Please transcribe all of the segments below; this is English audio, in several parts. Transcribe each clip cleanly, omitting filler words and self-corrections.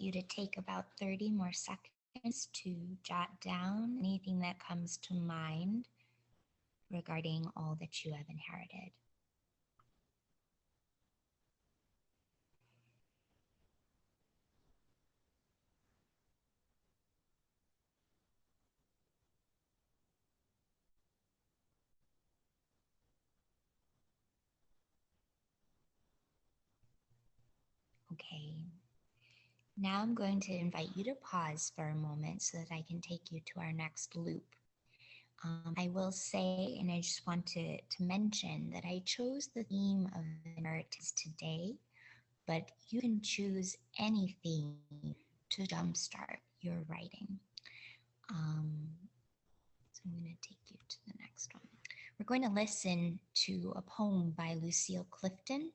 you to take about 30 more seconds to jot down anything that comes to mind regarding all that you have inherited. Okay. Now I'm going to invite you to pause for a moment so that I can take you to our next loop. I will say, and I just want to mention that I chose the theme of the narratives today, but you can choose any theme to jumpstart your writing. So I'm going to take you to the next one. We're going to listen to a poem by Lucille Clifton,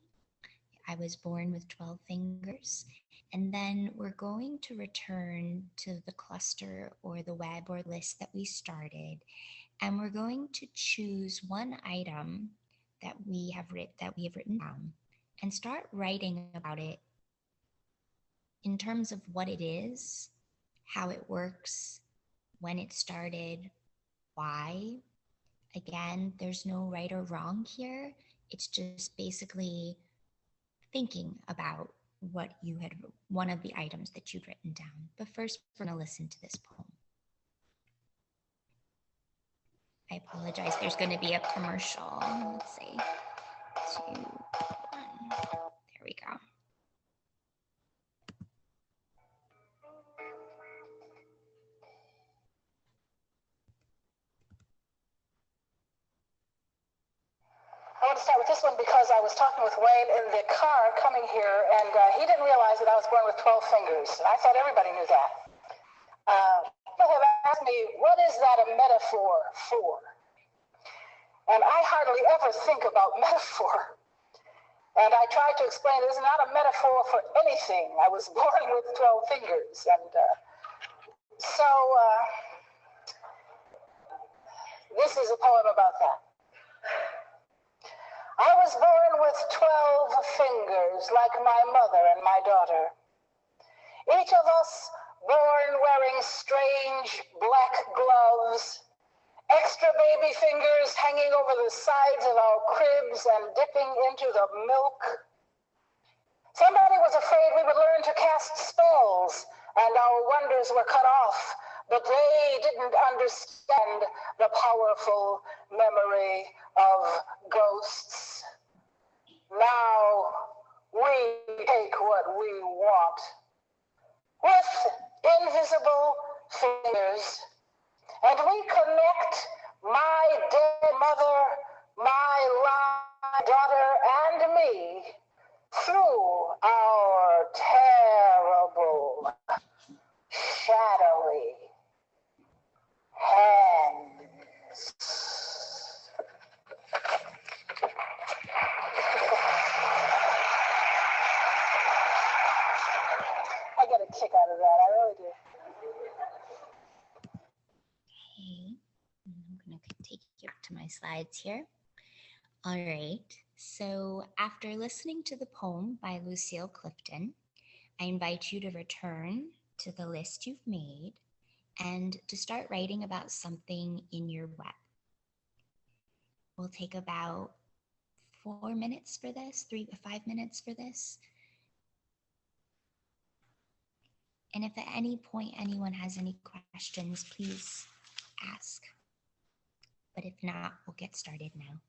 I Was Born with 12 Fingers. And then we're going to return to the cluster or the web or list that we started. And we're going to choose one item that we have written down and start writing about it in terms of what it is, how it works, when it started, why. Again, there's no right or wrong here. It's just basically thinking about what you had, one of the items that you'd written down. But first, we're going to listen to this poem. I apologize. There's going to be a commercial. Let's see. 2, 1. There we go. I want to start with this one because I was talking with Wayne in the car coming here, and he didn't realize that I was born with 12 fingers. I thought everybody knew that. People have asked me, what is that a metaphor for? And I hardly ever think about metaphor. And I tried to explain it is not a metaphor for anything. I was born with 12 fingers. And this is a poem about that. I was born with 12 fingers, like my mother and my daughter. Each of us born wearing strange black gloves, extra baby fingers hanging over the sides of our cribs and dipping into the milk. Somebody was afraid we would learn to cast spells and our wonders were cut off, but they didn't understand the powerful memory of ghosts. Now we take what we want with invisible fingers, and we connect my dead mother, my live daughter, and me through our terrible, shadowy hands. I get a kick out of that, I really do. Okay, I'm going to take you up to my slides here. All right, so after listening to the poem by Lucille Clifton, I invite you to return to the list you've made and to start writing about something in your web. We'll take about 4 minutes for this, 3 to 5 minutes for this. And if at any point anyone has any questions, please ask. But if not, we'll get started now.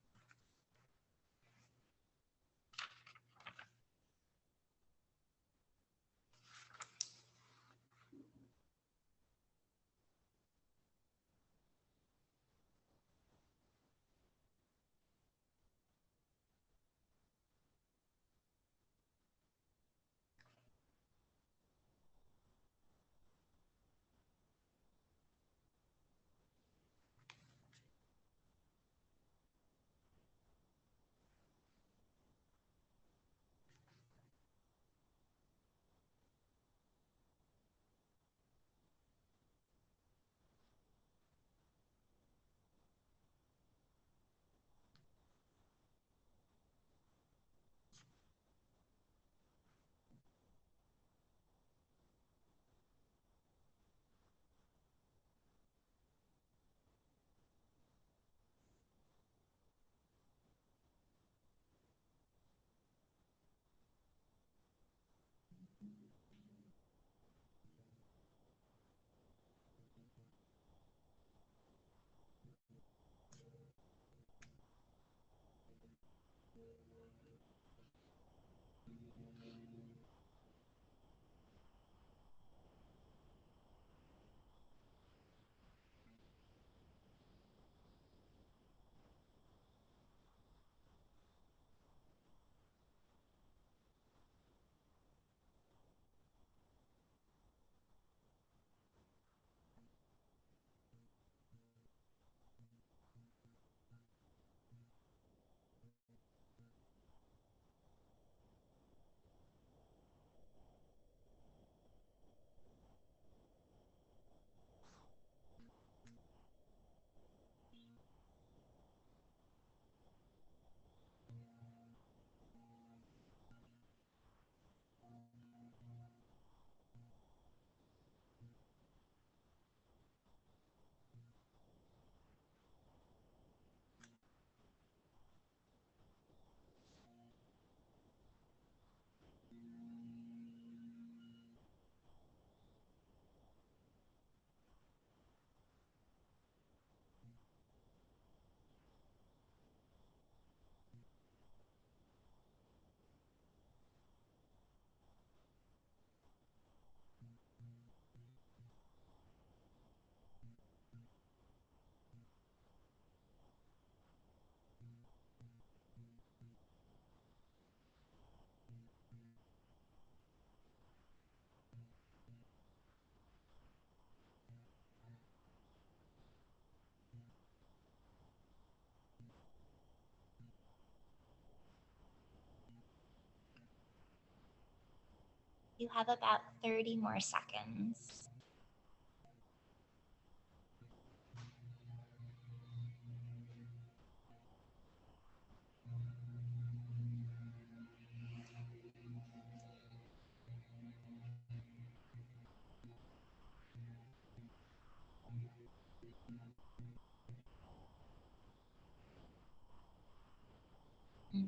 You have about 30 more seconds.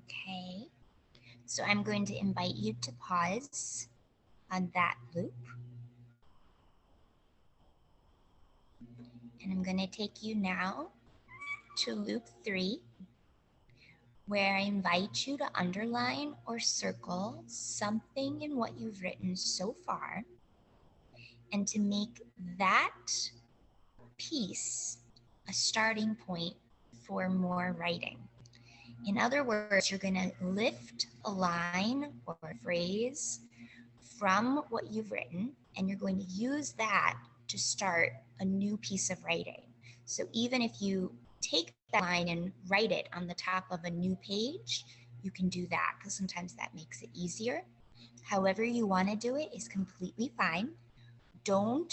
Okay, so I'm going to invite you to pause on that loop. And I'm going to take you now to loop 3, where I invite you to underline or circle something in what you've written so far, and to make that piece a starting point for more writing. In other words, you're going to lift a line or a phrase from what you've written, and you're going to use that to start a new piece of writing. So even if you take that line and write it on the top of a new page, you can do that because sometimes that makes it easier. However you want to do it is completely fine. Don't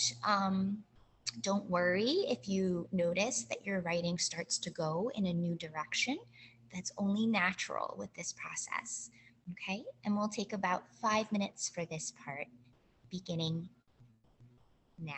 worry if you notice that your writing starts to go in a new direction. That's only natural with this process. Okay, and we'll take about 5 minutes for this part, beginning now.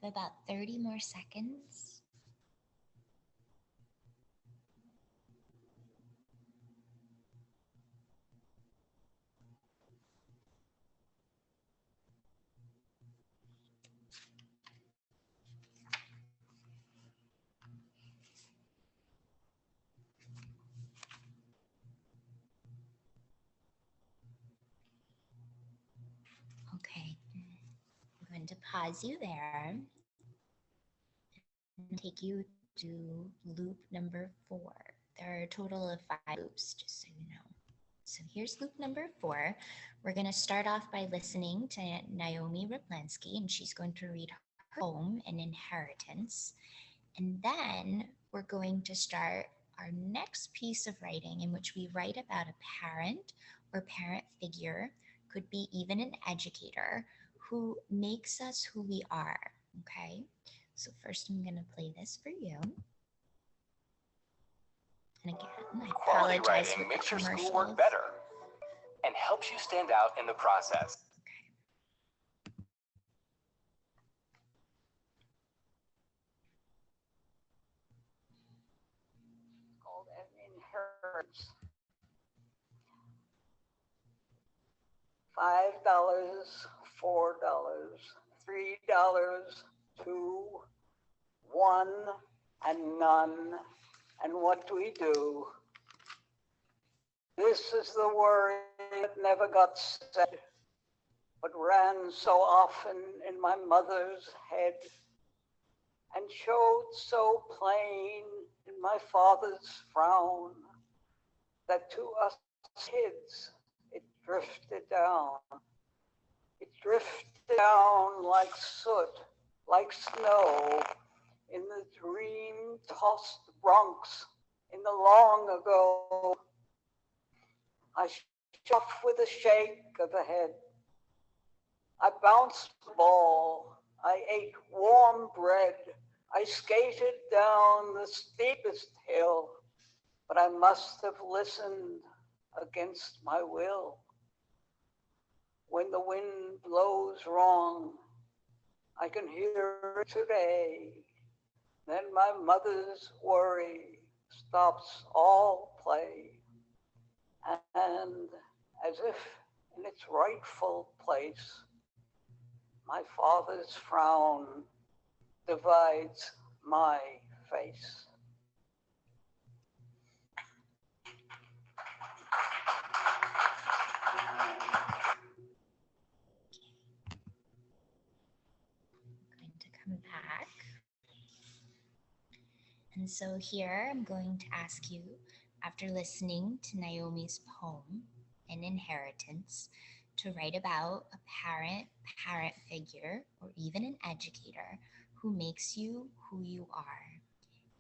have about 30 more seconds. Okay, I'm going to pause you there and take you to loop number 4. There are a total of 5 loops, just so you know. So here's loop number 4. We're going to start off by listening to Naomi Raplansky, and she's going to read her poem, An Inheritance. And then we're going to start our next piece of writing in which we write about a parent or parent figure, could be even an educator, who makes us who we are, okay? So first I'm gonna play this for you. And again, I Quality apologize writing with makes the your commercials. schoolwork better and helps you stand out in the process. Called an inheritance. $5, $4, $3, 2, 1, and none. And what do we do? This is the worry that never got said, but ran so often in my mother's head, and showed so plain in my father's frown, that to us kids it drifted down. It drifted down like soot, like snow, in the dream-tossed Bronx in the long ago. I shot with a shake of the head. I bounced the ball. I ate warm bread. I skated down the steepest hill, but I must have listened against my will. When the wind blows wrong, I can hear it today. Then my mother's worry stops all play. And as if in its rightful place, my father's frown divides my face. I'm going to come back. And so here I'm going to ask you, after listening to Naomi's poem, An Inheritance, to write about a parent figure, or even an educator who makes you who you are.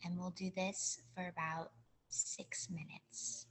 And we'll do this for about 6 minutes.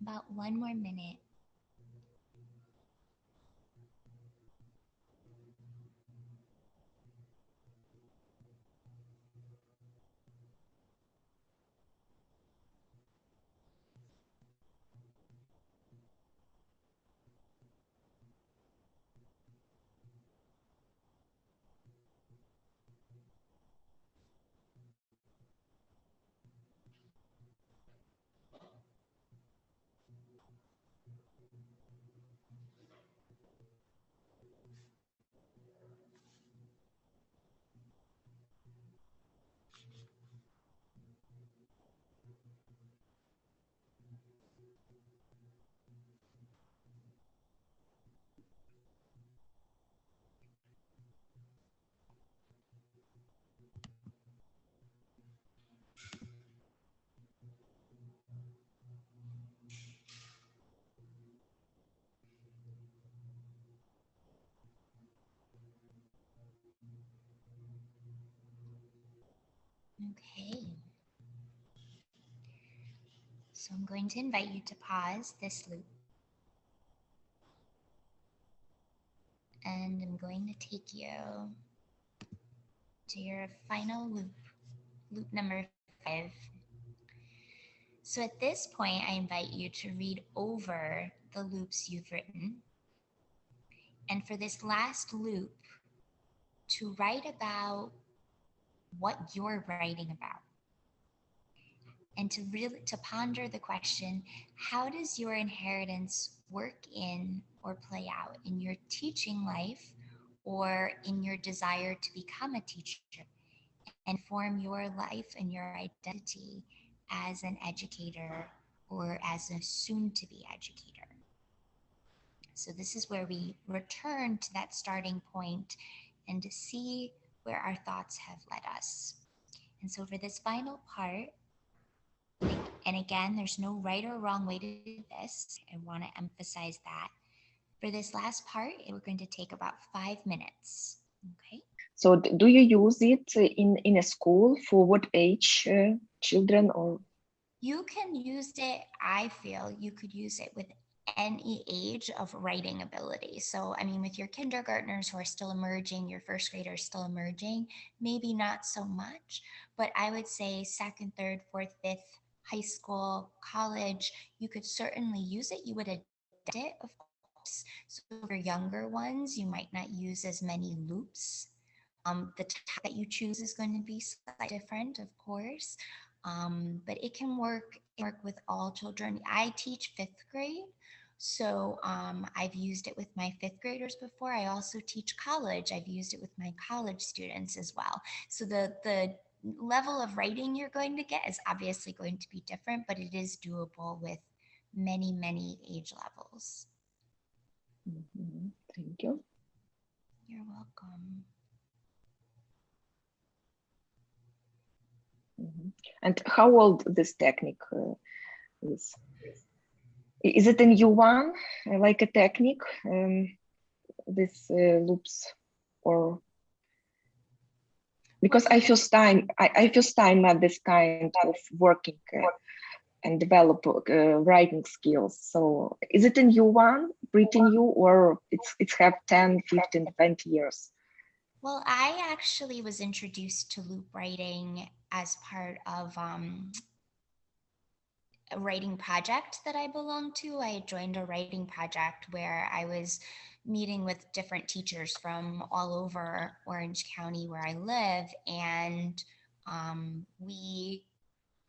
About 1 more minute. Okay. So I'm going to invite you to pause this loop. And I'm going to take you to your final loop, loop number 5. So at this point, I invite you to read over the loops you've written. And for this last loop, to write about what you're writing about. And to really to ponder the question, how does your inheritance work in or play out in your teaching life or in your desire to become a teacher and form your life and your identity as an educator or as a soon-to-be educator? So this is where we return to that starting point and to see where our thoughts have led us. And so for this final part, and again, there's no right or wrong way to do this. I want to emphasize that. For this last part, we're going to take about 5 minutes. Okay. So do you use it in a school for what age children or? You can use it, I feel you could use it with any age of writing ability. So, I mean, with your kindergartners who are still emerging, your first graders still emerging, maybe not so much, but I would say second, third, fourth, fifth, high school, college, you could certainly use it. You would adapt it, of course. So for younger ones, you might not use as many loops. The type that you choose is going to be slightly different, of course. But it can work with all children. I teach fifth grade, so I've used it with my fifth graders before. I also teach college. I've used it with my college students as well. So the level of writing you're going to get is obviously going to be different, but it is doable with many age levels. Mm-hmm. Thank you. You're welcome. Mm-hmm. And how old this technique is? Is it a new one, like a technique, this loops, or because I first time at this kind of working and develop writing skills. So is it a new one, pretty new, or it's have 10, 15, 20 years? Well, I actually was introduced to loop writing as part of a writing project that I belonged to. I had joined a writing project where I was meeting with different teachers from all over Orange County where I live. And we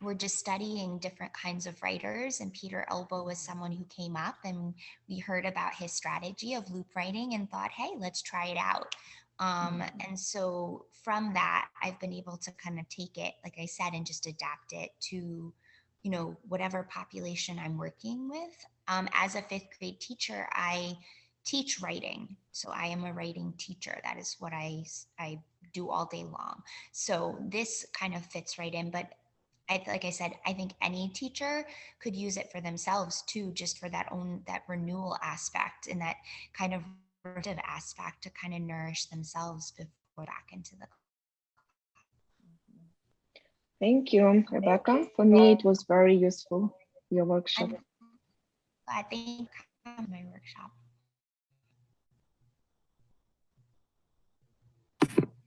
were just studying different kinds of writers. And Peter Elbow was someone who came up, and we heard about his strategy of loop writing and thought, hey, let's try it out. And so from that, I've been able to kind of take it, like I said, and just adapt it to, you know, whatever population I'm working with. As a fifth grade teacher, I teach writing. So I am a writing teacher. That is what I do all day long. So this kind of fits right in. But like I said, I think any teacher could use it for themselves too, just for that renewal aspect and that kind of aspect to kind of nourish themselves before back into the. Thank you, Rebecca. For me, it was very useful, your workshop. I think my workshop.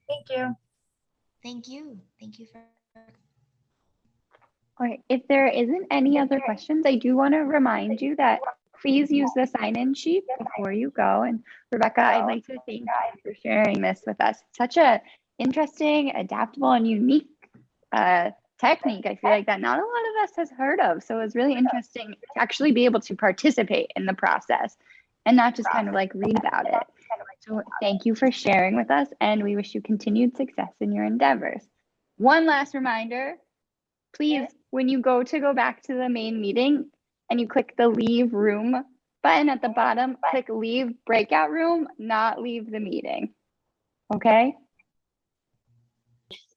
Thank you. Thank you. Thank you for. All right, if there isn't any other questions, I do want to remind you that please use the sign-in sheet before you go. And Rebecca, I'd like to thank you for sharing this with us. It's such a interesting, adaptable, and unique technique. I feel like that not a lot of us has heard of. So it was really interesting to actually be able to participate in the process and not just kind of like read about it. So thank you for sharing with us, and we wish you continued success in your endeavors. One last reminder, please, when you go back to the main meeting and you click the leave room button at the bottom, click leave breakout room, not leave the meeting. Okay?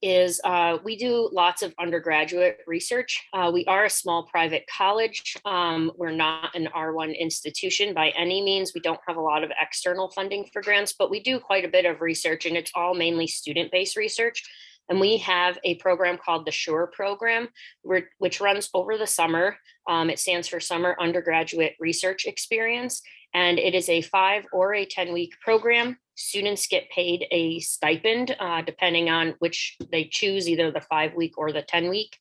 Is we do lots of undergraduate research. We are a small private college. We're not an R1 institution by any means. We don't have a lot of external funding for grants, but we do quite a bit of research, and it's all mainly student-based research. And we have a program called the SURE program, which runs over the summer. It stands for Summer Undergraduate Research Experience. And it is a 5 or a 10-week program. Students get paid a stipend, depending on which they choose, either the 5-week or the 10-week.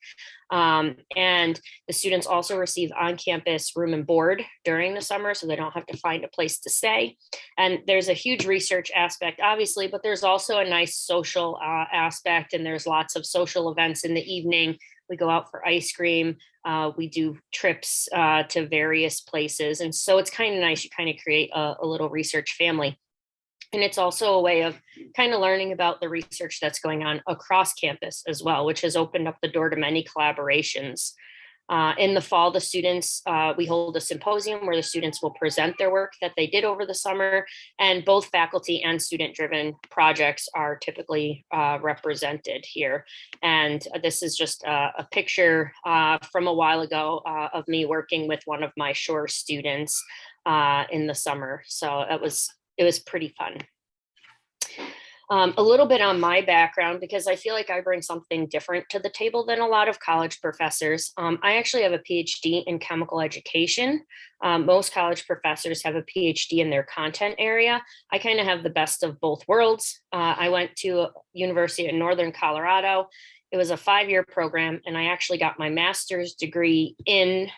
And the students also receive on-campus room and board during the summer, so they don't have to find a place to stay. And there's a huge research aspect, obviously, but there's also a nice social aspect, and there's lots of social events in the evening. We go out for ice cream. We do trips to various places. And so it's kind of nice. You kind of create a little research family. And it's also a way of kind of learning about the research that's going on across campus as well, which has opened up the door to many collaborations. In the fall, the students, we hold a symposium where the students will present their work that they did over the summer, and both faculty and student-driven projects are typically represented here. And this is just a picture from a while ago of me working with one of my SURE students in the summer. So it was pretty fun. A little bit on my background, because I feel like I bring something different to the table than a lot of college professors. I actually have a PhD in chemical education. Most college professors have a PhD in their content area. I kind of have the best of both worlds. I went to a university in Northern Colorado. It was a 5-year program, and I actually got my master's degree in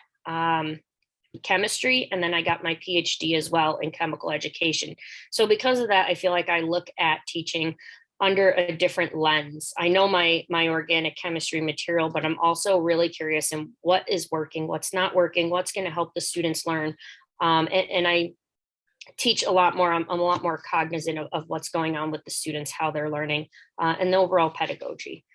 chemistry, and then I got my PhD as well in chemical education. So because of that, I feel like I look at teaching under a different lens. I know my organic chemistry material, but I'm also really curious in what is working, what's not working, what's going to help the students learn. And I teach a lot more. I'm a lot more cognizant of what's going on with the students, how they're learning, and the overall pedagogy.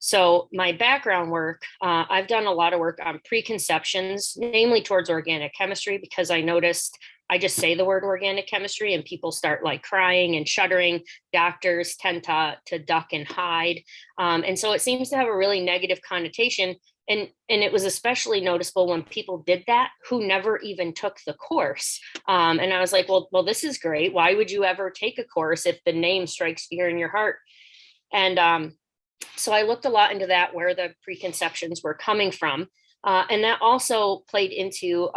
So my background work, I've done a lot of work on preconceptions, namely towards organic chemistry, because I noticed I just say the word organic chemistry and people start like crying and shuddering. Doctors tend to duck and hide. And so it seems to have a really negative connotation. And it was especially noticeable when people did that who never even took the course. And I was like, well, this is great. Why would you ever take a course if the name strikes fear in your heart? And so I looked a lot into that, where the preconceptions were coming from. And that also played into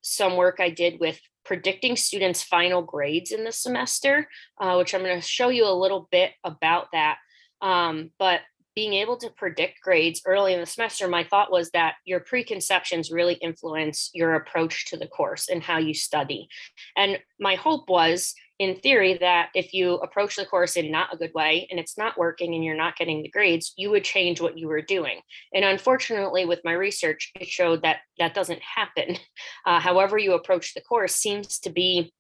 some work I did with predicting students' final grades in the semester, which I'm going to show you a little bit about that. But being able to predict grades early in the semester, my thought was that your preconceptions really influence your approach to the course and how you study. And my hope was, in theory, that if you approach the course in not a good way and it's not working and you're not getting the grades, you would change what you were doing. And unfortunately, with my research, it showed that that doesn't happen. However you approach the course seems to be,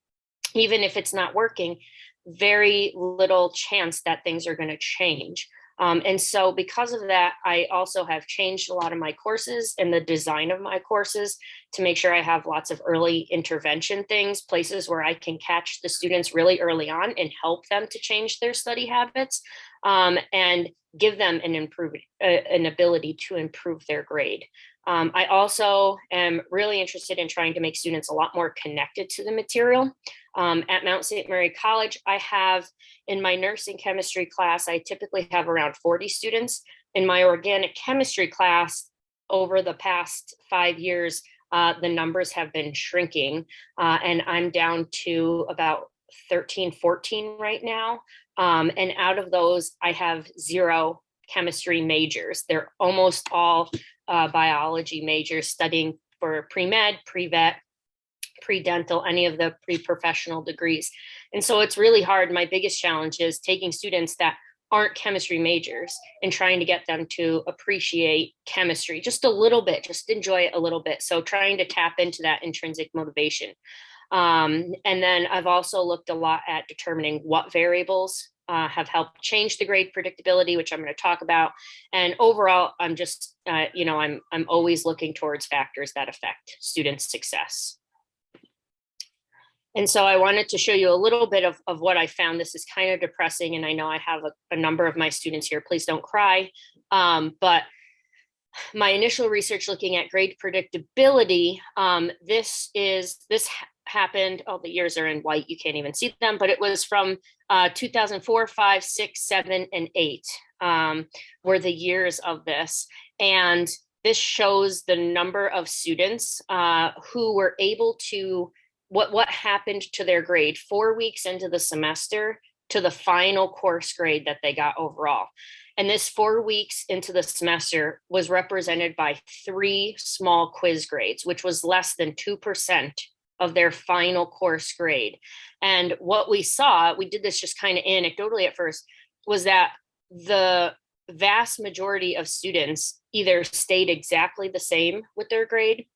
even if it's not working, very little chance that things are going to change. And so because of that, I also have changed a lot of my courses and the design of my courses to make sure I have lots of early intervention things, places where I can catch the students really early on and help them to change their study habits, and give them an ability to improve their grade. I also am really interested in trying to make students a lot more connected to the material. At Mount St. Mary College, I have, in my nursing chemistry class, I typically have around 40 students. In my organic chemistry class, over the past 5 years, the numbers have been shrinking, and I'm down to about 13, 14 right now. And out of those, I have 0 chemistry majors. They're almost all biology majors studying for pre-med, pre-vet, pre-dental, any of the pre-professional degrees. And so it's really hard. My biggest challenge is taking students that aren't chemistry majors and trying to get them to appreciate chemistry just a little bit, just enjoy it a little bit. So trying to tap into that intrinsic motivation. And then I've also looked a lot at determining what variables have helped change the grade predictability, which I'm going to talk about. And overall, I'm just, I'm always looking towards factors that affect students' success. And so I wanted to show you a little bit of what I found. This is kind of depressing, and I know I have a number of my students here. Please don't cry. But my initial research looking at grade predictability, this happened, oh, the years are in white, you can't even see them, but it was from 2004, 5, 6, 7, and 8 were the years of this. And this shows the number of students who were able to, what happened to their grade 4 weeks into the semester to the final course grade that they got overall. And this 4 weeks into the semester was represented by 3 small quiz grades, which was less than 2% of their final course grade. And what we saw, we did this just kind of anecdotally at first, was that the vast majority of students either stayed exactly the same with their grade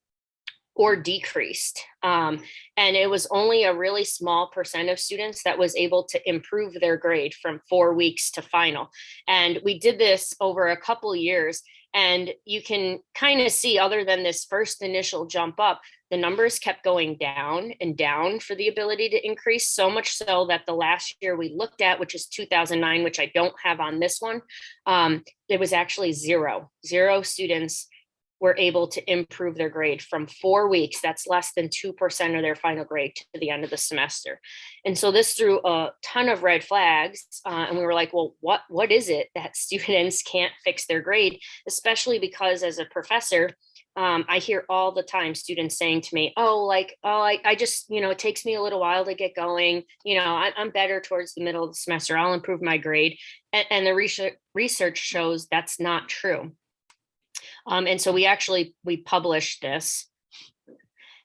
or decreased. And it was only a really small percent of students that was able to improve their grade from 4 weeks to final. And we did this over a couple years, and you can kind of see, other than this first initial jump up, the numbers kept going down and down for the ability to increase, so much so that the last year we looked at, which is 2009, which I don't have on this one, it was actually 0 students were able to improve their grade from 4 weeks. That's less than 2% of their final grade to the end of the semester. And so this threw a ton of red flags. And we were like, well, what is it that students can't fix their grade? Especially because as a professor, I hear all the time students saying to me, I just, it takes me a little while to get going. I'm better towards the middle of the semester. I'll improve my grade. And the research shows that's not true. And so we published this.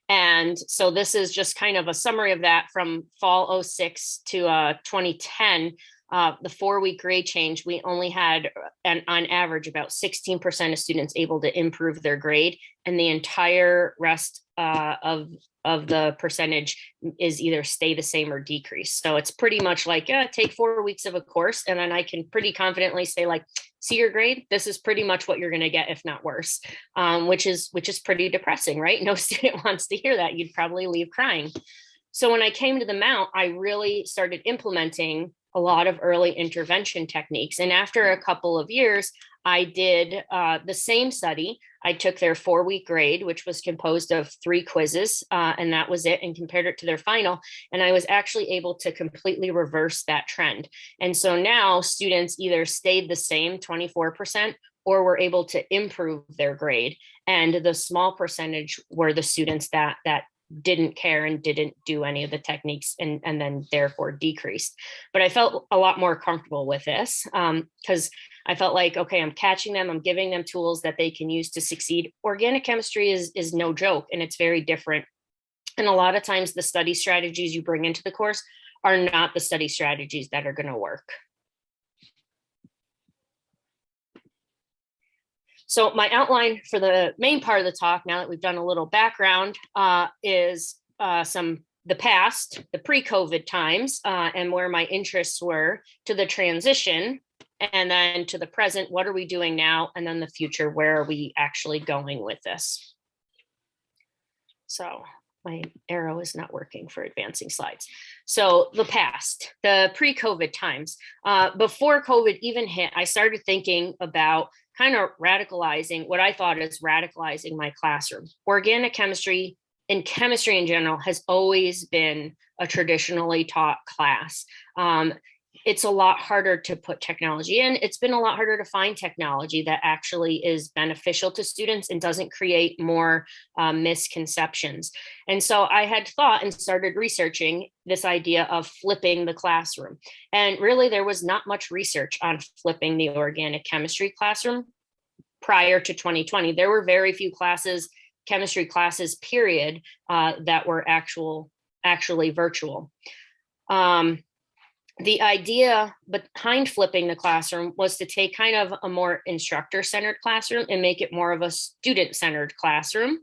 And so this is just kind of a summary of that from fall 06 to 2010. The 4-week grade change, we only had on average about 16% of students able to improve their grade, and the entire rest of the percentage is either stay the same or decrease. So it's pretty much like, take 4 weeks of a course, and then I can pretty confidently say, like, see your grade, this is pretty much what you're going to get, if not worse, which is pretty depressing, right? No student wants to hear that. You'd probably leave crying. So when I came to the Mount, I really started implementing a lot of early intervention techniques. And after a couple of years, I did the same study. I took their 4-week grade, which was composed of 3 quizzes, and that was it, and compared it to their final. And I was actually able to completely reverse that trend. And so now students either stayed the same 24% or were able to improve their grade. And the small percentage were the students that didn't care and didn't do any of the techniques and then therefore decreased. But I felt a lot more comfortable with this because I felt like, okay, I'm catching them, I'm giving them tools that they can use to succeed. Organic chemistry is no joke, and it's very different. And a lot of times the study strategies you bring into the course are not the study strategies that are going to work. So my outline for the main part of the talk, now that we've done a little background, is the past, the pre-COVID times, and where my interests were, to the transition, and then to the present, what are we doing now, and then the future, where are we actually going with this? So my arrow is not working for advancing slides. So the past, the pre-COVID times, before COVID even hit, I started thinking about kind of radicalizing what I thought is radicalizing my classroom. Organic chemistry and chemistry in general has always been a traditionally taught class. it's a lot harder to put technology in. It's been a lot harder to find technology that actually is beneficial to students and doesn't create more misconceptions. And so I had thought and started researching this idea of flipping the classroom. And really, there was not much research on flipping the organic chemistry classroom prior to 2020. There were very few classes, chemistry classes, period, that were actually virtual. The idea behind flipping the classroom was to take kind of a more instructor-centered classroom and make it more of a student-centered classroom.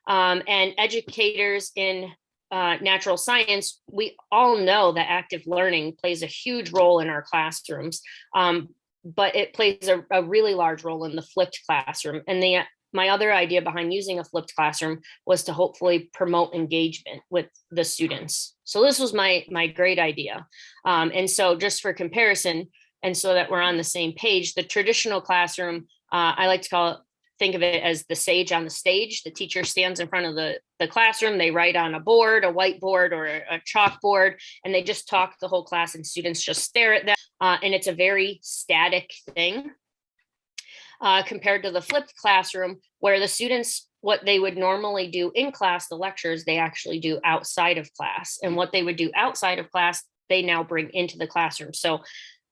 And educators in natural science, we all know that active learning plays a huge role in our classrooms, but it plays a really large role in the flipped classroom. And my other idea behind using a flipped classroom was to hopefully promote engagement with the students. So this was my great idea. And so just for comparison, and so that we're on the same page, the traditional classroom, I like to think of it as the sage on the stage. The teacher stands in front of the classroom, they write on a board, a whiteboard or a chalkboard, and they just talk the whole class and students just stare at that. And it's a very static thing. Compared to the flipped classroom, where the students, what they would normally do in class, the lectures, they actually do outside of class. And what they would do outside of class, they now bring into the classroom. So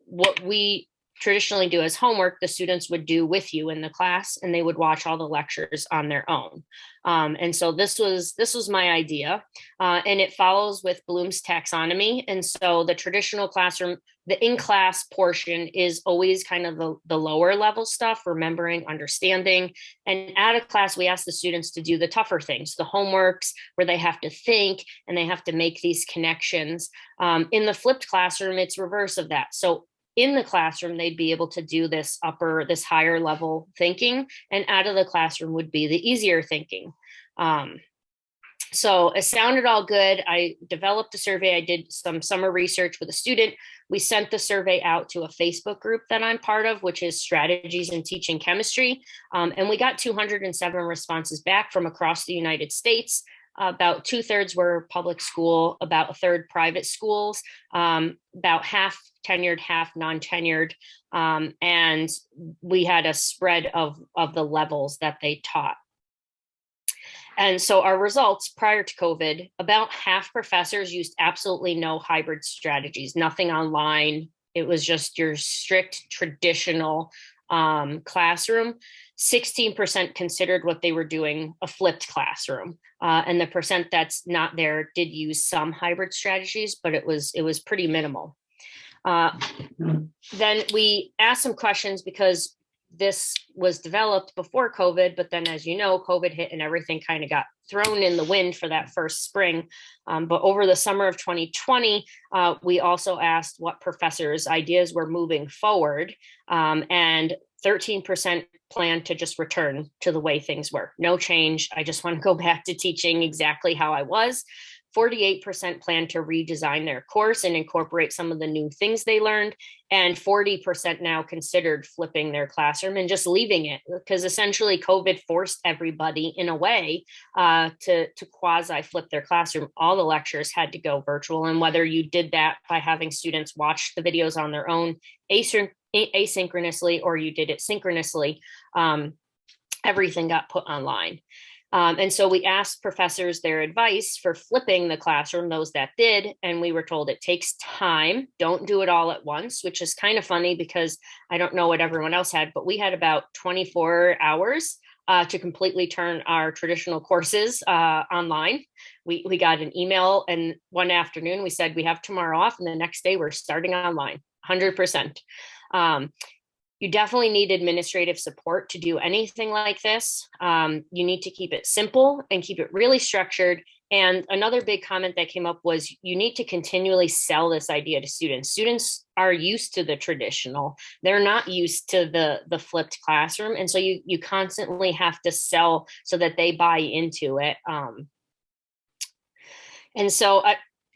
what we traditionally do as homework, the students would do with you in the class, and they would watch all the lectures on their own. And so this was my idea, and it follows with Bloom's taxonomy. And so the traditional classroom, the in-class portion is always kind of the lower level stuff, remembering, understanding. And out of class, we ask the students to do the tougher things, the homeworks where they have to think and they have to make these connections. In the flipped classroom, it's reverse of that. So in the classroom, they'd be able to do this higher level thinking, and out of the classroom would be the easier thinking. So it sounded all good. I developed a survey. I did some summer research with a student. We sent the survey out to a Facebook group that I'm part of, which is Strategies in Teaching Chemistry. And we got 207 responses back from across the United States. About 2/3 were public school, about 1/3 private schools, about half tenured, half non-tenured. And we had a spread of the levels that they taught. And so our results prior to COVID, about half professors used absolutely no hybrid strategies, nothing online. It was just your strict traditional classroom. 16% considered what they were doing a flipped classroom. And the percent that's not there did use some hybrid strategies, but it was pretty minimal. Then we asked some questions because this was developed before COVID, but then, as you know, COVID hit and everything kind of got thrown in the wind for that first spring. But over the summer of 2020, we also asked what professors' ideas were moving forward, and 13% plan to just return to the way things were. No change. I just want to go back to teaching exactly how I was. 48% plan to redesign their course and incorporate some of the new things they learned. And 40% now considered flipping their classroom and just leaving it, because essentially COVID forced everybody in a way to quasi flip their classroom. All the lectures had to go virtual. And whether you did that by having students watch the videos on their own asynchronously, or you did it synchronously, everything got put online. And so we asked professors their advice for flipping the classroom, those that did, and we were told it takes time. Don't do it all at once, which is kind of funny because I don't know what everyone else had, but we had about 24 hours to completely turn our traditional courses online. We got an email, and one afternoon we said we have tomorrow off, and the next day we're starting online, 100%. You definitely need administrative support to do anything like this. You need to keep it simple and keep it really structured. And another big comment that came up was you need to continually sell this idea to students. Students are used to the traditional. They're not used to the flipped classroom. And so you constantly have to sell so that they buy into it. And so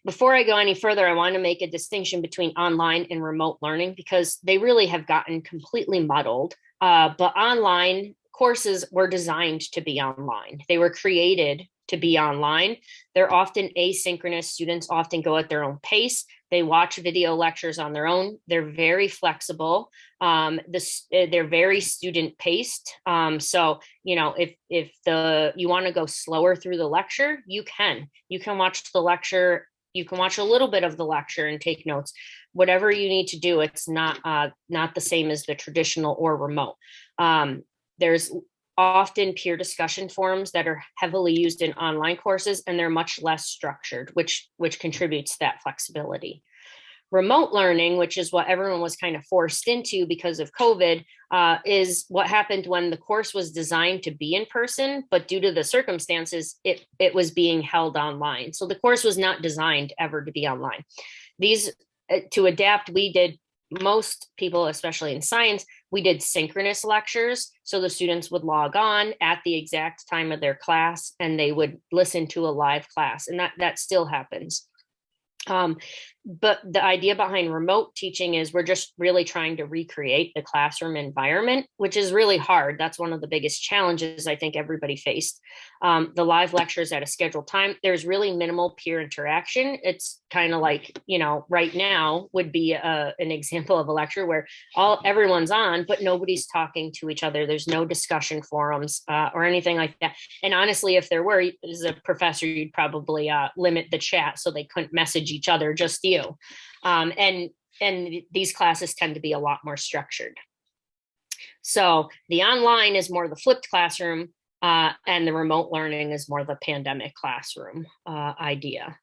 before I go any further, I want to make a distinction between online and remote learning because they really have gotten completely muddled. But online courses were designed to be online. They were created to be online. They're often asynchronous. Students often go at their own pace. They watch video lectures on their own. They're very flexible. They're very student paced. So, you know, if you want to go slower through the lecture, you can watch the lecture. You can watch a little bit of the lecture and take notes. Whatever you need to do, it's not the same as the traditional or remote. There's often peer discussion forums that are heavily used in online courses, and they're much less structured, which contributes to that flexibility. Remote learning, which is what everyone was kind of forced into because of COVID, is what happened when the course was designed to be in person, but due to the circumstances, it was being held online. So the course was not designed ever to be online. To adapt, most people, especially in science, we did synchronous lectures. So the students would log on at the exact time of their class and they would listen to a live class, and that still happens. But the idea behind remote teaching is we're just really trying to recreate the classroom environment, which is really hard. That's one of the biggest challenges I think everybody faced. The live lectures at a scheduled time, there's really minimal peer interaction. It's kind of like, you know, right now would be an example of a lecture where everyone's on, but nobody's talking to each other. There's no discussion forums or anything like that. And honestly, if there were, as a professor, you'd probably limit the chat so they couldn't message each other, just you. And these classes tend to be a lot more structured. So the online is more the flipped classroom, and the remote learning is more the pandemic classroom idea.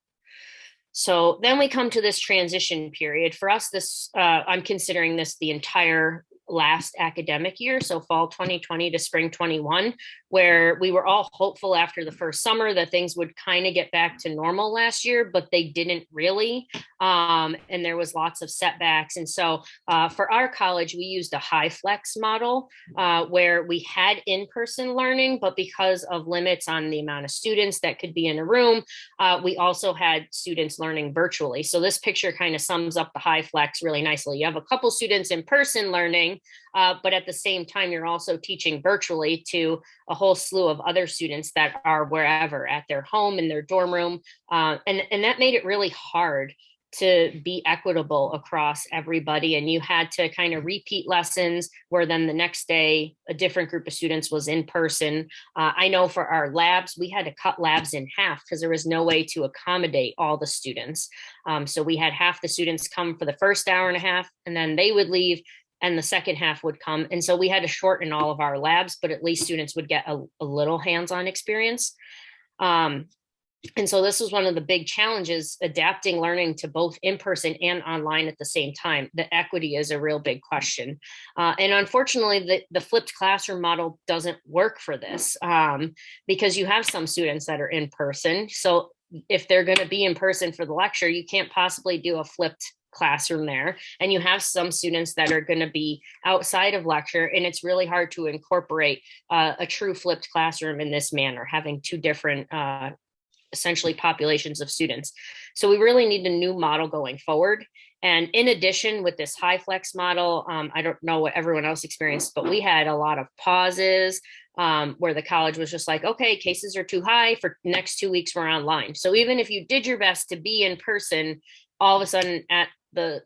So then we come to this transition period. For us, I'm considering this the entire last academic year, so fall 2020 to spring 21, where we were all hopeful after the first summer that things would kind of get back to normal last year, but they didn't really. And there was lots of setbacks. And so for our college, we used a high flex model where we had in-person learning, but because of limits on the amount of students that could be in a room, we also had students learning virtually. So this picture kind of sums up the high flex really nicely. You have a couple students in person learning, but at the same time, you're also teaching virtually to a whole slew of other students that are wherever, at their home, in their dorm room. And that made it really hard to be equitable across everybody. And you had to kind of repeat lessons where then the next day, a different group of students was in person. I know for our labs, we had to cut labs in half because there was no way to accommodate all the students. So we had half the students come for the first hour and a half, and then they would leave, and the second half would come. And so we had to shorten all of our labs, but at least students would get a little hands-on experience. And so this was one of the big challenges, adapting learning to both in-person and online at the same time. The equity is a real big question. And unfortunately, the flipped classroom model doesn't work for this because you have some students that are in person. So if they're going to be in person for the lecture, you can't possibly do a flipped classroom there. And you have some students that are going to be outside of lecture, and it's really hard to incorporate a true flipped classroom in this manner, having two different essentially populations of students. So we really need a new model going forward. And in addition, with this high flex model, I don't know what everyone else experienced, but we had a lot of pauses where the college was just like, okay, cases are too high, for next 2 weeks, we're online. So even if you did your best to be in person, all of a sudden at the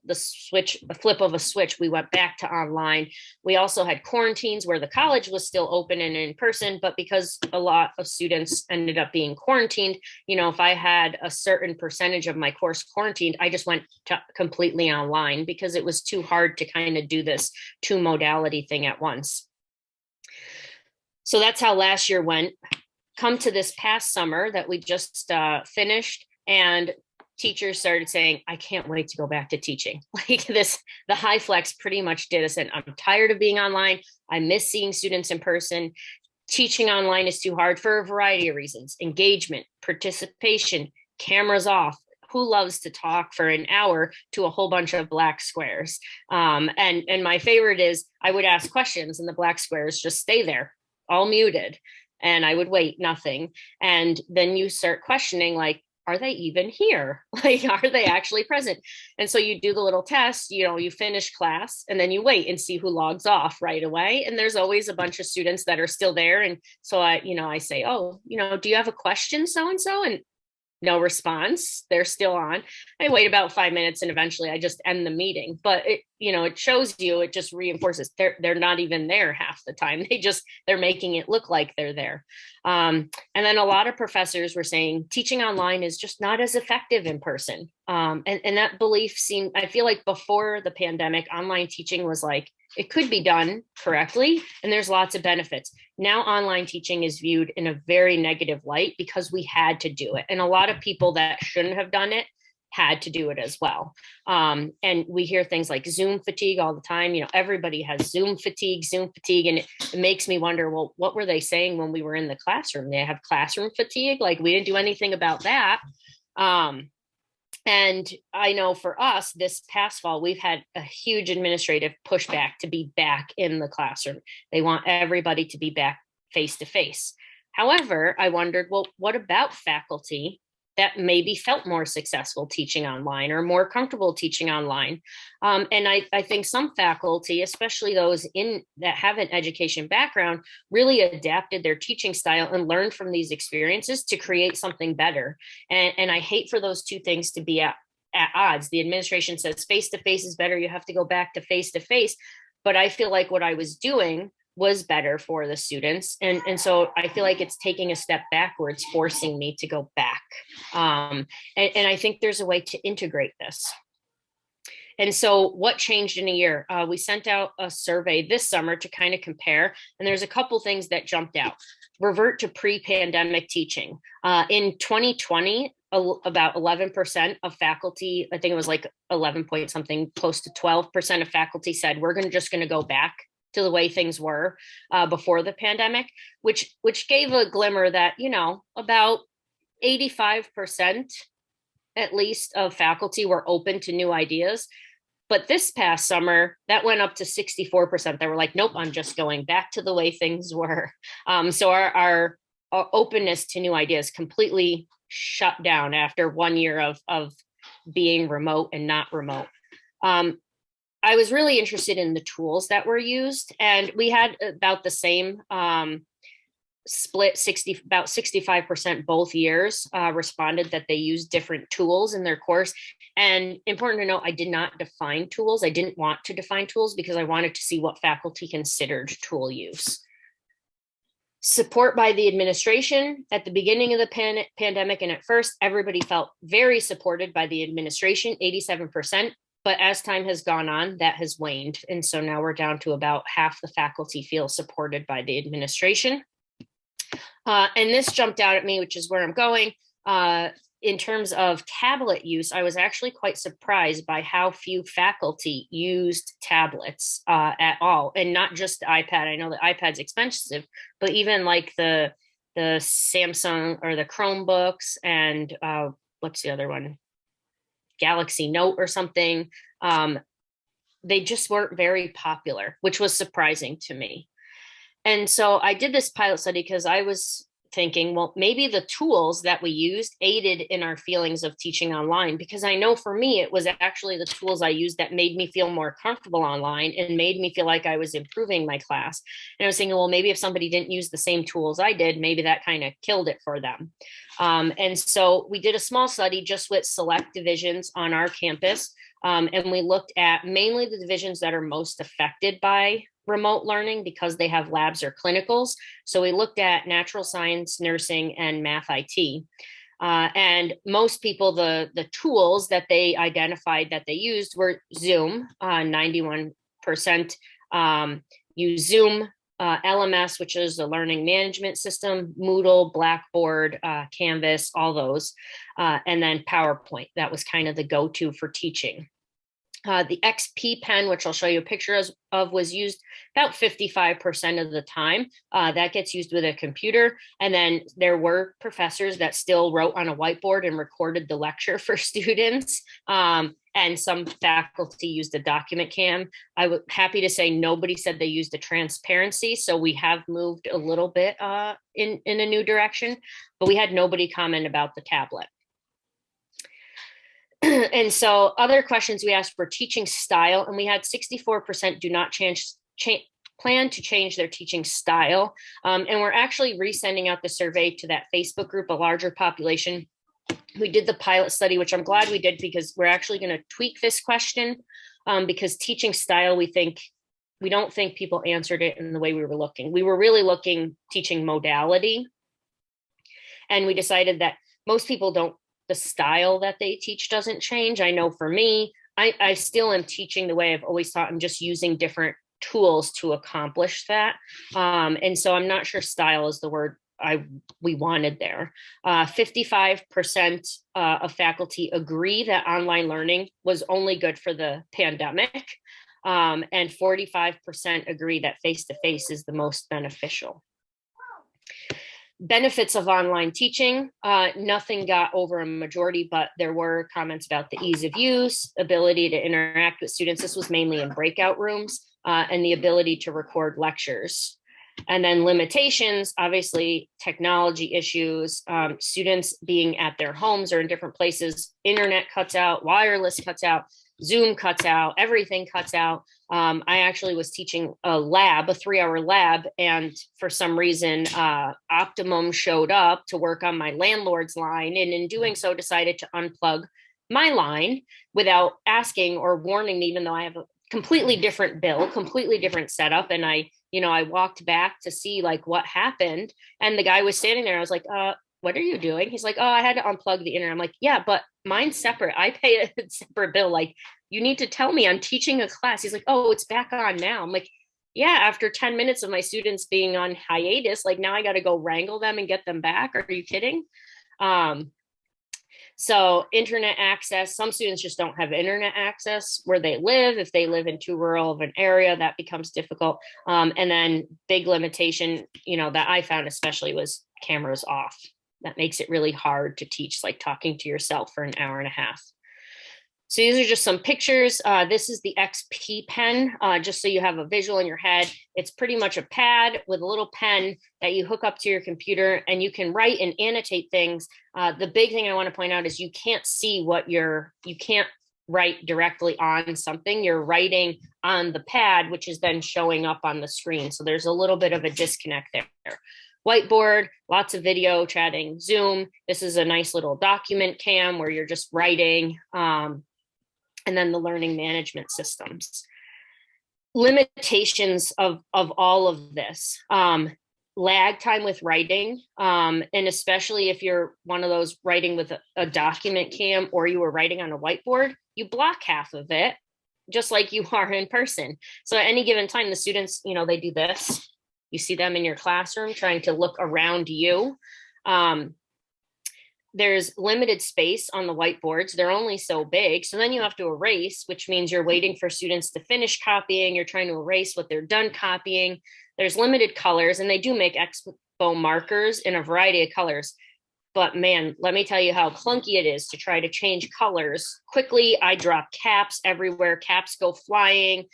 flip of a switch, we went back to online. We also had quarantines where the college was still open and in person, but because a lot of students ended up being quarantined, you know, if I had a certain percentage of my course quarantined, I just went to completely online because it was too hard to kind of do this two modality thing at once. So that's how last year went. Come to this past summer that we just finished, and teachers started saying, I can't wait to go back to teaching. Like this, the high flex pretty much did us in. I'm tired of being online. I miss seeing students in person. Teaching online is too hard for a variety of reasons: engagement, participation, cameras off. Who loves to talk for an hour to a whole bunch of black squares? And my favorite is I would ask questions and the black squares just stay there, all muted. And I would wait, nothing. And then you start questioning, like, are they even here? Like, are they actually present? And so you do the little test, you finish class, and then you wait and see who logs off right away. And there's always a bunch of students that are still there. And so I say, oh, do you have a question, so-and-so? And no response. They're still on. I wait about 5 minutes and eventually I just end the meeting. But it shows you, it just reinforces they're not even there half the time. They're making it look like they're there. And then a lot of professors were saying teaching online is just not as effective in person. And that belief I feel like before the pandemic, online teaching was like, it could be done correctly, and there's lots of benefits. Now online teaching is viewed in a very negative light because we had to do it. And a lot of people that shouldn't have done it had to do it as well. And we hear things like Zoom fatigue all the time. Everybody has Zoom fatigue, and it makes me wonder, well, what were they saying when we were in the classroom? They have classroom fatigue? Like, we didn't do anything about that. And I know for us, this past fall, we've had a huge administrative pushback to be back in the classroom. They want everybody to be back face to face. However, I wondered, well, what about faculty that maybe felt more successful teaching online or more comfortable teaching online? And I think some faculty, especially those that have an education background, really adapted their teaching style and learned from these experiences to create something better. And I hate for those two things to be at odds. The administration says face-to-face is better. You have to go back to face-to-face. But I feel like what I was doing was better for the students. And so I feel like it's taking a step backwards, forcing me to go back. And I think there's a way to integrate this. And so what changed in a year? We sent out a survey this summer to kind of compare, and there's a couple things that jumped out. Revert to pre-pandemic teaching. In 2020, about 11% of faculty, I think it was like 11 point something, close to 12% of faculty said, we're just going to go back to the way things were before the pandemic, which gave a glimmer that, about 85% at least of faculty were open to new ideas. But this past summer, that went up to 64% that were like, nope, I'm just going back to the way things were. So our openness to new ideas completely shut down after 1 year of being remote and not remote. I was really interested in the tools that were used, and we had about the same split, about 65% both years responded that they used different tools in their course. And important to note, I did not define tools. I didn't want to define tools because I wanted to see what faculty considered tool use. Support by the administration at the beginning of the pandemic, and at first, everybody felt very supported by the administration, 87%. But as time has gone on, that has waned. And so now we're down to about half the faculty feel supported by the administration. And this jumped out at me, which is where I'm going. In terms of tablet use, I was actually quite surprised by how few faculty used tablets at all. And not just the iPad. I know the iPad's expensive, but even like the Samsung or the Chromebooks and what's the other one? Galaxy Note or something, they just weren't very popular, which was surprising to me. And so I did this pilot study because I was thinking, well, maybe the tools that we used aided in our feelings of teaching online, because I know for me, it was actually the tools I used that made me feel more comfortable online and made me feel like I was improving my class. And I was thinking, well, maybe if somebody didn't use the same tools I did, maybe that kind of killed it for them. And so we did a small study just with select divisions on our campus. And we looked at mainly the divisions that are most affected by remote learning because they have labs or clinicals. So we looked at natural science, nursing, and math IT. And most people, the tools that they identified that they used were Zoom, 91% use Zoom, LMS, which is the learning management system, Moodle, Blackboard, Canvas, all those, and then PowerPoint. That was kind of the go-to for teaching. The XP pen, which I'll show you a picture of, was used about 55% of the time. That gets used with a computer. And then there were professors that still wrote on a whiteboard and recorded the lecture for students. And some faculty used a document cam. I was happy to say nobody said they used a transparency. So we have moved a little bit in a new direction, but we had nobody comment about the tablet. And so other questions we asked were teaching style, and we had 64% do not plan to change their teaching style. And we're actually resending out the survey to that Facebook group, a larger population. We did the pilot study, which I'm glad we did, because we're actually going to tweak this question, because teaching style, we don't think people answered it in the way we were looking. We were really looking teaching modality. And we decided that most people don't, the style that they teach doesn't change. I know for me, I still am teaching the way I've always taught. I'm just using different tools to accomplish that. And so I'm not sure style is the word we wanted there. 55% of faculty agree that online learning was only good for the pandemic. And 45% agree that face-to-face is the most beneficial. Benefits of online teaching, nothing got over a majority, but there were comments about the ease of use, ability to interact with students. This was mainly in breakout rooms, and the ability to record lectures. And then limitations, obviously technology issues, students being at their homes or in different places, internet cuts out, wireless cuts out, Zoom cuts out, everything cuts out. I actually was teaching a 3-hour lab, and for some reason, Optimum showed up to work on my landlord's line, and in doing so decided to unplug my line without asking or warning me, even though I have a completely different bill, completely different setup. And I walked back to see like what happened, and the guy was standing there. I was like, what are you doing? He's like, oh, I had to unplug the internet. I'm like, yeah, but mine's separate. I pay a separate bill. Like, you need to tell me I'm teaching a class. He's like, oh, it's back on now. I'm like, yeah, after 10 minutes of my students being on hiatus, like now I got to go wrangle them and get them back. Are you kidding? So internet access, some students just don't have internet access where they live. If they live in too rural of an area, that becomes difficult. And then big limitation, that I found especially was cameras off. That makes it really hard to teach, like talking to yourself for an hour and a half. So these are just some pictures. This is the XP pen, just so you have a visual in your head. It's pretty much a pad with a little pen that you hook up to your computer, and you can write and annotate things. The big thing I want to point out is you can't see you can't write directly on something. You're writing on the pad, which is then showing up on the screen. So there's a little bit of a disconnect there. Whiteboard, lots of video chatting, Zoom. This is a nice little document cam where you're just writing, and then the learning management systems. Limitations of all of this. Lag time with writing, and especially if you're one of those writing with a document cam, or you were writing on a whiteboard, you block half of it, just like you are in person. So at any given time, the students, they do this. You see them in your classroom trying to look around you. There's limited space on the whiteboards. They're only so big. So then you have to erase, which means you're waiting for students to finish copying. You're trying to erase what they're done copying. There's limited colors, and they do make expo markers in a variety of colors. But man, let me tell you how clunky it is to try to change colors quickly. I drop caps everywhere. Caps go flying.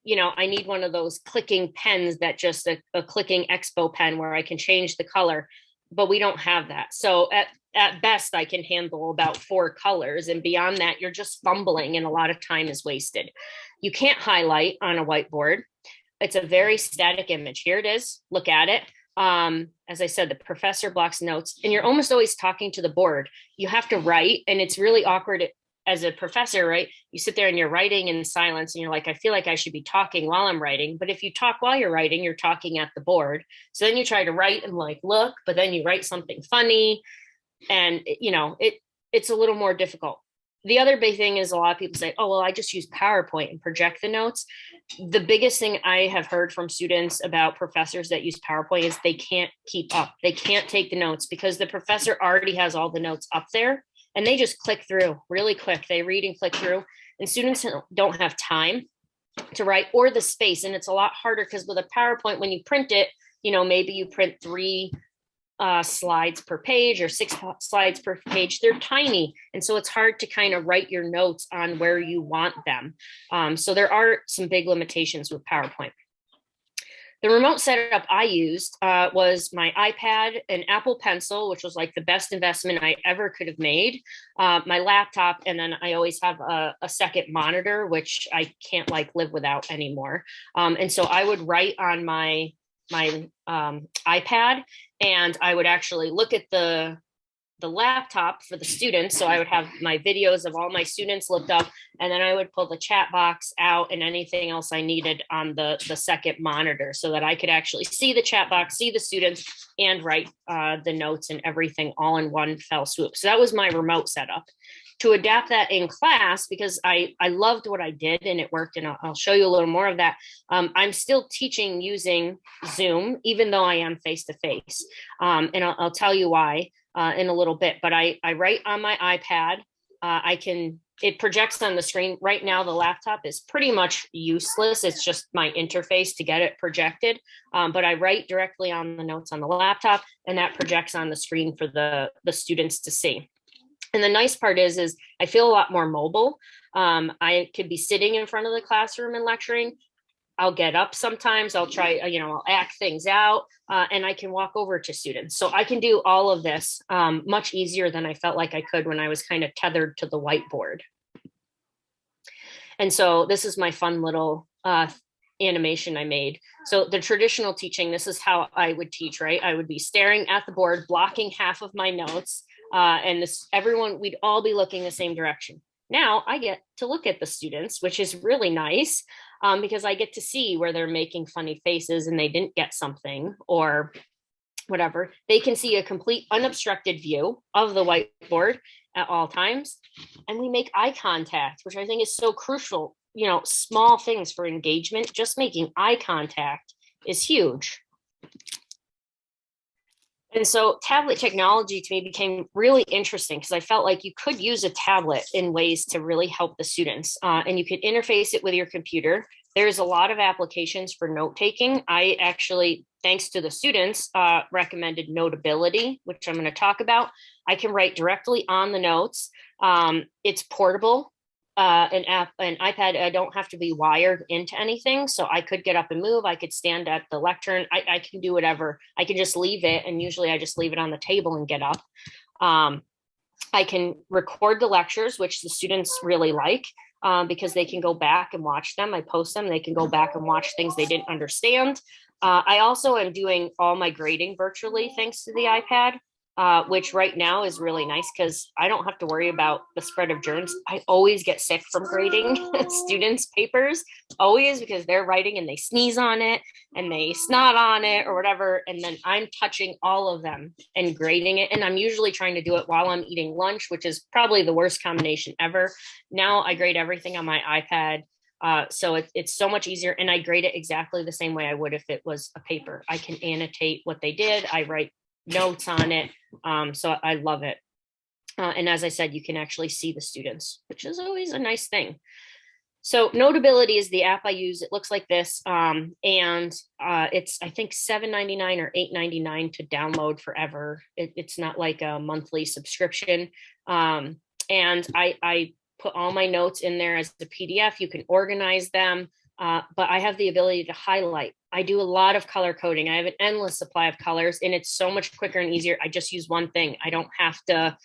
I need one of those clicking pens that just a clicking expo pen where I can change the color, but we don't have that. So at best, I can handle about 4 colors, and beyond that, you're just fumbling and a lot of time is wasted. You can't highlight on a whiteboard. It's a very static image. Here it is. Look at it. As I said, the professor blocks notes, and you're almost always talking to the board. You have to write, and it's really awkward as a professor, right? You sit there and you're writing in silence, and you're like, I feel like I should be talking while I'm writing. But if you talk while you're writing, you're talking at the board. So then you try to write and like, look, but then you write something funny, and it's a little more difficult. The other big thing is a lot of people say, oh, well, I just use PowerPoint and project the notes. The biggest thing I have heard from students about professors that use PowerPoint is they can't keep up. They can't take the notes because the professor already has all the notes up there, and they just click through really quick. They read and click through, and students don't have time to write or the space. And it's a lot harder because with a PowerPoint, when you print it, maybe you print 3 slides per page or 6 slides per page. They're tiny. And so it's hard to kind of write your notes on where you want them. So there are some big limitations with PowerPoint. The remote setup I used was my iPad, an Apple Pencil, which was like the best investment I ever could have made, my laptop, and then I always have a second monitor, which I can't like live without anymore. And so I would write on my iPad, and I would actually look at the laptop for the students. So I would have my videos of all my students looked up, and then I would pull the chat box out and anything else I needed on the second monitor so that I could actually see the chat box, see the students, and write the notes and everything all in one fell swoop. So that was my remote setup. To adapt that in class, because I loved what I did and it worked, and I'll show you a little more of that. I'm still teaching using Zoom, even though I am face-to-face. And I'll tell you why in a little bit, but I write on my iPad. It projects on the screen. Right now, the laptop is pretty much useless. It's just my interface to get it projected. But I write directly on the notes on the laptop, and that projects on the screen for the students to see. And the nice part is I feel a lot more mobile. I could be sitting in front of the classroom and lecturing. I'll get up sometimes. I'll try, I'll act things out, and I can walk over to students. So I can do all of this much easier than I felt like I could when I was kind of tethered to the whiteboard. And so this is my fun little animation I made. So the traditional teaching, this is how I would teach, right? I would be staring at the board, blocking half of my notes, and we'd all be looking the same direction. Now I get to look at the students, which is really nice, because I get to see where they're making funny faces and they didn't get something or whatever. They can see a complete unobstructed view of the whiteboard at all times. And we make eye contact, which I think is so crucial. Small things for engagement, just making eye contact is huge. And so tablet technology to me became really interesting because I felt like you could use a tablet in ways to really help the students, and you could interface it with your computer. There's a lot of applications for note taking. I actually, thanks to the students, recommended Notability, which I'm going to talk about. I can write directly on the notes. It's portable. An iPad, I don't have to be wired into anything. So I could get up and move. I could stand at the lectern. I can do whatever. I can just leave it. And usually I just leave it on the table and get up. I can record the lectures, which the students really like, because they can go back and watch them. I post them. They can go back and watch things they didn't understand. I also am doing all my grading virtually thanks to the iPad. Which right now is really nice because I don't have to worry about the spread of germs. I always get sick from grading students' papers, always, because they're writing and they sneeze on it and they snot on it or whatever. And then I'm touching all of them and grading it. And I'm usually trying to do it while I'm eating lunch, which is probably the worst combination ever. Now I grade everything on my iPad. So it's so much easier, and I grade it exactly the same way I would if it was a paper. I can annotate what they did. I write notes on it. So I love it. And as I said, you can actually see the students, which is always a nice thing. So Notability is the app I use. It looks like this. And it's, I think, $7.99 or $8.99 to download forever. It's not like a monthly subscription. And I put all my notes in there as a PDF. You can organize them. But I have the ability to highlight. I do a lot of color coding. I have an endless supply of colors, and it's so much quicker and easier. I just use one thing. I don't have to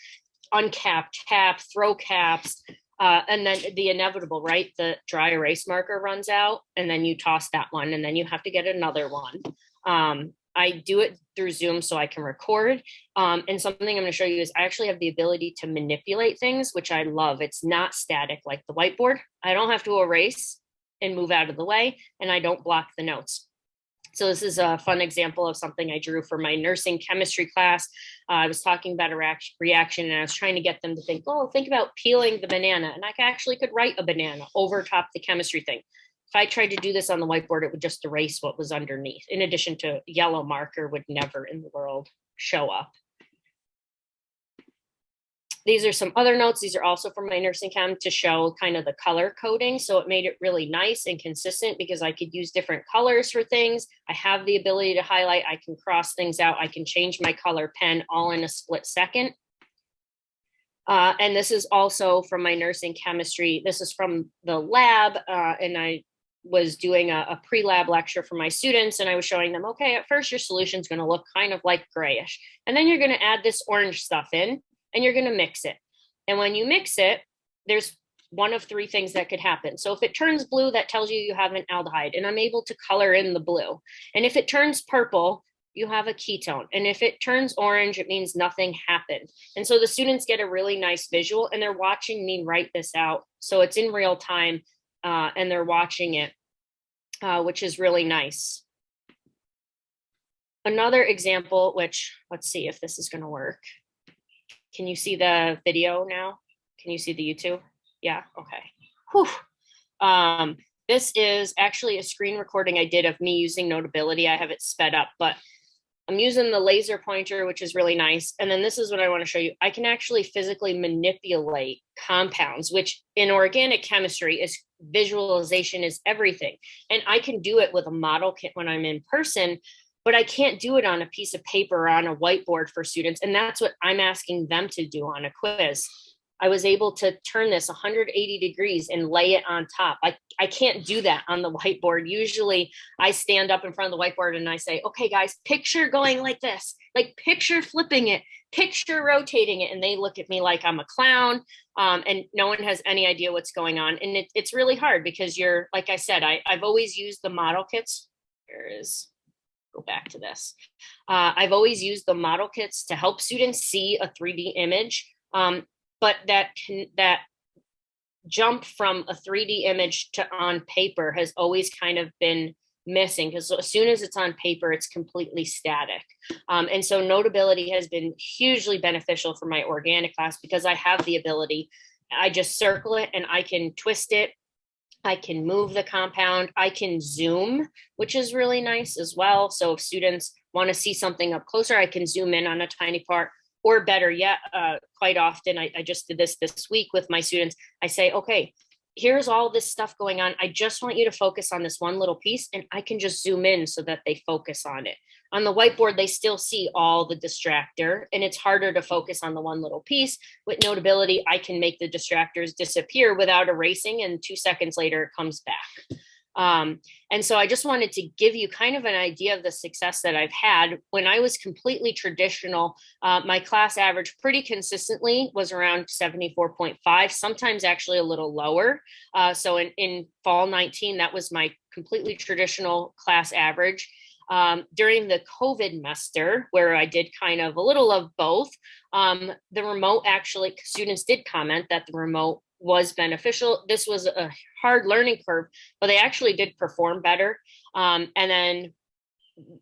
uncap, cap, throw caps, and then the inevitable, right? The dry erase marker runs out, and then you toss that one, and then you have to get another one. I do it through Zoom so I can record. And something I'm going to show you is I actually have the ability to manipulate things, which I love. It's not static like the whiteboard. I don't have to erase and move out of the way, and I don't block the notes. So this is a fun example of something I drew for my nursing chemistry class. I was talking about a reaction, and I was trying to get them to think about peeling the banana. And I actually could write a banana over top the chemistry thing. If I tried to do this on the whiteboard, it would just erase what was underneath. In addition to yellow marker would never in the world show up. These are some other notes. These are also from my nursing chem to show kind of the color coding. So it made it really nice and consistent because I could use different colors for things. I have the ability to highlight. I can cross things out. I can change my color pen all in a split second. And this is also from my nursing chemistry. This is from the lab. And I was doing a pre-lab lecture for my students, and I was showing them, okay, at first your solution is going to look kind of like grayish, and then you're going to add this orange stuff in, and you're going to mix it. And when you mix it, there's one of three things that could happen. So if it turns blue, that tells you you have an aldehyde, and I'm able to color in the blue. And if it turns purple, you have a ketone. And if it turns orange, it means nothing happened. And so the students get a really nice visual, and they're watching me write this out. So it's in real time, and they're watching it, which is really nice. Another example, which, let's see if this is going to work. Can you see the video now? Can you see the YouTube? Yeah, okay. Whew. This is actually a screen recording I did of me using Notability. I have it sped up, but I'm using the laser pointer, which is really nice. And then this is what I want to show you. I can actually physically manipulate compounds, which in organic chemistry is visualization is everything. And I can do it with a model kit when I'm in person, but I can't do it on a piece of paper or on a whiteboard for students. And that's what I'm asking them to do on a quiz. I was able to turn this 180 degrees and lay it on top. I can't do that on the whiteboard. Usually I stand up in front of the whiteboard and I say, okay, guys, picture going like this, like picture flipping it, picture rotating it. And they look at me like I'm a clown, and no one has any idea what's going on. And it's really hard because you're, like I said, I've always used the model kits. Go back to this. I've always used the model kits to help students see a 3D image. But that jump from a 3D image to on paper has always kind of been missing, because as soon as it's on paper, it's completely static. And so Notability has been hugely beneficial for my organic class because I have the ability, I just circle it and I can twist it. I can move the compound. I can zoom, which is really nice as well. So if students want to see something up closer, I can zoom in on a tiny part. Or better yet, quite often, I just did this week with my students. I say, okay, here's all this stuff going on. I just want you to focus on this one little piece, and I can just zoom in so that they focus on it. On the whiteboard, they still see all the distractor, and it's harder to focus on the one little piece. With Notability, I can make the distractors disappear without erasing, and 2 seconds later, it comes back. And so I just wanted to give you kind of an idea of the success that I've had. When I was completely traditional, my class average pretty consistently was around 74.5, sometimes actually a little lower. So in fall 19, that was my completely traditional class average. During the COVID semester, where I did kind of a little of both, the remote, actually, students did comment that the remote was beneficial. This was a hard learning curve, but they actually did perform better. And then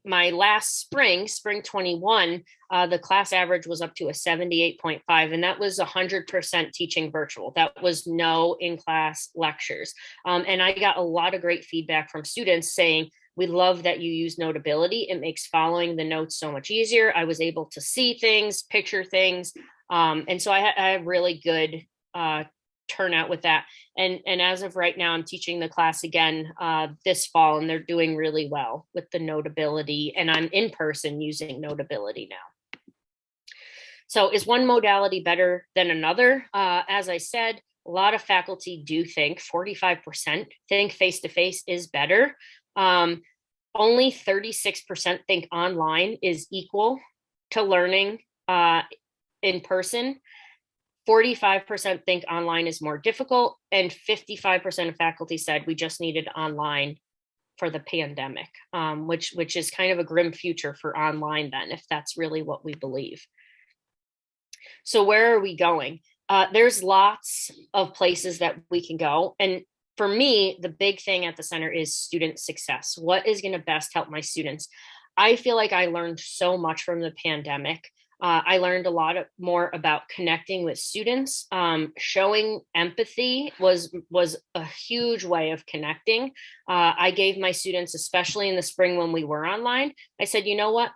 my last spring 21, the class average was up to a 78.5, and that was 100% teaching virtual. That was no in-class lectures. And I got a lot of great feedback from students saying, we love that you use Notability. It makes following the notes so much easier. I was able to see things, picture things. And so I had really good turnout with that. And as of right now, I'm teaching the class again this fall, and they're doing really well with the Notability, and I'm in person using Notability now. So is one modality better than another? As I said, a lot of faculty do think 45% think face-to-face is better. Only 36% think online is equal to learning in person. 45% think online is more difficult, and 55% of faculty said we just needed online for the pandemic, which is kind of a grim future for online then, if that's really what we believe. So where are we going? There's lots of places that we can go. And for me, the big thing at the center is student success. What is going to best help my students? I feel like I learned so much from the pandemic. I learned a lot more about connecting with students. Showing empathy was a huge way of connecting. I gave my students, especially in the spring when we were online, I said, you know what?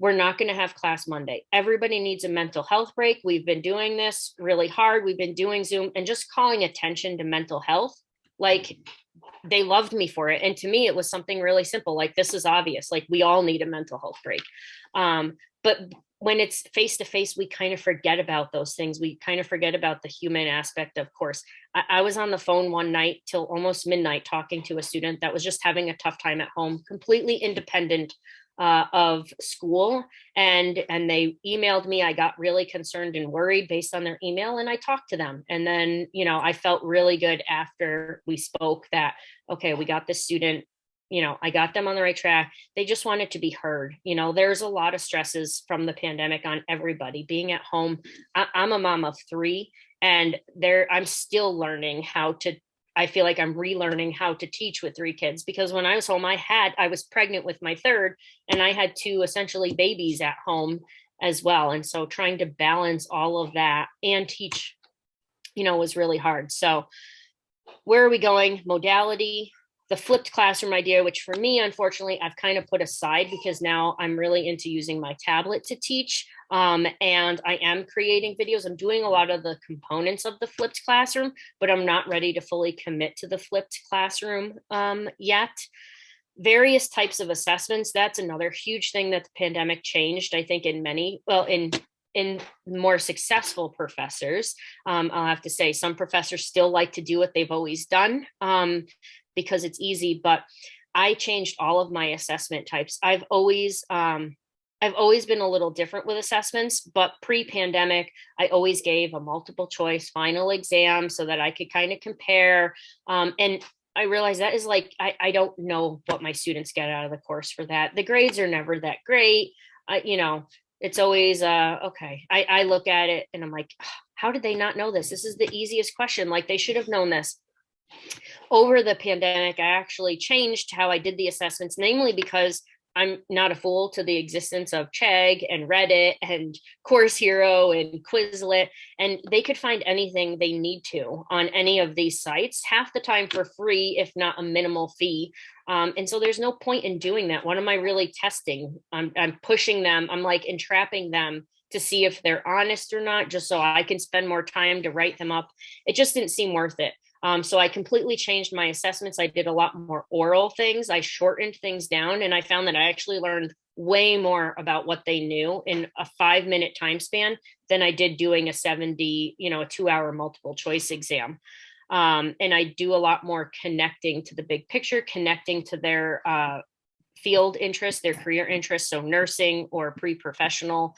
We're not going to have class Monday. Everybody needs a mental health break. We've been doing this really hard. We've been doing Zoom and just calling attention to mental health. Like, they loved me for it. And to me, it was something really simple. Like, this is obvious. Like, we all need a mental health break. But when it's face to face, we kind of forget about those things. We kind of forget about the human aspect, of course. I was on the phone one night till almost midnight talking to a student that was just having a tough time at home, completely independent of school. And they emailed me. I got really concerned and worried based on their email, and I talked to them. And then, you know, I felt really good after we spoke that, okay, we got this student, you know, I got them on the right track. They just wanted to be heard. You know, there's a lot of stresses from the pandemic on everybody being at home. I'm a mom of 3, and I'm still learning how to, I feel like I'm relearning how to teach with 3 kids, because when I was home, I was pregnant with my 3rd, and I had 2 essentially babies at home as well. And so trying to balance all of that and teach, you know, was really hard. So where are we going? Modality, the flipped classroom idea, which for me, unfortunately, I've kind of put aside because now I'm really into using my tablet to teach. And I am creating videos. I'm doing a lot of the components of the flipped classroom, but I'm not ready to fully commit to the flipped classroom yet. Various types of assessments. That's another huge thing that the pandemic changed, I think, in many, well, in more successful professors. I'll have to say some professors still like to do what they've always done because it's easy, but I changed all of my assessment types. I've always been a little different with assessments, but pre-pandemic, I always gave a multiple choice final exam so that I could kind of compare. And I realized that is like, I don't know what my students get out of the course for that. The grades are never that great. You know, it's always, okay. I look at it and I'm like, how did they not know this? This is the easiest question. Like they should have known this. Over the pandemic, I actually changed how I did the assessments, namely because I'm not a fool to the existence of Chegg and Reddit and Course Hero and Quizlet, and they could find anything they need to on any of these sites, half the time for free, if not a minimal fee. And so there's no point in doing that. What am I really testing? I'm pushing them. I'm like entrapping them to see if they're honest or not, just so I can spend more time to write them up. It just didn't seem worth it. So I completely changed my assessments. I did a lot more oral things. I shortened things down, and I found that I actually learned way more about what they knew in a 5-minute time span than I did doing a 2-hour multiple choice exam. And I do a lot more connecting to the big picture, connecting to their field interests, their career interests. So nursing or pre-professional.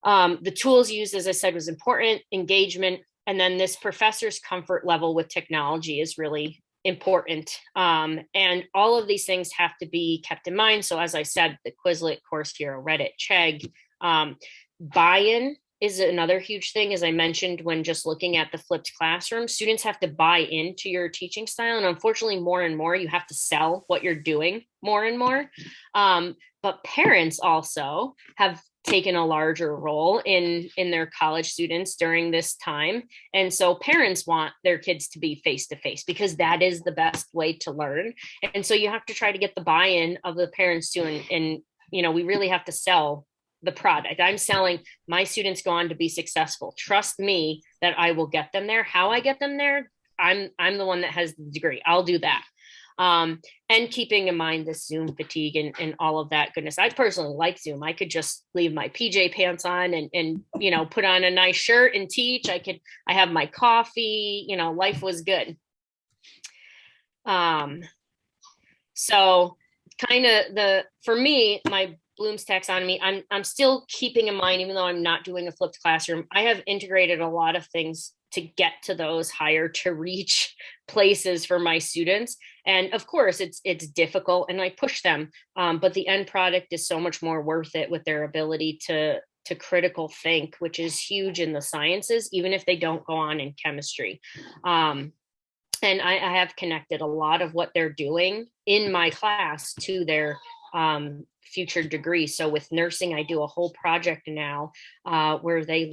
The tools used, as I said, was important. Engagement. And then this professor's comfort level with technology is really important. And all of these things have to be kept in mind. So as I said, the Quizlet, Course Hero, Reddit, Chegg, buy-in is another huge thing. As I mentioned, when just looking at the flipped classroom, students have to buy into your teaching style. And unfortunately, more and more, you have to sell what you're doing more and more. But parents also have taken a larger role in their college students during this time. And so parents want their kids to be face-to-face because that is the best way to learn. And so you have to try to get the buy-in of the parents too. And we really have to sell the product. I'm selling my students go on to be successful. Trust me that I will get them there. How I get them there, I'm the one that has the degree. I'll do that. And keeping in mind the Zoom fatigue and all of that goodness. I personally like Zoom. I could just leave my PJ pants on and put on a nice shirt and teach. I have my coffee, life was good. So kind of for me, my Bloom's taxonomy, I'm still keeping in mind, even though I'm not doing a flipped classroom, I have integrated a lot of things to get to those higher to reach places for my students. And of course it's difficult and I push them, but the end product is so much more worth it with their ability to critical think, which is huge in the sciences, even if they don't go on in chemistry. And I have connected a lot of what they're doing in my class to their future degree. So with nursing, I do a whole project now where they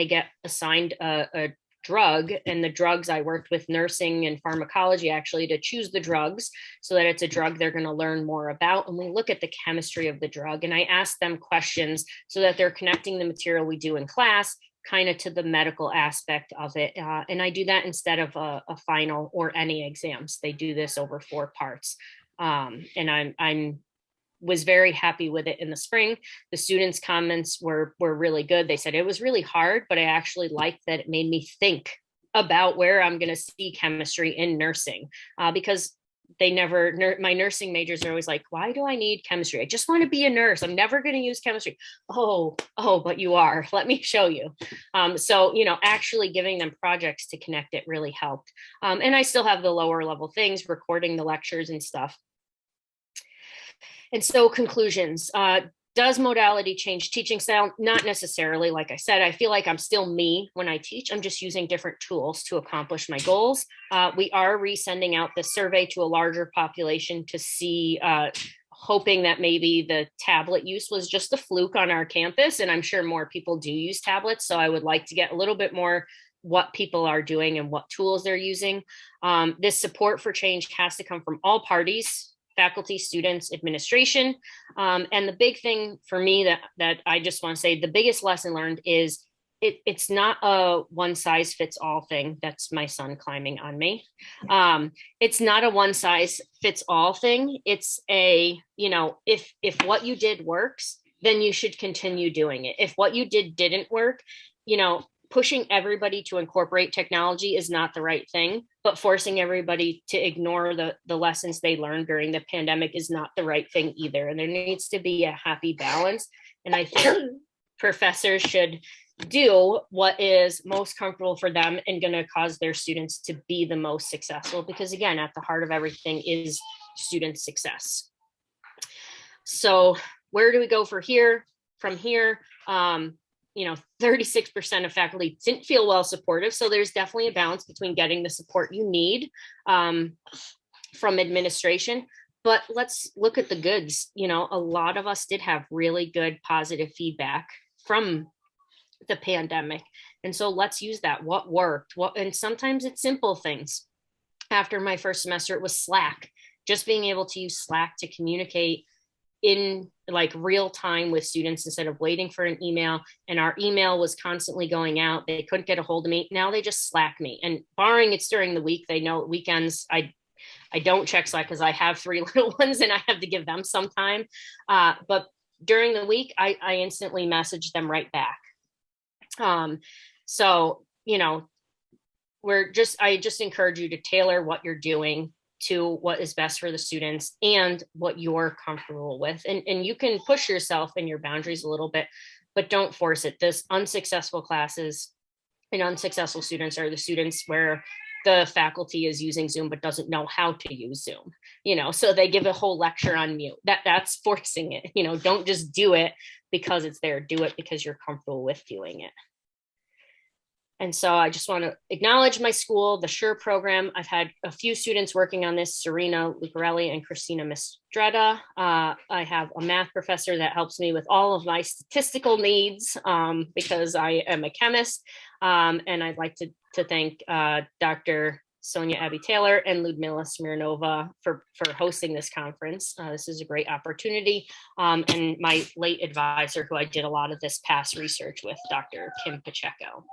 get assigned a drug, and the drugs, I worked with nursing and pharmacology actually to choose the drugs so that it's a drug they're going to learn more about. And we look at the chemistry of the drug, and I ask them questions so that they're connecting the material we do in class kind of to the medical aspect of it. And I do that instead of a final or any exams. They do this over 4 parts. And I'm was very happy with it in the spring. The students' comments were really good. They said it was really hard, but I actually liked that it made me think about where I'm going to see chemistry in nursing, because my nursing majors are always like, why do I need chemistry? I just want to be a nurse. I'm never going to use chemistry. Oh, but you are. Let me show you. So, actually giving them projects to connect it really helped. And I still have the lower level things, recording the lectures and stuff. And so conclusions, does modality change teaching style? Not necessarily. Like I said, I feel like I'm still me when I teach. I'm just using different tools to accomplish my goals. We are resending out the survey to a larger population to see, hoping that maybe the tablet use was just a fluke on our campus. And I'm sure more people do use tablets. So I would like to get a little bit more what people are doing and what tools they're using. This support for change has to come from all parties: faculty, students, administration. And the big thing for me that I just want to say, the biggest lesson learned is it's not a one size fits all thing. That's my son climbing on me. It's not a one size fits all thing. It's a, if what you did works, then you should continue doing it. If what you did didn't work, pushing everybody to incorporate technology is not the right thing, but forcing everybody to ignore the lessons they learned during the pandemic is not the right thing either. And there needs to be a happy balance. And I think professors should do what is most comfortable for them and going to cause their students to be the most successful, because again, at the heart of everything is student success. So where do we go from here? 36% of faculty didn't feel well supportive. So there's definitely a balance between getting the support you need from administration. But let's look at the goods. A lot of us did have really good positive feedback from the pandemic. And so let's use that. What worked? And sometimes it's simple things. After my first semester, it was Slack. Just being able to use Slack to communicate in like real time with students instead of waiting for an email. And our email was constantly going out. They couldn't get a hold of me. Now they just Slack me. And barring it's during the week, they know weekends, I don't check Slack because I have 3 little ones and I have to give them some time. But during the week, I instantly message them right back. So, I just encourage you to tailor what you're doing to what is best for the students and what you're comfortable with. And you can push yourself and your boundaries a little bit, but don't force it. This unsuccessful classes and unsuccessful students are the students where the faculty is using Zoom, but doesn't know how to use Zoom, so they give a whole lecture on mute. That's forcing it. Don't just do it because it's there. Do it because you're comfortable with doing it. And so I just want to acknowledge my school, the SURE program. I've had a few students working on this, Serena Lucarelli and Christina Mistretta. I have a math professor that helps me with all of my statistical needs because I am a chemist. And I'd like to thank Dr. Sonia Abbey Taylor and Ludmila Smirnova for hosting this conference. This is a great opportunity. And my late advisor, who I did a lot of this past research with, Dr. Kim Pacheco.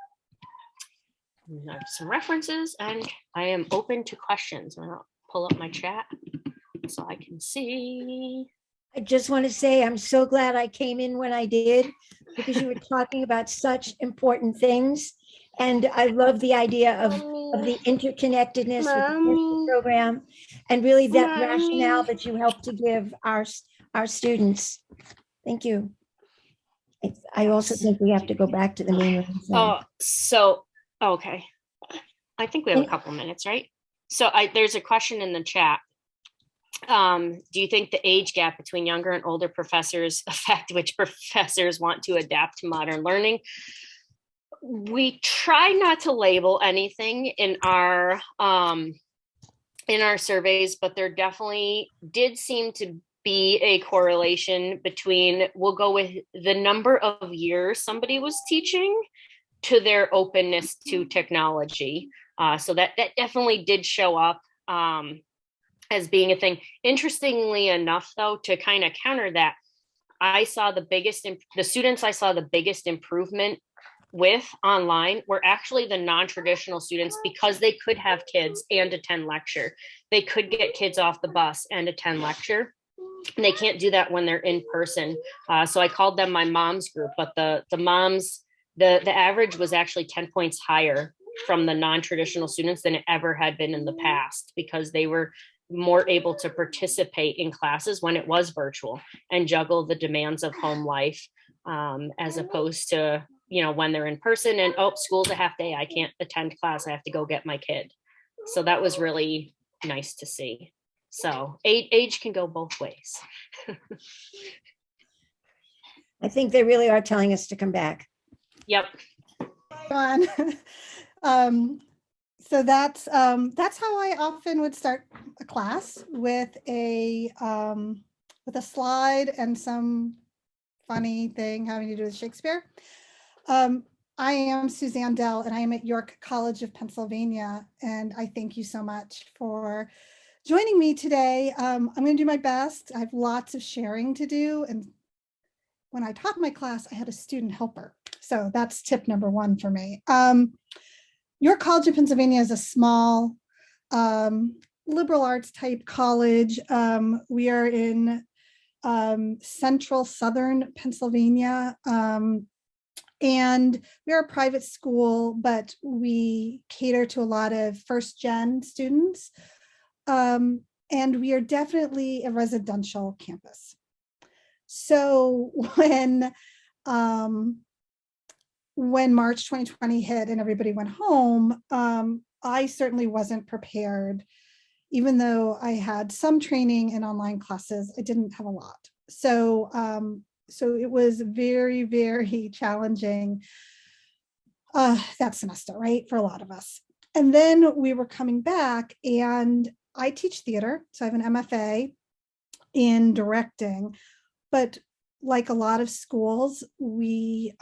I have some references and I am open to questions. I'll pull up my chat so I can see. I just want to say I'm so glad I came in when I did, because you were talking about such important things. And I love the idea of the interconnectedness with the nursing program and really that rationale that you helped to give our students. Thank you. I also think we have to go back to the main room. Okay. I think we have a couple minutes, right? So there's a question in the chat. Do you think the age gap between younger and older professors affect which professors want to adapt to modern learning? We try not to label anything in our surveys, but there definitely did seem to be a correlation between, we'll go with the number of years somebody was teaching to their openness to technology. So that definitely did show up as being a thing. Interestingly enough, though, to kind of counter that, the students I saw the biggest improvement with online were actually the non-traditional students, because they could have kids and attend lecture. They could get kids off the bus and attend lecture. and they can't do that when they're in person. So I called them my mom's group, but the moms, the average was actually 10 points higher from the non-traditional students than it ever had been in the past, because they were more able to participate in classes when it was virtual and juggle the demands of home life, as opposed to, you know, when they're in person and, oh, school's a half day, I can't attend class, I have to go get my kid. So that was really nice to see. So age can go both ways. I think they really are telling us to come back. Yep. Fun. So that's how I often would start a class, with a slide and some funny thing having to do with Shakespeare. I am Suzanne Delle, and I am at York College of Pennsylvania, and I thank you so much for joining me today. I'm going to do my best. I have lots of sharing to do, and when I taught my class, I had a student helper. So that's tip number one for me. York College of Pennsylvania is a small liberal arts type college. We are in central southern Pennsylvania, and we are a private school, but we cater to a lot of first gen students. And we are definitely a residential campus. So when March 2020 hit and everybody went home, I certainly wasn't prepared. Even though I had some training in online classes, I didn't have a lot. So it was very, very challenging that semester, right, for a lot of us. And then we were coming back, and I teach theater, so I have an MFA in directing, but like a lot of schools, we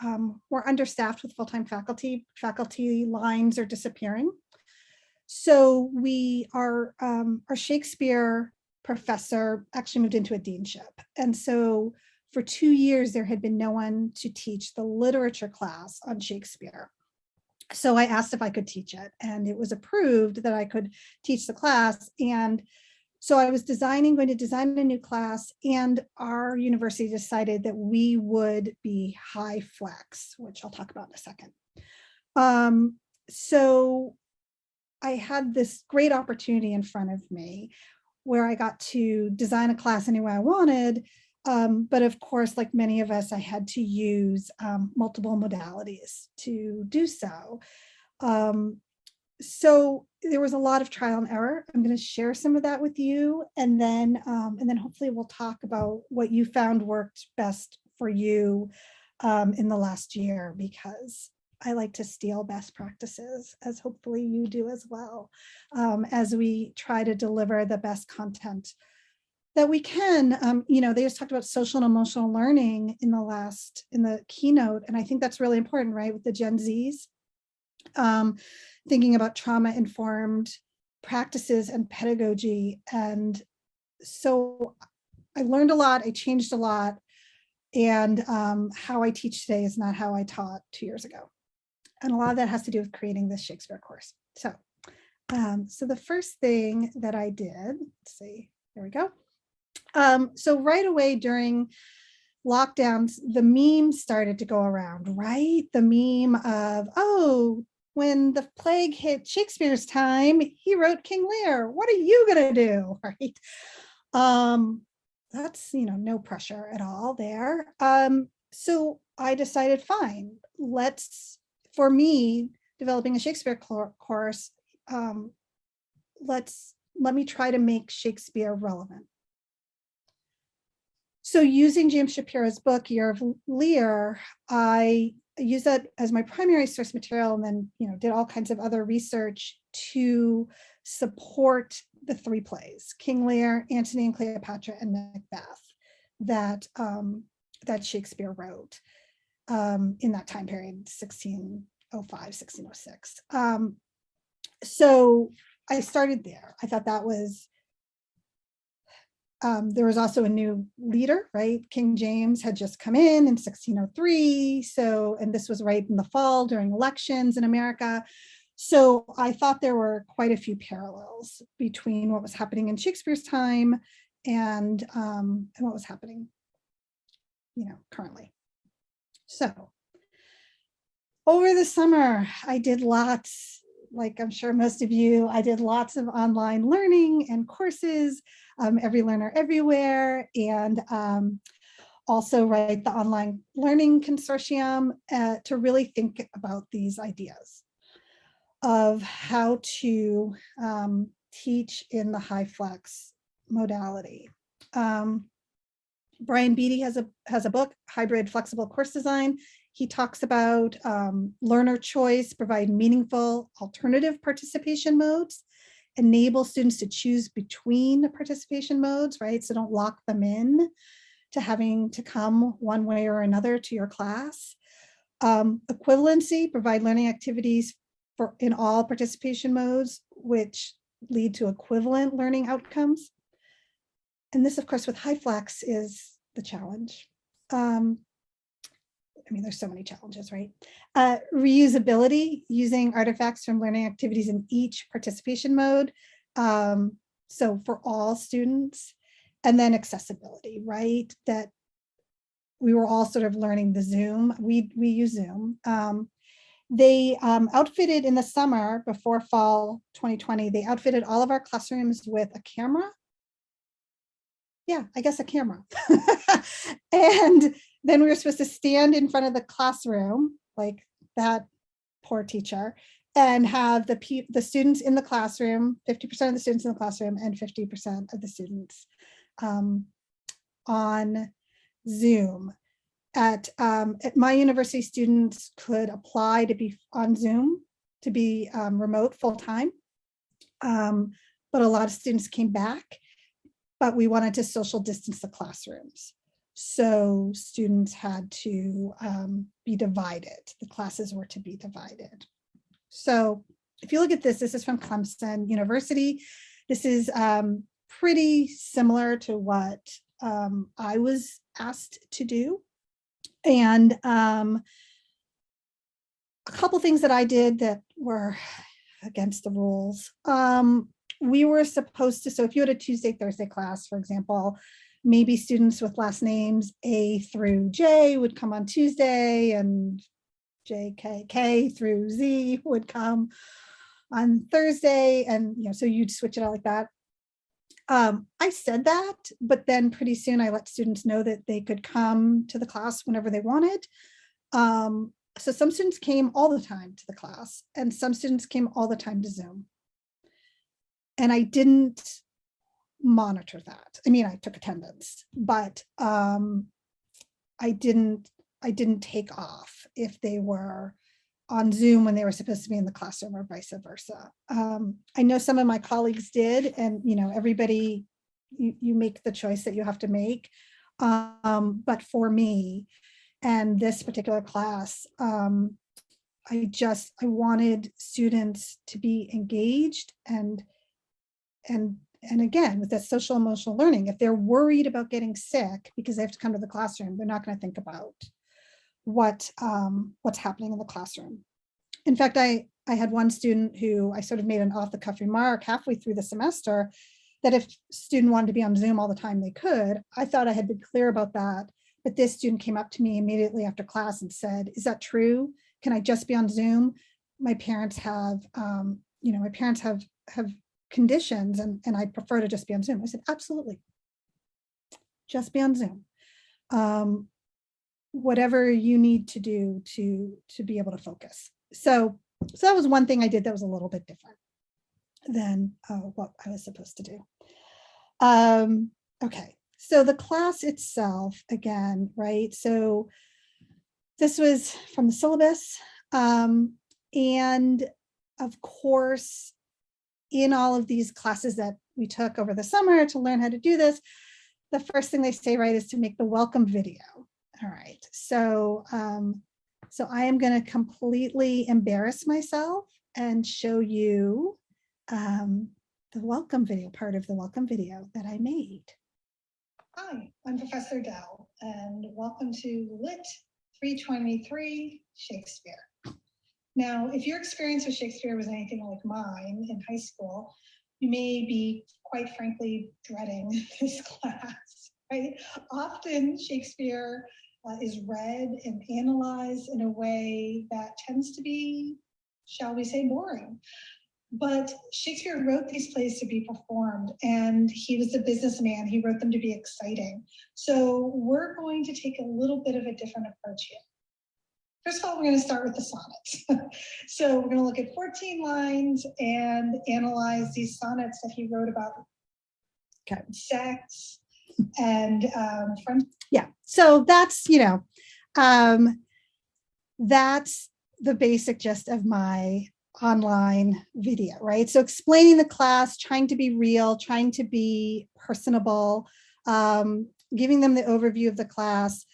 were understaffed with full-time faculty. Faculty lines are disappearing. So our Shakespeare professor actually moved into a deanship. And so for 2 years, there had been no one to teach the literature class on Shakespeare. So I asked if I could teach it, and it was approved that I could teach the class. And so I was going to design a new class, and our university decided that we would be high flex, which I'll talk about in a second. So I had this great opportunity in front of me where I got to design a class any way I wanted. But of course, like many of us, I had to use multiple modalities to do so. So there was a lot of trial and error. I'm going to share some of that with you, and then hopefully we'll talk about what you found worked best for you in the last year, because I like to steal best practices, as hopefully you do as well, as we try to deliver the best content that we can. They just talked about social and emotional learning in the keynote, and I think that's really important, right, with the Gen Zs. Thinking about trauma-informed practices and pedagogy. And so I learned a lot, I changed a lot, and how I teach today is not how I taught 2 years ago. And a lot of that has to do with creating this Shakespeare course. So the first thing that I did, let's see, there we go. So right away during lockdowns, the memes started to go around, right? The meme of, oh, when the plague hit Shakespeare's time, he wrote King Lear. What are you gonna do, right? That's, no pressure at all there. So I decided, fine, for me, developing a Shakespeare course, let me try to make Shakespeare relevant. So using James Shapiro's book, Year of Lear, I used that as my primary source material, and then did all kinds of other research to support the three plays, King Lear, Antony and Cleopatra, and Macbeth, that Shakespeare wrote in that time period, 1605, 1606. So I started there. I thought that was, there was also a new leader, right? King James had just come in 1603. So, and this was right in the fall during elections in America. So I thought there were quite a few parallels between what was happening in Shakespeare's time and what was happening, currently. So over the summer, I did lots, like I'm sure most of you, I did lots of online learning and courses, Every Learner Everywhere, and also write the Online Learning Consortium to really think about these ideas of how to teach in the high flex modality. Brian Beattie has a book, Hybrid Flexible Course Design. He talks about learner choice, provide meaningful alternative participation modes, enable students to choose between participation modes, right? So don't lock them in to having to come one way or another to your class. Equivalency, provide learning activities in all participation modes, which lead to equivalent learning outcomes. And this, of course, with high flex is the challenge. There's so many challenges, right? Reusability, using artifacts from learning activities in each participation mode. So for all students, and then accessibility, right? That we were all sort of learning the Zoom. We use Zoom. They outfitted in the summer before fall 2020, they outfitted all of our classrooms with a camera. Yeah, I guess a camera. And then we were supposed to stand in front of the classroom, like that poor teacher, and have the students in the classroom, 50% of the students in the classroom and 50% of the students on Zoom. At my university, students could apply to be on Zoom, to be remote full-time, but a lot of students came back, but we wanted to social distance the classrooms. So students had to be divided. The classes were to be divided. So if you look at this, this is from Clemson University. This is pretty similar to what I was asked to do. And a couple things that I did that were against the rules. We were supposed to, so if you had a Tuesday, Thursday class, for example, maybe students with last names A through J would come on Tuesday, and K through Z would come on Thursday. And so you'd switch it out like that. I said that, but then pretty soon I let students know that they could come to the class whenever they wanted. So some students came all the time to the class, and some students came all the time to Zoom. And I didn't monitor that. I mean, I took attendance, but I didn't take off if they were on Zoom when they were supposed to be in the classroom, or vice versa. I know some of my colleagues did, and everybody, you make the choice that you have to make. But for me and this particular class, I wanted students to be engaged, and again, with that social emotional learning, if they're worried about getting sick because they have to come to the classroom, they're not going to think about what's happening in the classroom. In fact, I had one student who I sort of made an off-the-cuff remark halfway through the semester that if a student wanted to be on Zoom all the time, they could. I thought I had been clear about that, but this student came up to me immediately after class and said, "Is that true? Can I just be on Zoom? My parents have, have conditions, and I prefer to just be on Zoom." I said, "Absolutely, just be on Zoom. Whatever you need to do to be able to focus." So that was one thing I did that was a little bit different than what I was supposed to do. Okay, so the class itself, again, right? So this was from the syllabus, and of course, in all of these classes that we took over the summer to learn how to do this, the first thing they say, right, is to make the welcome video. All right, so I am going to completely embarrass myself and show you the welcome video, part of the welcome video that I made. Hi, I'm Professor Delle, and welcome to Lit 323 Shakespeare. Now, if your experience with Shakespeare was anything like mine in high school, you may be, quite frankly, dreading this class, right? Often Shakespeare is read and analyzed in a way that tends to be, shall we say, boring. But Shakespeare wrote these plays to be performed, and he was a businessman. He wrote them to be exciting. So we're going to take a little bit of a different approach here. First of all, we're going to start with the sonnets. So we're going to look at 14 lines and analyze these sonnets that he wrote about sex and friends. Yeah, so that's, that's the basic gist of my online video, right? So explaining the class, trying to be real, trying to be personable, giving them the overview of the class.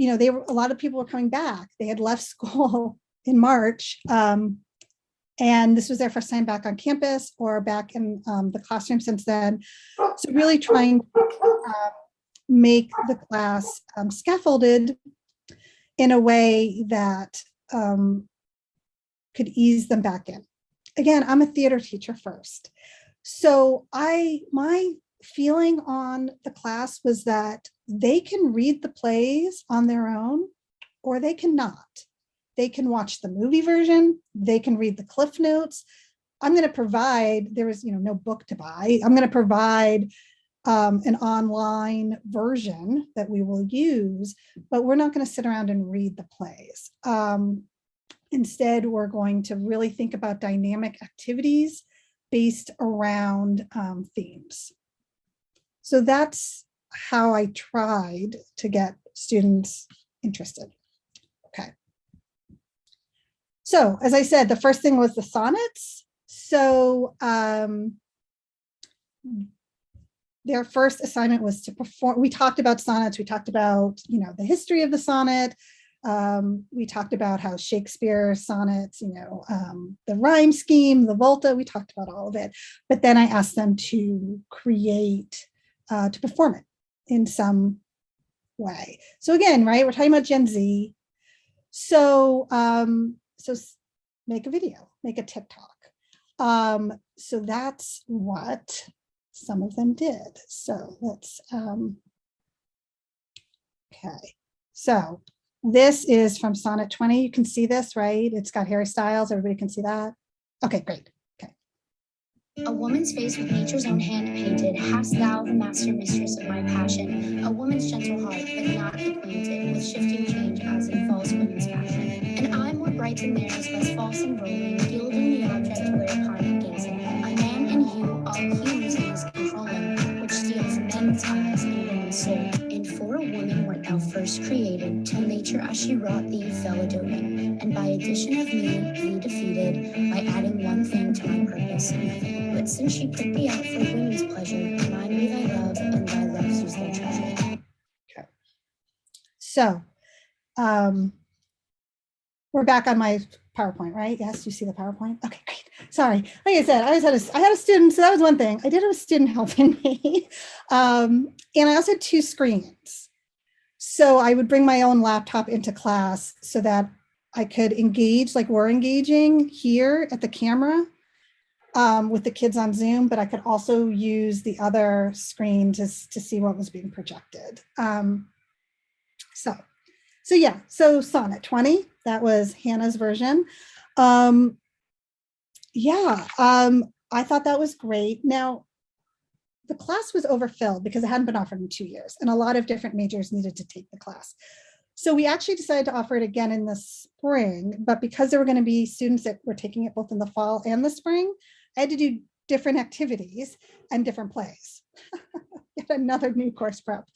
A lot of people were coming back. They had left school in March, and this was their first time back on campus or back in the classroom since then. So really trying to make the class scaffolded in a way that could ease them back in. Again, I'm a theater teacher first. So my feeling on the class was that they can read the plays on their own, or they cannot. They can watch the movie version, they can read the Cliff Notes. I'm going to provide, there is no book to buy. I'm going to provide an online version that we will use, but we're not going to sit around and read the plays. Instead, we're going to really think about dynamic activities based around themes. So that's how I tried to get students interested. Okay. So as I said, the first thing was the sonnets. So their first assignment was to perform. We talked about sonnets. We talked about, the history of the sonnet. We talked about how Shakespeare sonnets, the rhyme scheme, the volta, we talked about all of it. But then I asked them to create, to perform it in some way. So again, right, we're talking about Gen Z. So, so make a video, make a TikTok. So that's what some of them did. So let's, okay. So this is from Sonnet 20. You can see this, right? It's got Harry Styles. Everybody can see that. Okay, great. Okay. A woman's face with nature's own hand painted, hast thou the master mistress of my passion, a woman's gentle heart, but not acquainted with shifting change as in false women's fashion. And I more bright than theirs, less false and rolling, gilding the object whereupon I'm gazing. A man and hue, all hues is controlling, which steals men's eyes and women's soul. And for a woman wert thou first created, till nature as she wrought thee fell a doting, and by addition of me thee defeated, by adding one thing to my purpose, nothing. But since she put thee out for women's pleasure, mine be thy love, and thy love's use their treasure. Okay. So, we're back on my PowerPoint, right? Yes, you see the PowerPoint? Okay, great. Sorry. Like I said, I had a student, so that was one thing. I did have a student helping me. And I also had 2 screens. So I would bring my own laptop into class so that I could engage like we're engaging here at the camera with the kids on Zoom, but I could also use the other screen to see what was being projected. So yeah, so Sonnet 20, that was Hannah's version. I thought that was great. Now, the class was overfilled because it hadn't been offered in 2 years, and a lot of different majors needed to take the class. So we actually decided to offer it again in the spring, but because there were going to be students that were taking it both in the fall and the spring, I had to do different activities and different plays. Yet another new course prep.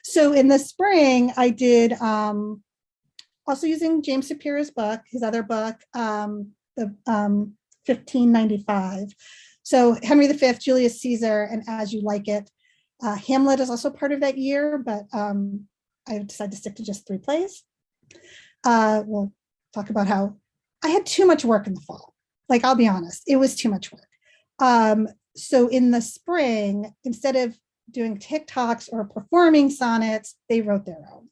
So in the spring, I did also using James Shapiro's book, his other book, the 1595. So Henry V, Julius Caesar, and As You Like It. Hamlet is also part of that year, but I decided to stick to just 3 plays. We'll talk about how I had too much work in the fall. Like, I'll be honest, it was too much work. So in the spring, instead of doing TikToks or performing sonnets, they wrote their own.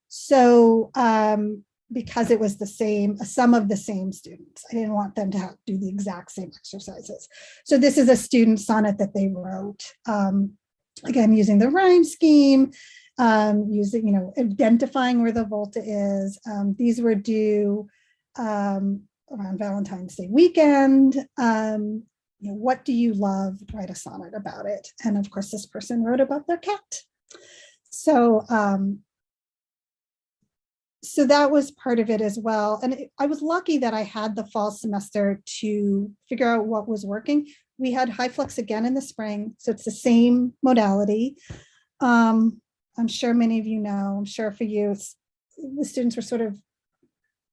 So because it was the same, a sum of the same students. I didn't want them to have to do the exact same exercises. So this is a student sonnet that they wrote. Again, using the rhyme scheme, using, identifying where the volta is. These were due around Valentine's Day weekend. What do you love? Write a sonnet about it. And of course, this person wrote about their cat. So, so that was part of it as well. And I was lucky that I had the fall semester to figure out what was working. We had HyFlex again in the spring, so it's the same modality. I'm sure many of you know, I'm sure for you, the students were sort of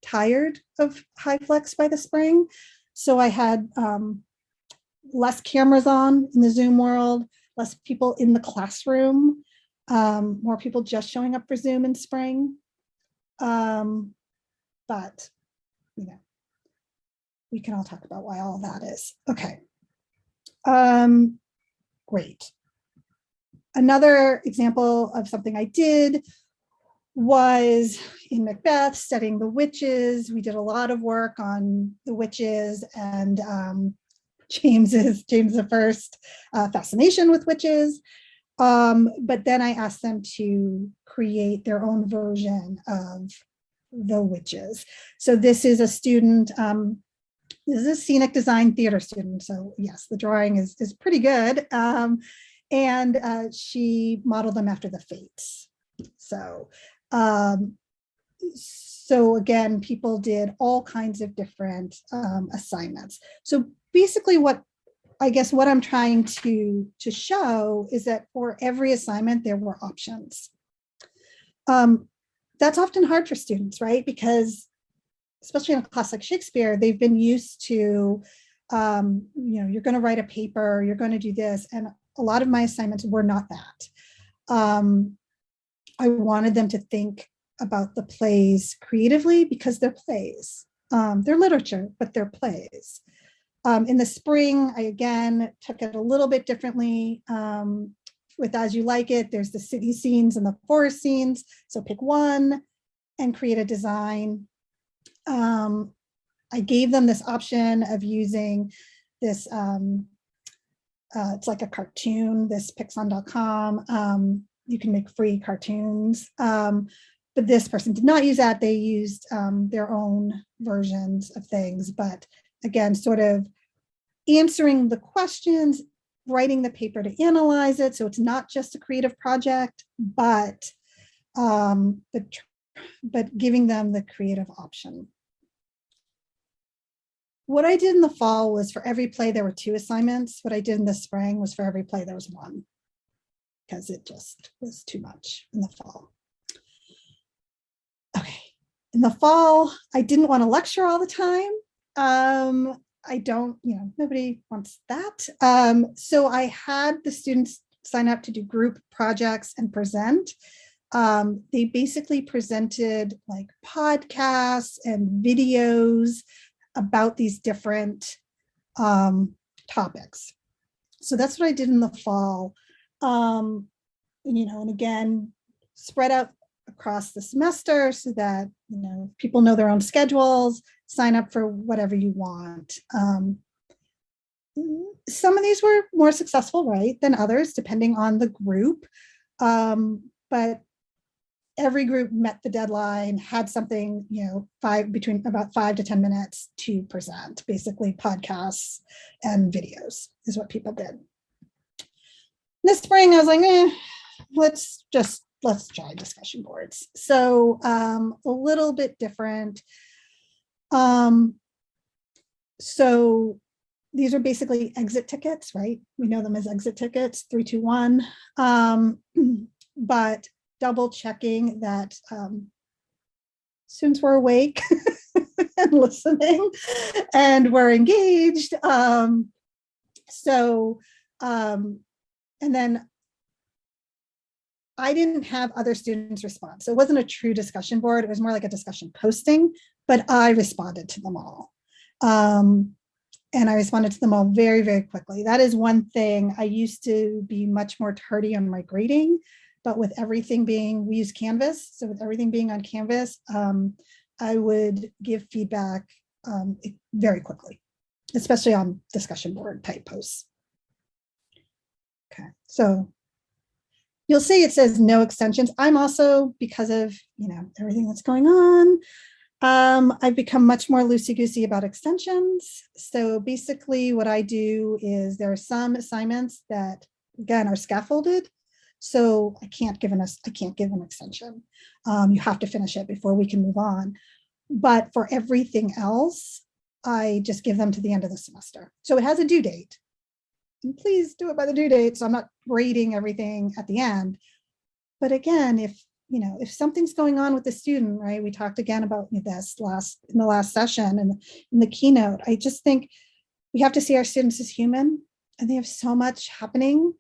tired of HyFlex by the spring. So I had less cameras on in the Zoom world, less people in the classroom, more people just showing up for Zoom in spring. But, we can all talk about why all that is. Okay. Great. Another example of something I did was in Macbeth, studying the witches. We did a lot of work on the witches and James I fascination with witches. But then I asked them to create their own version of the witches. So this is a student, this is a scenic design theater student. So yes, the drawing is pretty good. And she modeled them after the Fates. So, so again, people did all kinds of different assignments. So basically what I'm trying to show is that for every assignment, there were options. That's often hard for students, right? Because especially in a class like Shakespeare, they've been used to, you're going to write a paper, you're going to do this. And a lot of my assignments were not that. I wanted them to think about the plays creatively because they're plays. They're literature, but they're plays. In the spring, I again took it a little bit differently with As You Like It. There's the city scenes and the forest scenes. So pick one and create a design. I gave them this option of using this, it's like a cartoon, this Pixon.com. You can make free cartoons. But this person did not use that. They used their own versions of things. But again, sort of answering the questions, writing the paper to analyze it. So it's not just a creative project, but giving them the creative option. What I did in the fall was for every play, there were 2 assignments. What I did in the spring was for every play, there was 1, because it just was too much in the fall. Okay, in the fall, I didn't want to lecture all the time. I don't, nobody wants that. So I had the students sign up to do group projects and present. They basically presented like podcasts and videos about these different topics. So that's what I did in the fall. And again, spread out across the semester so that, people know their own schedules, sign up for whatever you want. Some of these were more successful, right, than others, depending on the group. But every group met the deadline, had something, between about 5 to 10 minutes to present, basically podcasts and videos is what people did. This spring, I was like, let's try discussion boards. So a little bit different. So these are basically exit tickets, right? We know them as exit tickets, 3, 2, 1. But double checking that students were awake and listening and were engaged. And then I didn't have other students respond. So it wasn't a true discussion board. It was more like a discussion posting, but I responded to them all. And I responded to them all very, very quickly. That is one thing. I used to be much more tardy on my grading, but with everything being, we use Canvas. So with everything being on Canvas, I would give feedback very quickly, especially on discussion board type posts. Okay, so you'll see it says no extensions. I'm also, because of everything that's going on, I've become much more loosey-goosey about extensions. So basically what I do is there are some assignments that, again, are scaffolded. So I can't give an extension. You have to finish it before we can move on. But for everything else, I just give them to the end of the semester. So it has a due date. And please do it by the due date, so I'm not grading everything at the end. But again, if something's going on with the student, right? We talked again about this in the last session and in the keynote. I just think we have to see our students as human, and they have so much happening.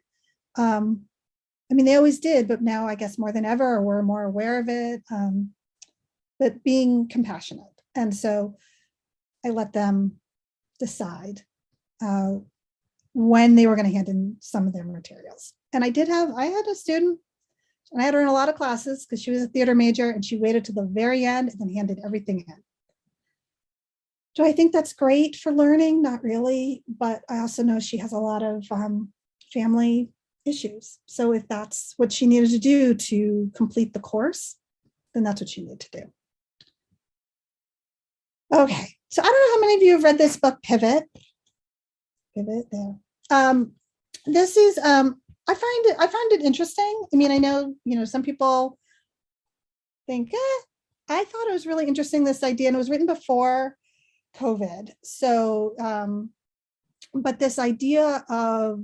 I mean, they always did, but now I guess more than ever, we're more aware of it, but being compassionate. And so I let them decide when they were going to hand in some of their materials. And I had a student, and I had her in a lot of classes because she was a theater major, and she waited to the very end and then handed everything in. Do I think that's great for learning? Not really, but I also know she has a lot of family issues. So if that's what she needed to do to complete the course, then that's what she needed to do. Okay, so I don't know how many of you have read this book, Pivot. Pivot there. This is I find it interesting. I mean, I know some people think, I thought it was really interesting, this idea, and it was written before COVID. So, but this idea of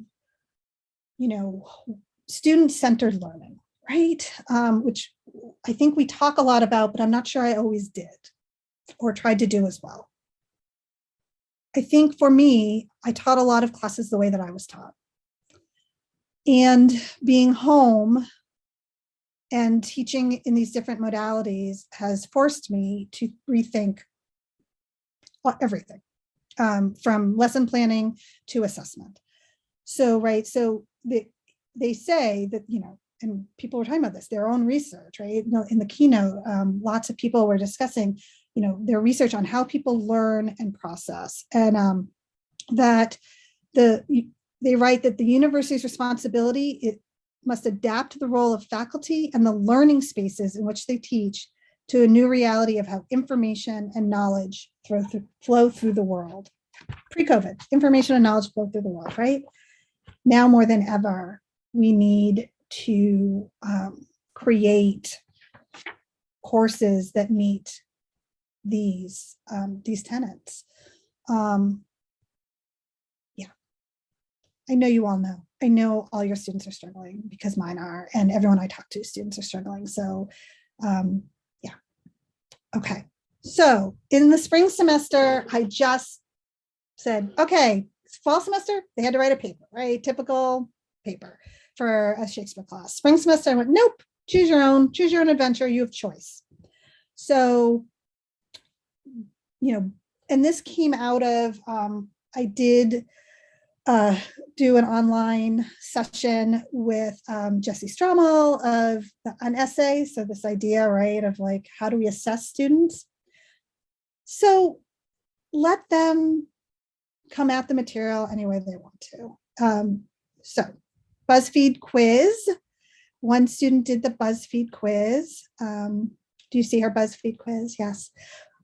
student-centered learning, right? Which I think we talk a lot about, but I'm not sure I always did or tried to do as well. I think for me, I taught a lot of classes the way that I was taught. And being home and teaching in these different modalities has forced me to rethink everything, from lesson planning to assessment. So, right, so they say that, and people were talking about this, their own research, right? In the keynote, lots of people were discussing, their research on how people learn and process, and that they write that the university's responsibility, it must adapt to the role of faculty and the learning spaces in which they teach to a new reality of how information and knowledge flow through the world. Pre-COVID, information and knowledge flow through the world, right? Now more than ever, we need to create courses that meet these tenets. I know you all know. I know all your students are struggling because mine are, and everyone I talk to, students are struggling. So, yeah. Okay. So in the spring semester, I just said, okay, fall semester, they had to write a paper, right? Typical paper for a Shakespeare class. Spring semester, I went, nope, choose your own adventure. You have choice. So, and this came out of, I did do an online session with Jesse Strommel of an essay. So this idea, right, of like, how do we assess students? So let them come at the material any way they want to. So BuzzFeed quiz. One student did the BuzzFeed quiz. Do you see her BuzzFeed quiz? Yes.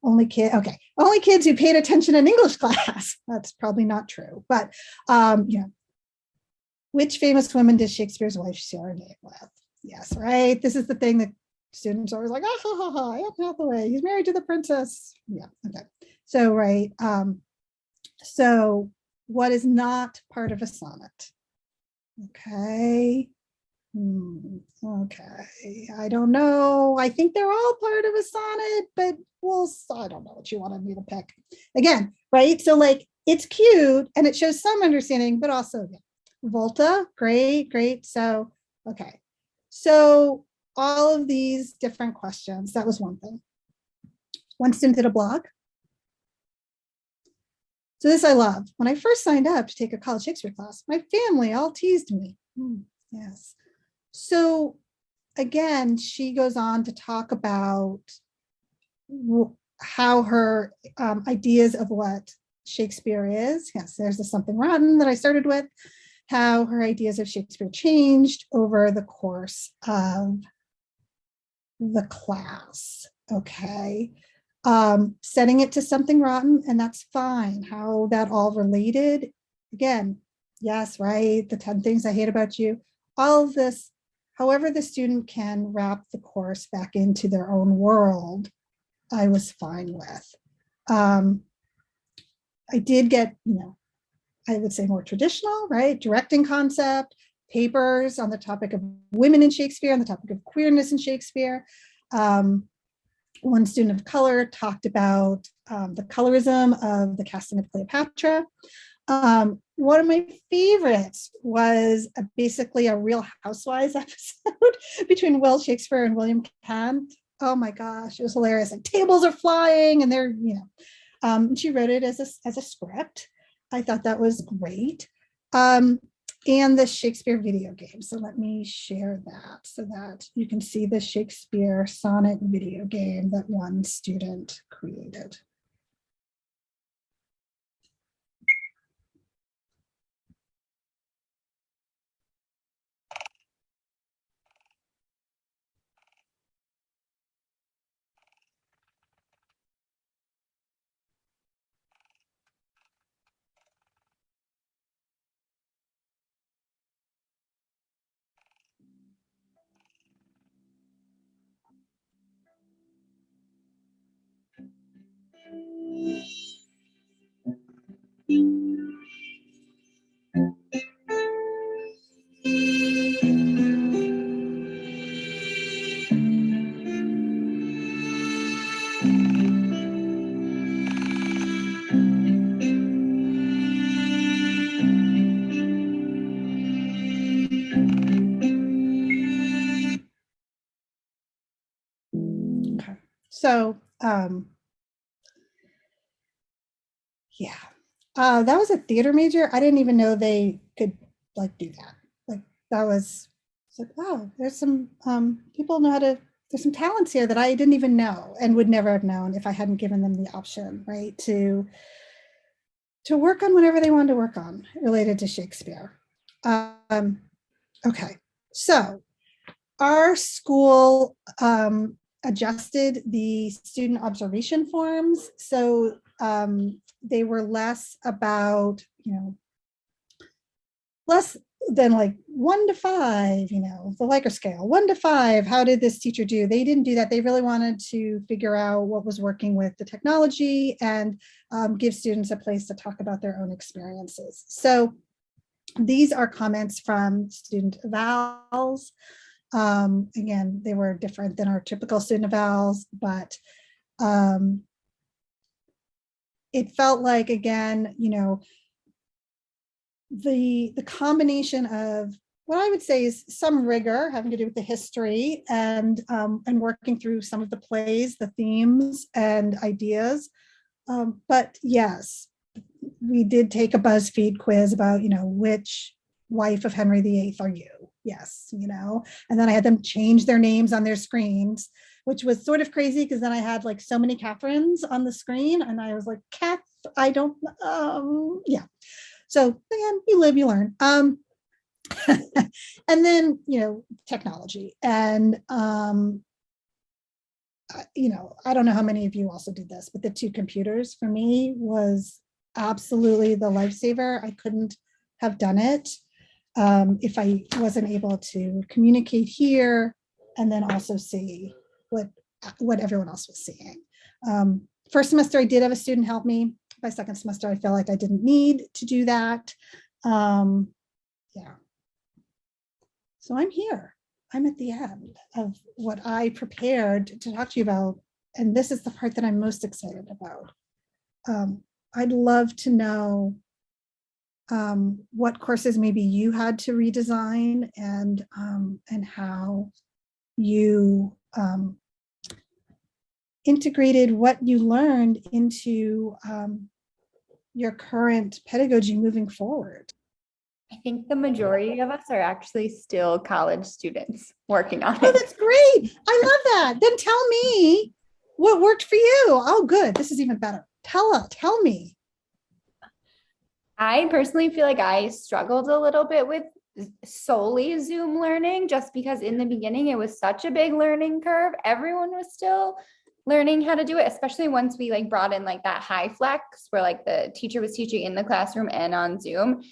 Only kids who paid attention in English class. That's probably not true, but which famous woman does Shakespeare's wife share a name with? Yes, right. This is the thing that students are always like, Anne Hathaway, he's married to the princess. Yeah, okay. So, right. So what is not part of a sonnet? Okay. Okay, I don't know. I think they're all part of a sonnet, but I don't know what you wanted me to pick. Again, right? So like, it's cute and it shows some understanding, but also, yeah. Volta, great. So, okay. So all of these different questions, that was one thing. One student did a blog. So this I love. When I first signed up to take a college Shakespeare class, my family all teased me. Yes. So again, she goes on to talk about how her ideas of what Shakespeare is. Yes, there's the Something Rotten that I started with. How her ideas of Shakespeare changed over the course of the class. Okay. Setting it to Something Rotten, and that's fine. How that all related. Again, yes, right. The 10 things I hate about you. All of this, however the student can wrap the course back into their own world, I was fine with. I did get, I would say more traditional, right? Directing concept, papers on the topic of women in Shakespeare, on the topic of queerness in Shakespeare. One student of color talked about the colorism of the casting of Cleopatra. One of my favorites was basically a Real Housewives episode between Will Shakespeare and William Kent. Oh my gosh, it was hilarious. Like tables are flying and they're, she wrote it as a script. I thought that was great. And the Shakespeare video game. So let me share that so that you can see the Shakespeare sonnet video game that one student created. Okay, so yeah, that was a theater major. I didn't even know they could like do that. Like that was like, wow, there's some people know how to, there's some talents here that I didn't even know and would never have known if I hadn't given them the option, right, to work on whatever they wanted to work on related to Shakespeare. Okay, so our school adjusted the student observation forms. So they were less about, less than like 1 to 5, the Likert scale, 1 to 5, how did this teacher do? They didn't do that. They really wanted to figure out what was working with the technology and give students a place to talk about their own experiences. So these are comments from student evals. Again, they were different than our typical student evals, but it felt like, again, the combination of what I would say is some rigor having to do with the history and working through some of the plays, the themes and ideas. But yes, we did take a BuzzFeed quiz about, which wife of Henry VIII are you? Yes, and then I had them change their names on their screens, which was sort of crazy because then I had like so many Catherines on the screen and I was like, Kath, I don't, yeah. So again, you live, you learn. And then, technology. And, I don't know how many of you also did this, but the 2 computers for me was absolutely the lifesaver. I couldn't have done it if I wasn't able to communicate here and then also see what everyone else was seeing. First semester, I did have a student help me. By second semester, I felt like I didn't need to do that. Yeah. So I'm here. I'm at the end of what I prepared to talk to you about. And this is the part that I'm most excited about. I'd love to know what courses maybe you had to redesign and how you integrated what you learned into your current pedagogy moving forward. I think the majority of us are actually still college students working on it. Oh, that's great. I love that. Then tell me What worked for you? Oh, good. This is even better. Tell me. I personally feel like I struggled a little bit with solely Zoom learning, just because in the beginning it was such a big learning curve. Everyone was still learning how to do it, especially once we like brought in like that high flex where like the teacher was teaching in the classroom and on Zoom.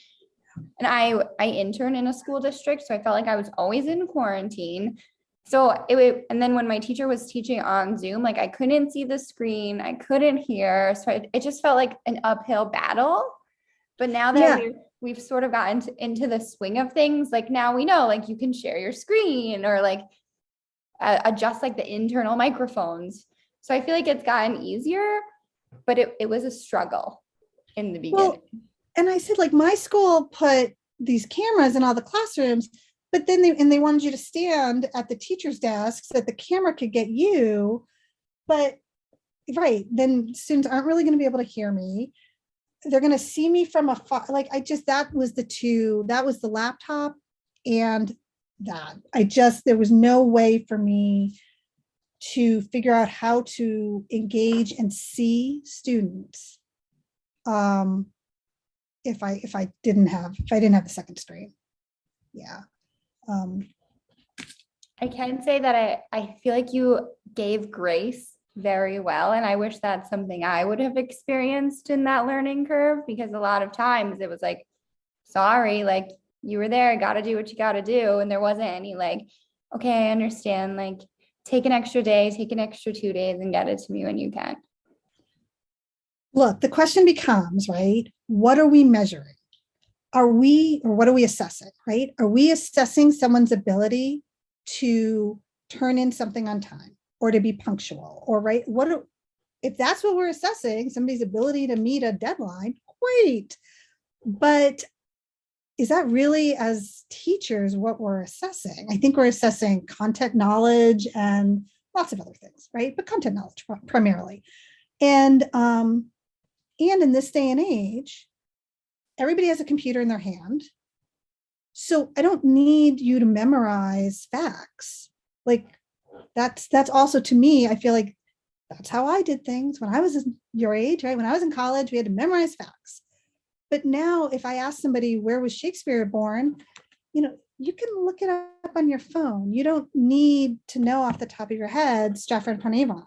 And I intern in a school district, so I felt like I was always in quarantine. So and then when my teacher was teaching on Zoom, like I couldn't see the screen, I couldn't hear. So it just felt like an uphill battle. But now that we've sort of gotten into the swing of things, like now we know, like you can share your screen or like adjust like the internal microphones. So I feel like it's gotten easier, but it was a struggle in the beginning. Well, and I said, like, my school put these cameras in all the classrooms, but then they wanted you to stand at the teacher's desk so that the camera could get you. But right, then students aren't really going to be able to hear me. They're going to see me from afar. Like, that was the laptop and there was no way for me to figure out how to engage and see students if I didn't have the second screen. Yeah. I can say that I feel like you gave grace very well. And I wish that's something I would have experienced in that learning curve, because a lot of times it was like, sorry, like you were there, got to do what you got to do. And there wasn't any like, okay, I understand, like take an extra day, take an extra 2 days and get it to me when you can. Look, the question becomes, right, what are we measuring? Or what are we assessing, right? Are we assessing someone's ability to turn in something on time or to be punctual, or right? If that's what we're assessing, somebody's ability to meet a deadline, great. But is that really, as teachers, what we're assessing? I think we're assessing content knowledge and lots of other things, right? But content knowledge primarily. And in this day and age, everybody has a computer in their hand. So I don't need you to memorize facts. Like that's also, to me, I feel like that's how I did things when I was your age, right? When I was in college, we had to memorize facts. But now if I ask somebody, where was Shakespeare born? You can look it up on your phone. You don't need to know off the top of your head Stratford-upon-Avon.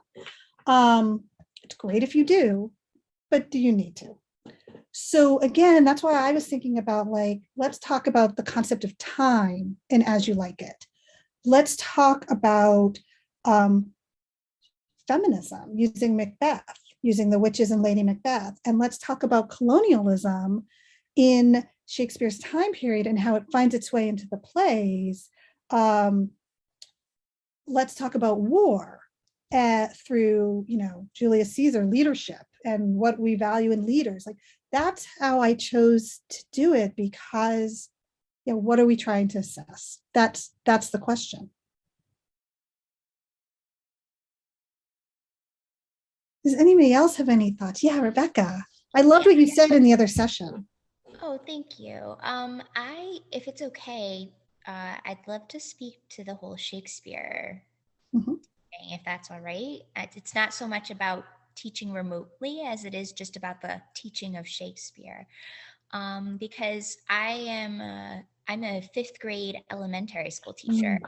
It's great if you do, but do you need to? So again, that's why I was thinking about, like, let's talk about the concept of time and As You Like It. Let's talk about feminism using Macbeth, using the witches in Lady Macbeth. And let's talk about colonialism in Shakespeare's time period and how it finds its way into the plays. Let's talk about war through, Julius Caesar, leadership, and what we value in leaders. Like, that's how I chose to do it, because, what are we trying to assess? That's the question. Does anybody else have any thoughts? Yeah, Rebecca, I loved what you said in the other session. Oh, thank you. If it's okay, I'd love to speak to the whole Shakespeare thing, if that's all right. It's not so much about teaching remotely as it is just about the teaching of Shakespeare, because I'm a fifth grade elementary school teacher,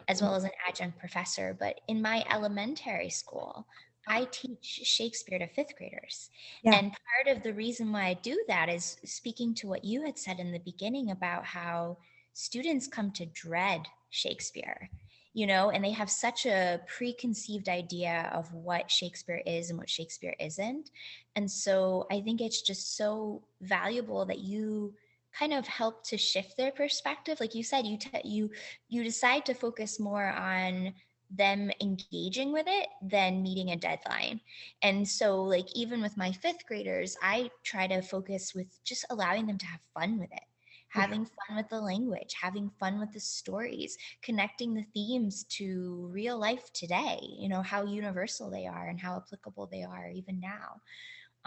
as well as an adjunct professor. But in my elementary school, I teach Shakespeare to fifth graders. Yeah. And part of the reason why I do that is speaking to what you had said in the beginning about how students come to dread Shakespeare, and they have such a preconceived idea of what Shakespeare is and what Shakespeare isn't. And so I think it's just so valuable that you kind of help to shift their perspective. Like you said, you decide to focus more on them engaging with it than meeting a deadline. And so, like, even with my fifth graders, I try to focus with just allowing them to have fun with it, having fun with the language, having fun with the stories, connecting the themes to real life today, how universal they are and how applicable they are even now.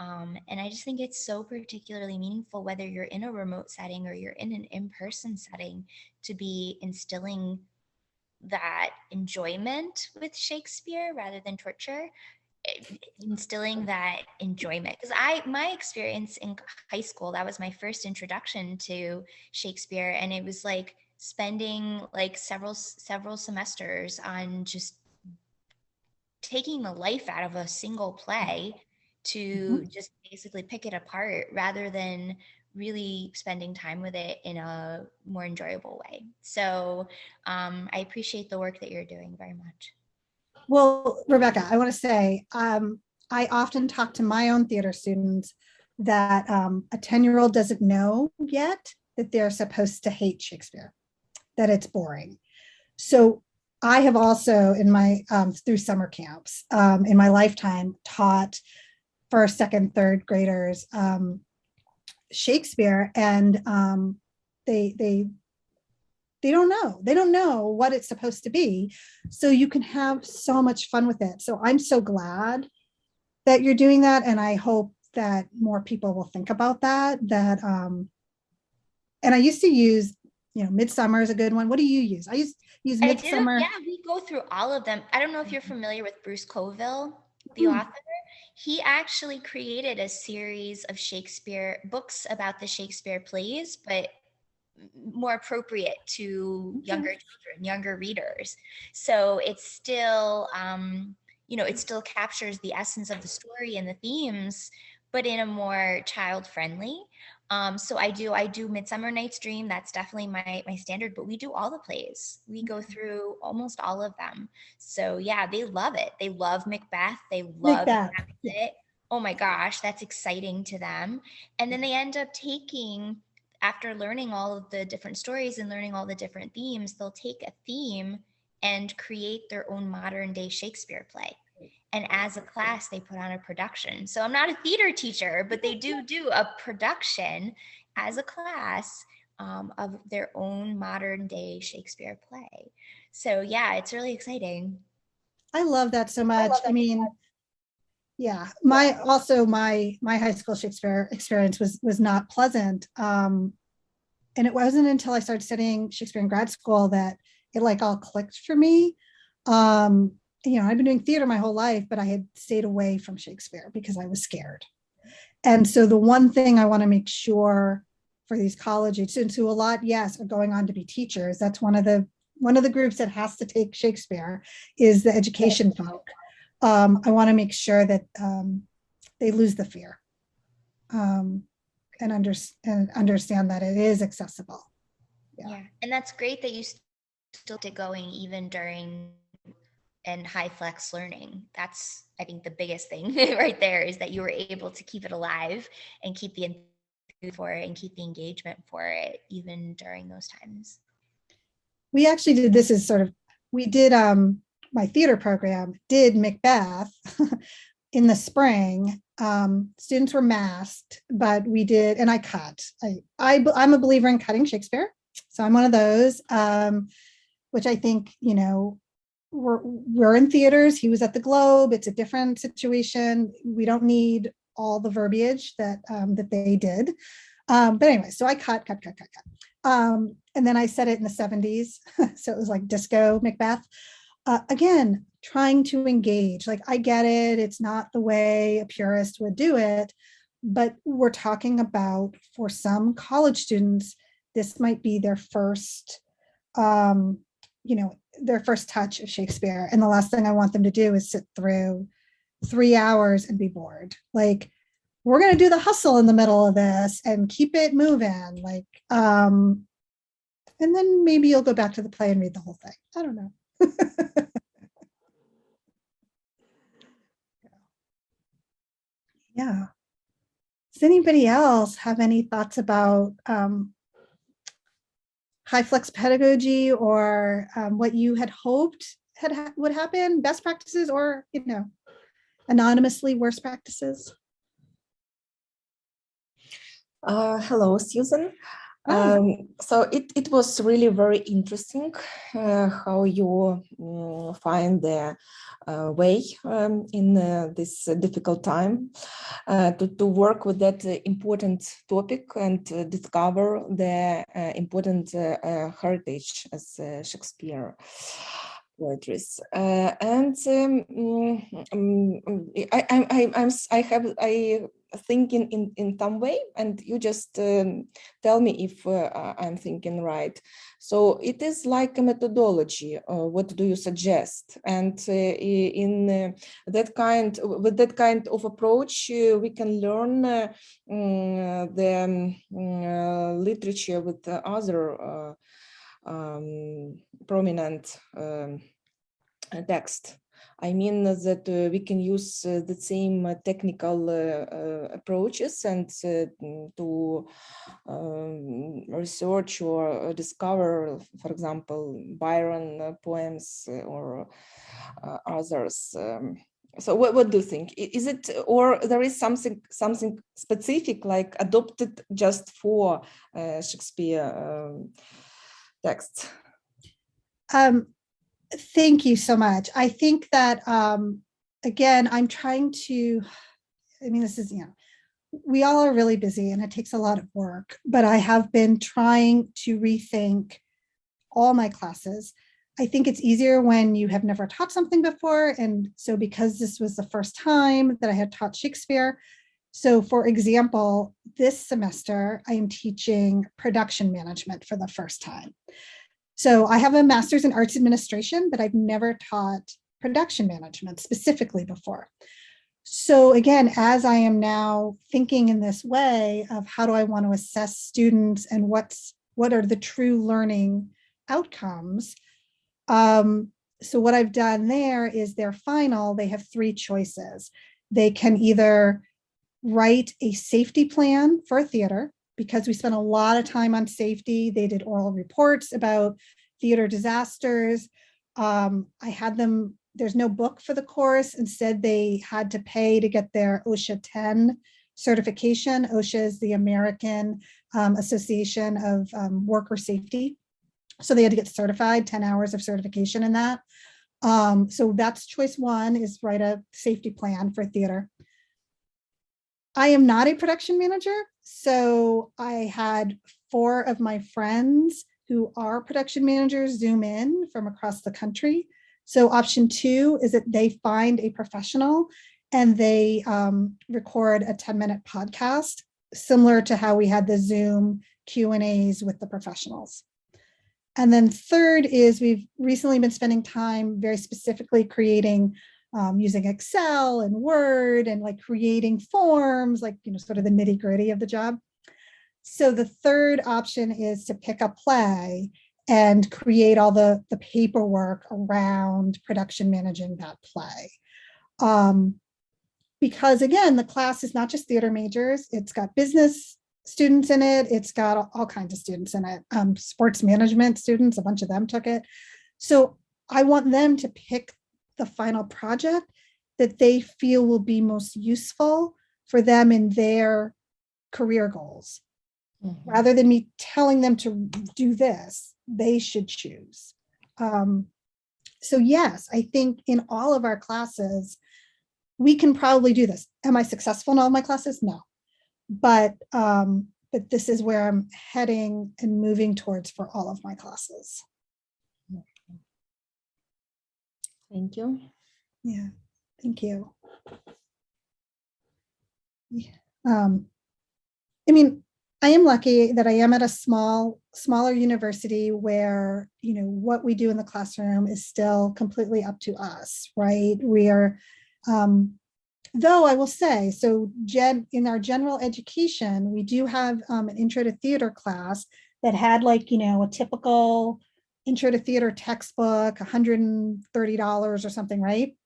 And I just think it's so particularly meaningful, whether you're in a remote setting or you're in an in-person setting, to be instilling that enjoyment with Shakespeare rather than torture. instilling that enjoyment. Because my experience in high school, that was my first introduction to Shakespeare, and it was like spending like several semesters on just taking the life out of a single play to just basically pick it apart rather than really spending time with it in a more enjoyable way. So I appreciate the work that you're doing very much. Well, Rebecca, I want to say, I often talk to my own theater students that a 10-year-old doesn't know yet that they're supposed to hate Shakespeare, that it's boring. So I have also in my, through summer camps, in my lifetime taught first, second, third graders Shakespeare, and they don't know what it's supposed to be. So you can have so much fun with it. So I'm so glad that you're doing that, and I hope that more people will think about that. And I used to use, Midsummer is a good one. What do you use? I use Midsummer. Yeah, we go through all of them. I don't know if you're familiar with Bruce Coville, the author. He actually created a series of Shakespeare books about the Shakespeare plays, but more appropriate to younger children, younger readers. So it's still, it still captures the essence of the story and the themes, but in a more child-friendly. So I do Midsummer Night's Dream. That's definitely my standard, but we do all the plays. We go through almost all of them. So yeah, they love it. They love Macbeth. They love Hamlet. Oh my gosh, that's exciting to them. And then they end up taking, after learning all of the different stories and learning all the different themes, they'll take a theme and create their own modern day Shakespeare play. And as a class, they put on a production. So I'm not a theater teacher, but they do a production as a class of their own modern day Shakespeare play. So yeah, it's really exciting. I love that so much. I mean, yeah, my high school Shakespeare experience was not pleasant. And it wasn't until I started studying Shakespeare in grad school that it like all clicked for me. I've been doing theater my whole life, but I had stayed away from Shakespeare because I was scared. And so the one thing I want to make sure for these college students who are going on to be teachers, that's one of the groups that has to take Shakespeare is the education folk. I want to make sure that they lose the fear and understand that it is accessible. Yeah. And that's great that you still get going even during and high flex learning. That's, I think, the biggest thing right there is that you were able to keep it alive and keep the enthusiasm for it and keep the engagement for it even during those times. We actually did this as we did my theater program did Macbeth in the spring. Students were masked, but we did, and I cut. I'm a believer in cutting Shakespeare. So I'm one of those, which I think, we're in theaters. He was at the Globe. It's a different situation. We don't need all the verbiage that they did. But anyway, so I cut. And then I said it in the 70s. So it was like disco Macbeth. Again, trying to engage. Like, I get it. It's not the way a purist would do it. But we're talking about, for some college students, this might be their first, their first touch of Shakespeare. And the last thing I want them to do is sit through 3 hours and be bored. Like, we're going to do the hustle in the middle of this and keep it moving. Like, and then maybe you'll go back to the play and read the whole thing. I don't know. Yeah. Does anybody else have any thoughts about high flex pedagogy or what you had hoped would happen, best practices, or anonymously worst practices? Hello, Susan. So it was really very interesting how you find the way in this difficult time to work with that important topic and discover the important heritage as Shakespeare. poetries. I think in some way, and you just tell me if I'm thinking right. So it is like a methodology. What do you suggest? And with that kind of approach, we can learn the literature with other prominent text. I mean that we can use the same technical approaches and to research or discover, for example, Byron poems or others. So what do you think? Is it, or there is something specific like adopted just for Shakespeare texts? Thank you so much. I think that, again, I'm trying to, I mean, this is, we all are really busy and it takes a lot of work, but I have been trying to rethink all my classes. I think it's easier when you have never taught something before. And so because this was the first time that I had taught Shakespeare, so for example, this semester, I am teaching production management for the first time. So I have a master's in arts administration, but I've never taught production management specifically before. So again, as I am now thinking in this way of how do I want to assess students and what are the true learning outcomes. So what I've done there is their final, they have 3 choices. They can either write a safety plan for a theater, because we spent a lot of time on safety. They did oral reports about theater disasters. I had them, there's no book for the course. Instead, they had to pay to get their OSHA 10 certification. OSHA is the American Association of Worker Safety. So they had to get certified, 10 hours of certification in that. So that's choice 1, is write a safety plan for theater. I am not a production manager, so I had 4 of my friends who are production managers Zoom in from across the country. So option 2 is that they find a professional and they record a 10-minute podcast, similar to how we had the Zoom Q&As with the professionals. And then 3rd is we've recently been spending time very specifically creating using Excel and Word and like creating forms, like, sort of the nitty gritty of the job. So the 3rd option is to pick a play and create all the paperwork around production managing that play. Because again, the class is not just theater majors, it's got business students in it, it's got all kinds of students in it, sports management students, a bunch of them took it. So I want them to pick the final project that they feel will be most useful for them in their career goals. Mm-hmm. Rather than me telling them to do this, they should choose. So yes, I think in all of our classes, we can probably do this. Am I successful in all my classes? No. But this is where I'm heading and moving towards for all of my classes. Thank you. Yeah, thank you. Yeah. I mean, I am lucky that I am at a smaller university where, what we do in the classroom is still completely up to us, right? We are, though I will say, so in our general education, we do have an intro to theater class that had like, a typical intro to theater textbook, $130 or something, right?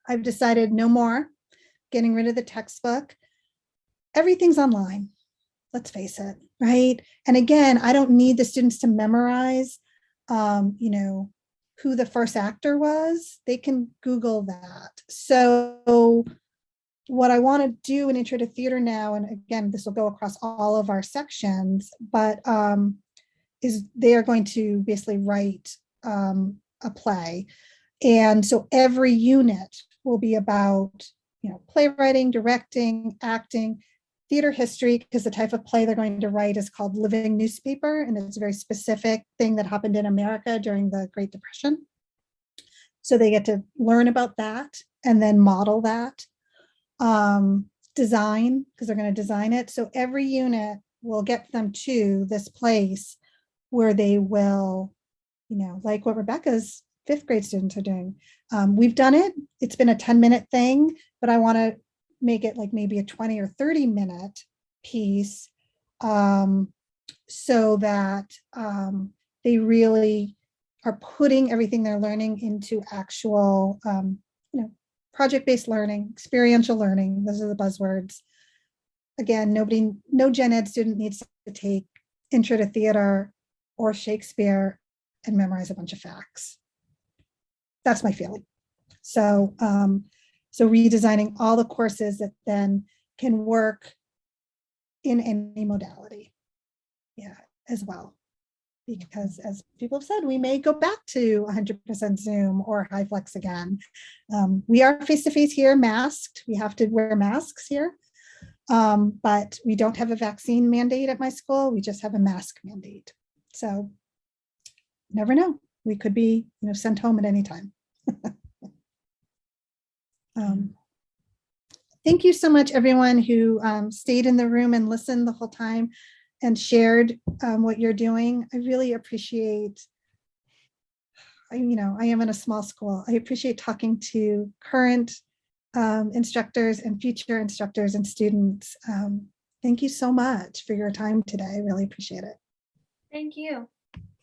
I've decided no more, getting rid of the textbook. Everything's online, let's face it, right? And again, I don't need the students to memorize, who the first actor was. They can Google that. So what I want to do in Intro to Theater now, and again, this will go across all of our sections, but is they are going to basically write a play. And so every unit will be about, playwriting, directing, acting, theater history, because the type of play they're going to write is called living newspaper. And it's a very specific thing that happened in America during the Great Depression. So they get to learn about that and then model that. Design, because they're going to design it. So every unit will get them to this place where they will, like what Rebecca's 5th grade students are doing. We've done it. It's been a 10-minute thing, but I want to make it like maybe a 20 or 30-minute piece, so that they really are putting everything they're learning into actual, project-based learning, experiential learning. Those are the buzzwords. Again, no gen ed student needs to take Intro to Theater or Shakespeare and memorize a bunch of facts. That's my feeling. So, so redesigning all the courses that then can work in any modality, as well. Because as people have said, we may go back to 100% Zoom or HiFlex again. We are face-to-face here, masked. We have to wear masks here. But we don't have a vaccine mandate at my school. We just have a mask mandate. So never know. We could be, sent home at any time. Thank you so much, everyone who stayed in the room and listened the whole time and shared what you're doing. I really appreciate, I am in a small school. I appreciate talking to current instructors and future instructors and students. Thank you so much for your time today. I really appreciate it. Thank you.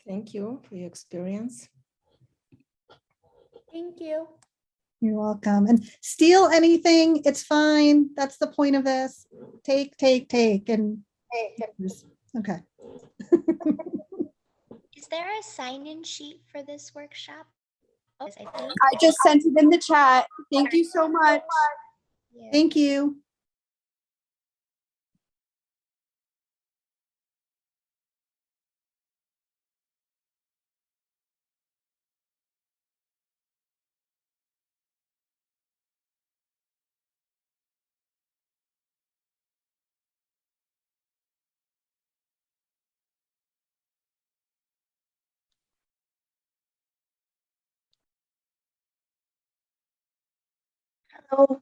Thank you for your experience. Thank you. You're welcome. And steal anything, it's fine. That's the point of this. Take, and okay. Is there a sign-in sheet for this workshop? Oh, I think. I just sent it in the chat. Thank you so much. Yeah. Thank you. Hello.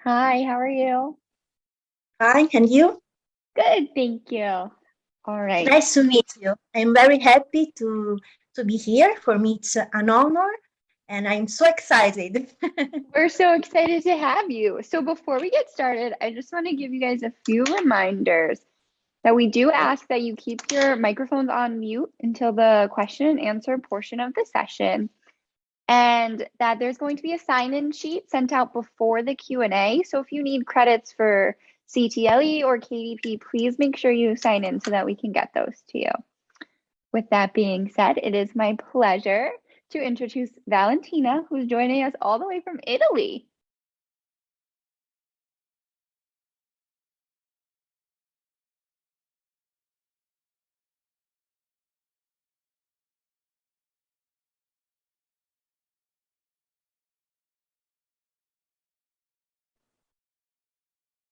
Hi, how are you? Hi, and you? Good, thank you. All right. Nice to meet you. I'm very happy to be here. For me, it's an honor, and I'm so excited. We're so excited to have you. So before we get started, I just want to give you guys a few reminders that we do ask that you keep your microphones on mute until the question and answer portion of the session, and that there's going to be a sign-in sheet sent out before the Q&A. So if you need credits for CTLE or KDP, please make sure you sign in so that we can get those to you. With that being said, it is my pleasure to introduce Valentina, who's joining us all the way from Italy.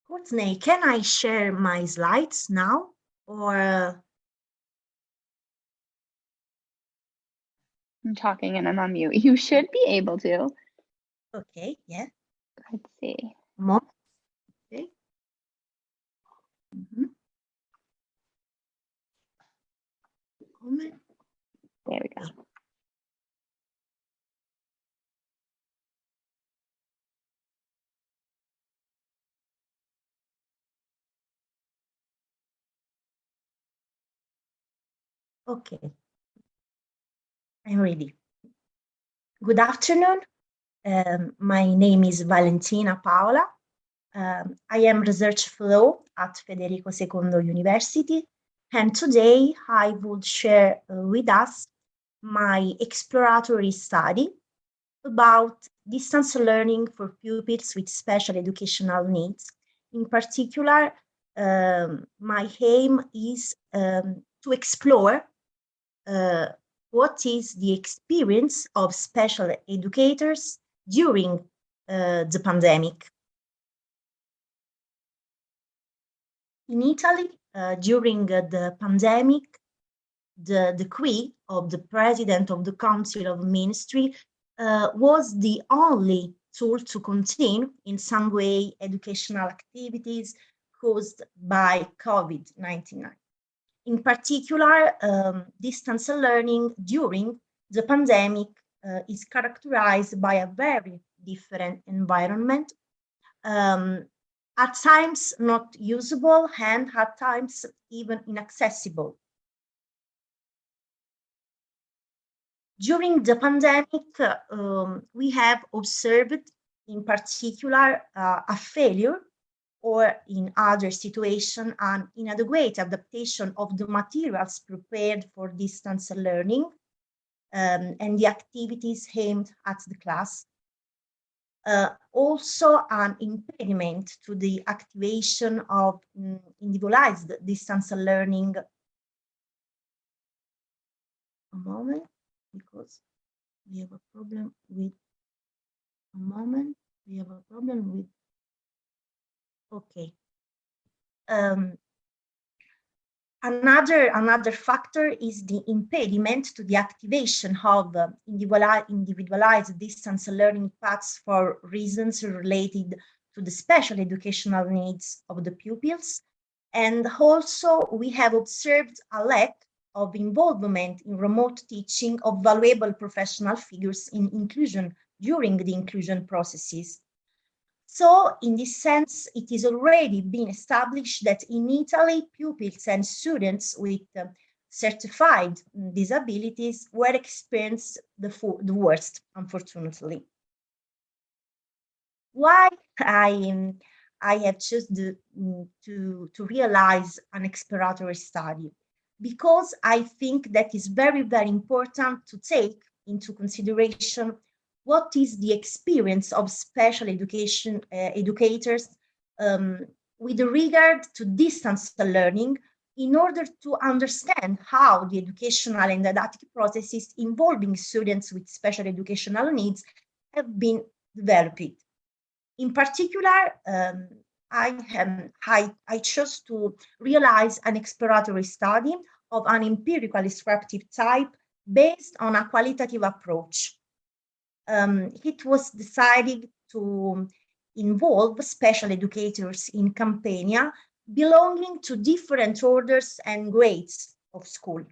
Courtney, can I share my slides now? Or I'm talking and I'm on mute. You should be able to. okay, yeah. Let's see. Okay. Mm-hmm. There we go. Okay. I'm ready. Good afternoon. My name is Valentina Paola. I am research fellow at Federico II University, and today I would share with us my exploratory study about distance learning for pupils with special educational needs. In particular, my aim is to explore what is the experience of special educators during the pandemic. In Italy, during the pandemic, the decree of the President of the Council of Ministry was the only tool to contain in some way educational activities caused by COVID-19. In particular, distance learning during the pandemic is characterized by a very different environment, at times not usable and at times even inaccessible. During the pandemic, we have observed in particular a failure, or in other situations, an inadequate adaptation of the materials prepared for distance learning and the activities aimed at the class. Also an impediment to the activation of individualized distance learning. A moment, because we have a problem with, okay. Another factor is the impediment to the activation of individualized distance learning paths for reasons related to the special educational needs of the pupils. And also we have observed a lack of involvement in remote teaching of valuable professional figures in inclusion during the inclusion processes. So in this sense, it is already been established that in Italy, pupils and students with certified disabilities were experiencing the worst, unfortunately. Why I have chosen to realize an exploratory study? Because I think that is very, very important to take into consideration what is the experience of special education educators with regard to distance learning, in order to understand how the educational and didactic processes involving students with special educational needs have been developed. In particular, I chose to realize an exploratory study of an empirical descriptive type based on a qualitative approach. It was decided to involve special educators in Campania belonging to different orders and grades of school.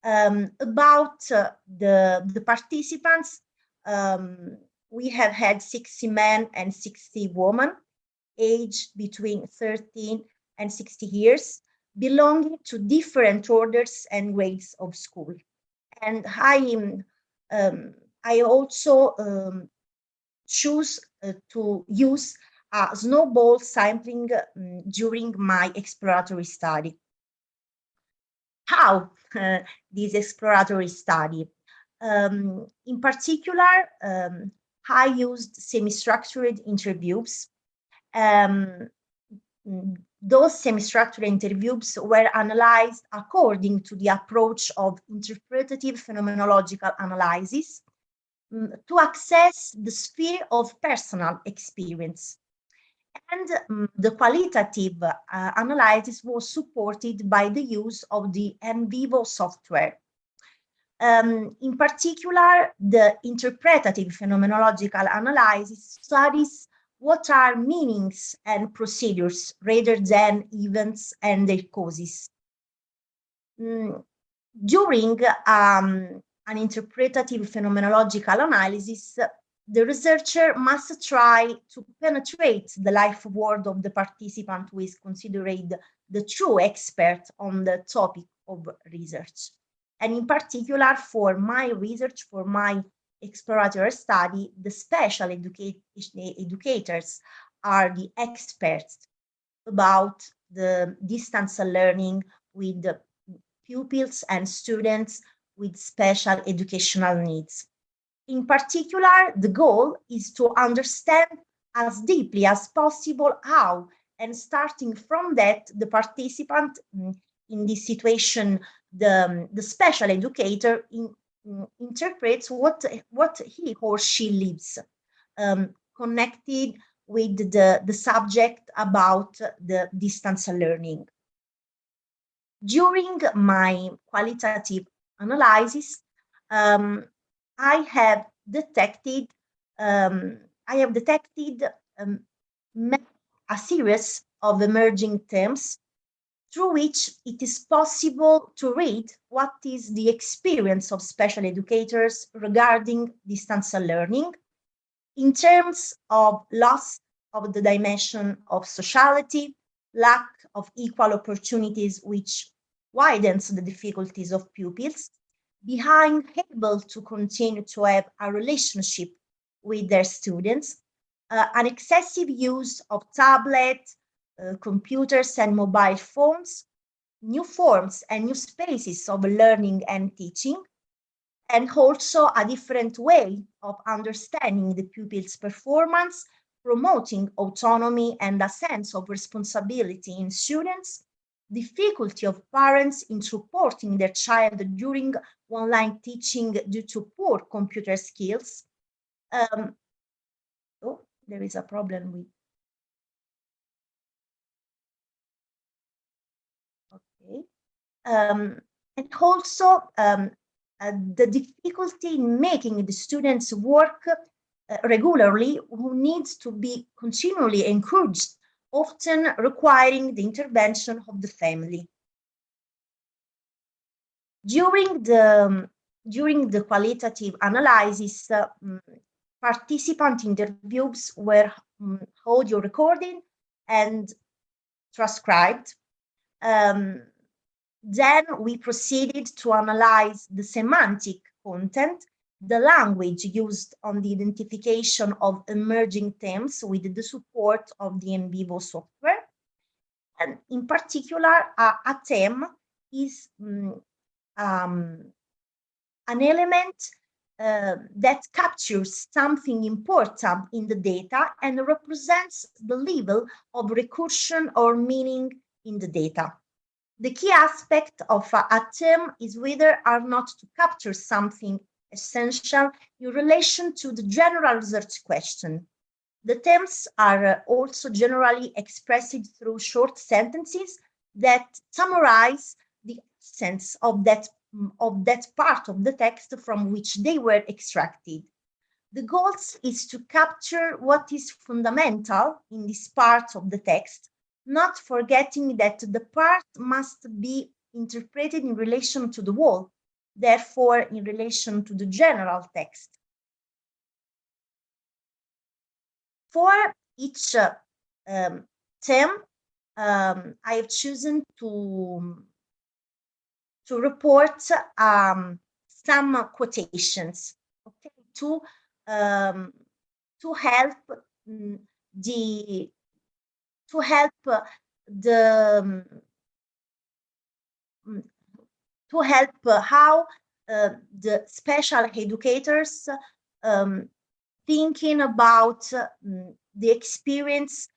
About the participants, we have had 60 men and 60 women, aged between 13 and 60 years, belonging to different orders and grades of school. And I also choose to use a snowball sampling during my exploratory study. How this exploratory study? In particular, I used semi-structured interviews. Those semi-structured interviews were analyzed according to the approach of interpretative phenomenological analysis to access the sphere of personal experience. And the qualitative analysis was supported by the use of the NVivo software. In particular, the interpretative phenomenological analysis studies what are meanings and procedures rather than events and their causes. During an interpretative phenomenological analysis, the researcher must try to penetrate the life world of the participant who is considered the true expert on the topic of research. And in particular, for my research, for my exploratory study, the special educators are the experts about the distance learning with the pupils and students with special educational needs. In particular, the goal is to understand as deeply as possible how, and starting from that, the participant in this situation, the special educator interprets what he or she lives, connected with the subject about the distance learning. During my qualitative analysis, I have detected a series of emerging themes through which it is possible to read what is the experience of special educators regarding distance learning in terms of loss of the dimension of sociality, lack of equal opportunities, which widens the difficulties of pupils, being able to continue to have a relationship with their students, an excessive use of tablets, computers and mobile phones, new forms and new spaces of learning and teaching, and also a different way of understanding the pupil's performance, promoting autonomy and a sense of responsibility in students, difficulty of parents in supporting their child during online teaching due to poor computer skills. Oh, there is a problem with. Okay. And also the difficulty in making the students work regularly, who needs to be continually encouraged, often requiring the intervention of the family. During the qualitative analysis, participant interviews were audio recorded and transcribed. Then we proceeded to analyze the semantic content, the language used on the identification of emerging themes with the support of the in vivo software. And in particular, a theme is an element that captures something important in the data and represents the level of recursion or meaning in the data. The key aspect of a theme is whether or not to capture something essential in relation to the general research question. The themes are also generally expressed through short sentences that summarize the essence of that part of the text from which they were extracted. The goal is to capture what is fundamental in this part of the text, not forgetting that the part must be interpreted in relation to the whole, therefore in relation to the general text. For each theme, I have chosen to report some quotations, okay, to help how the special educators thinking about the experience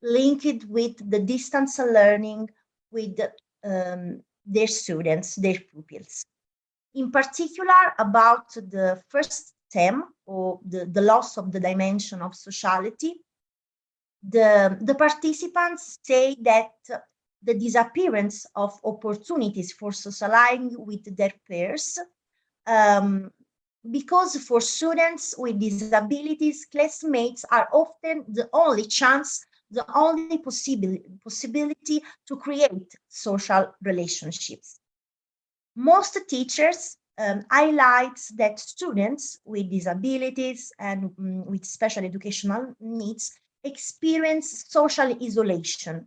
linked with the distance learning with their students, their pupils. In particular, about the first theme, or the loss of the dimension of sociality, the participants say that the disappearance of opportunities for socializing with their peers, because for students with disabilities, classmates are often the only chance, the only possibility to create social relationships. Most teachers highlight that students with disabilities and with special educational needs experience social isolation,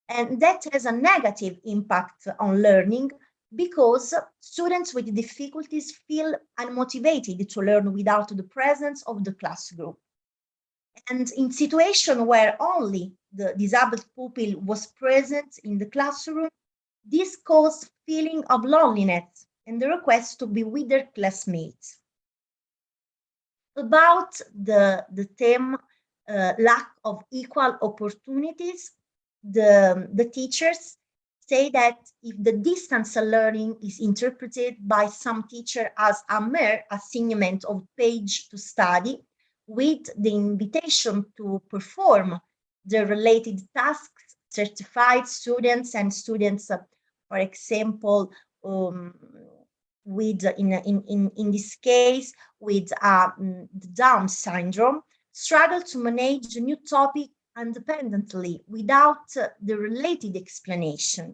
and that has a negative impact on learning because students with difficulties feel unmotivated to learn without the presence of the class group. And in situations where only the disabled pupil was present in the classroom, this caused feeling of loneliness and the request to be with their classmates. About the theme lack of equal opportunities, the teachers say that if the distance learning is interpreted by some teacher as a mere assignment of page to study, with the invitation to perform the related tasks, certified students and students for example, with in this case with Down syndrome, struggle to manage a new topic independently without the related explanation.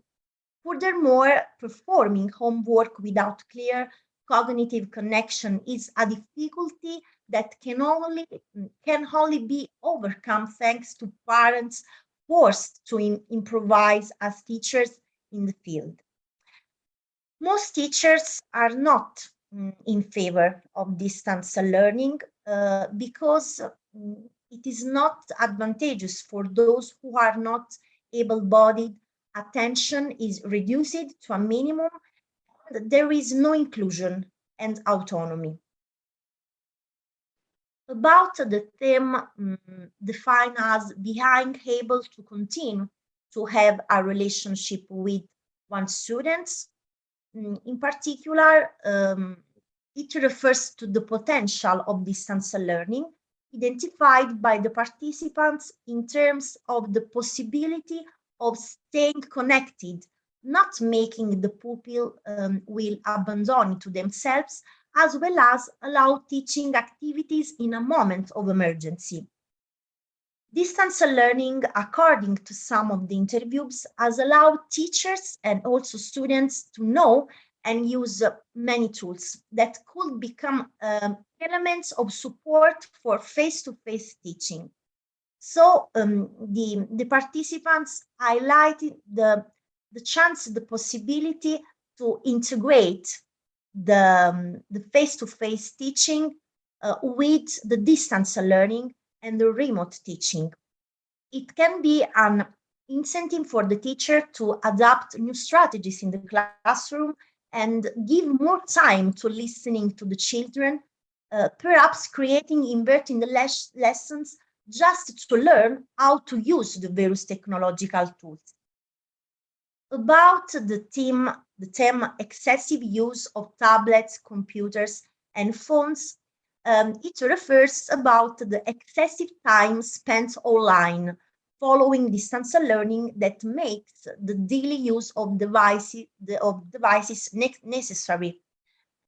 Furthermore, performing homework without clear cognitive connection is a difficulty that can only be overcome thanks to parents forced to improvise as teachers in the field. Most teachers are not in favor of distance learning because it is not advantageous for those who are not able-bodied. Attention is reduced to a minimum, and there is no inclusion and autonomy. About the theme defined as being able to continue to have a relationship with one student, in particular, it refers to the potential of distance learning identified by the participants in terms of the possibility of staying connected, not making the pupil will abandon to themselves, as well as allow teaching activities in a moment of emergency. Distance learning, according to some of the interviews, has allowed teachers and also students to know and use many tools that could become elements of support for face-to-face teaching. So the participants highlighted the chance, the possibility to integrate the face-to-face teaching with the distance learning and the remote teaching. It can be an incentive for the teacher to adapt new strategies in the classroom and give more time to listening to the children, perhaps inverting the lessons just to learn how to use the various technological tools. About the theme excessive use of tablets, computers, and phones, it refers about the excessive time spent online following distance learning that makes the daily use of devices necessary.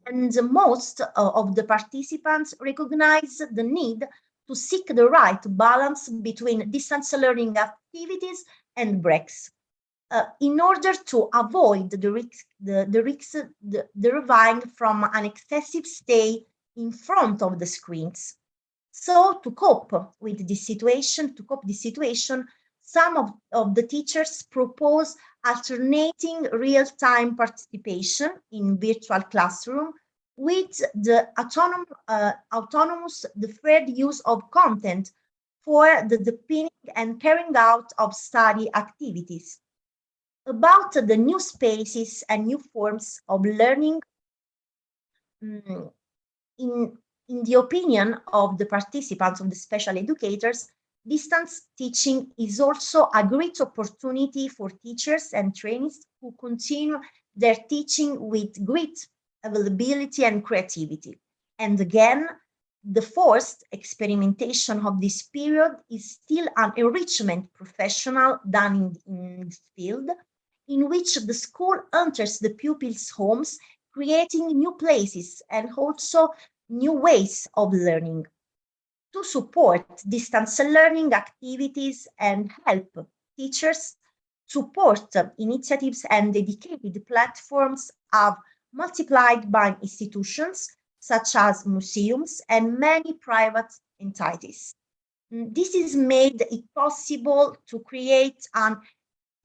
And most of the participants recognize the need to seek the right balance between distance learning activities and breaks in order to avoid the risks deriving from an excessive stay in front of the screens. So to cope with this situation, some of the teachers propose alternating real-time participation in virtual classroom with the autonomous deferred use of content for the deepening and carrying out of study activities. About the new spaces and new forms of learning, in the opinion of the participants, of the special educators, distance teaching is also a great opportunity for teachers and trainees who continue their teaching with great availability and creativity. And again, the forced experimentation of this period is still an enrichment professional done in this field, in which the school enters the pupils' homes, creating new places and also new ways of learning. To support distance learning activities and help teachers, support initiatives and dedicated platforms are multiplied by institutions such as museums and many private entities. This is made it possible to create an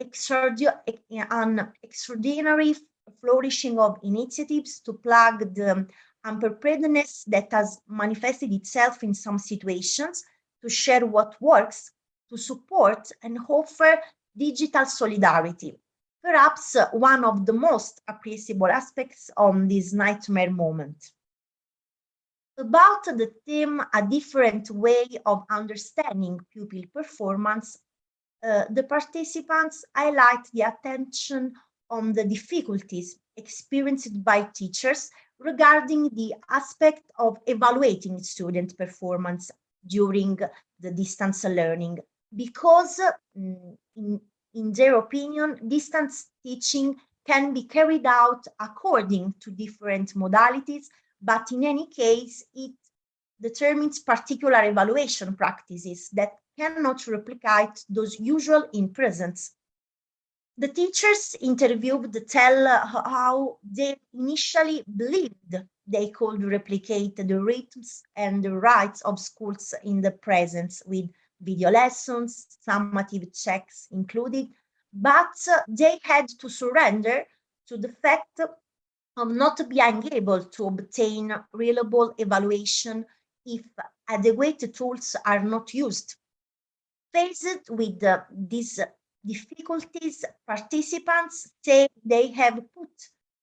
extraordinary flourishing of initiatives to plug the unpreparedness that has manifested itself in some situations, to share what works, to support and offer digital solidarity, perhaps one of the most appreciable aspects of this nightmare moment. About the theme, a different way of understanding pupil performance, the participants highlight the attention on the difficulties experienced by teachers regarding the aspect of evaluating student performance during the distance learning, because in their opinion, distance teaching can be carried out according to different modalities, but in any case, it determines particular evaluation practices that cannot replicate those usual in presence. The teachers interviewed tell how they initially believed they could replicate the rhythms and the rights of schools in the presence with video lessons, summative checks included, but they had to surrender to the fact of not being able to obtain reliable evaluation if adequate tools are not used. Faced with these difficulties, participants say they have put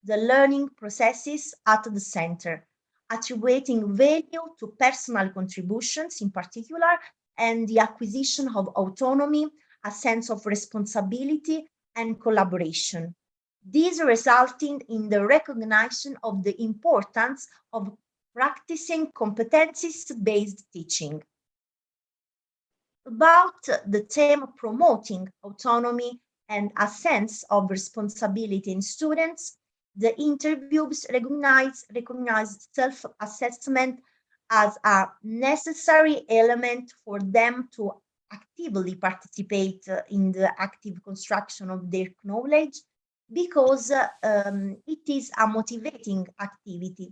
the learning processes at the center, attributing value to personal contributions in particular, and the acquisition of autonomy, a sense of responsibility and collaboration. This resulting in the recognition of the importance of practicing competencies-based teaching. About the theme promoting autonomy and a sense of responsibility in students, the interviews recognize self-assessment as a necessary element for them to actively participate in the active construction of their knowledge, because it is a motivating activity,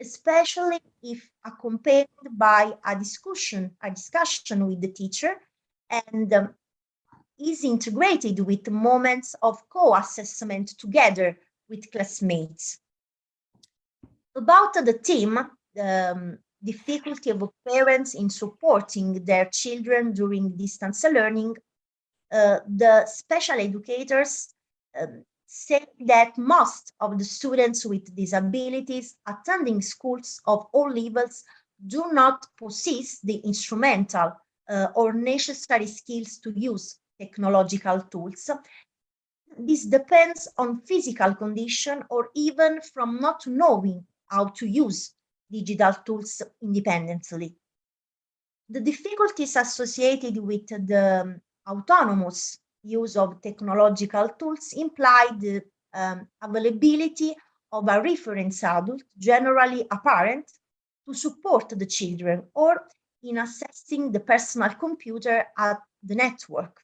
especially if accompanied by a discussion with the teacher, and is integrated with moments of co-assessment together with classmates. About the theme, difficulty of parents in supporting their children during distance learning, the special educators say that most of the students with disabilities attending schools of all levels do not possess the instrumental or necessary skills to use technological tools. This depends on physical condition or even from not knowing how to use digital tools independently. The difficulties associated with the autonomous use of technological tools imply the availability of a reference adult, generally a parent, to support the children or in accessing the personal computer at the network,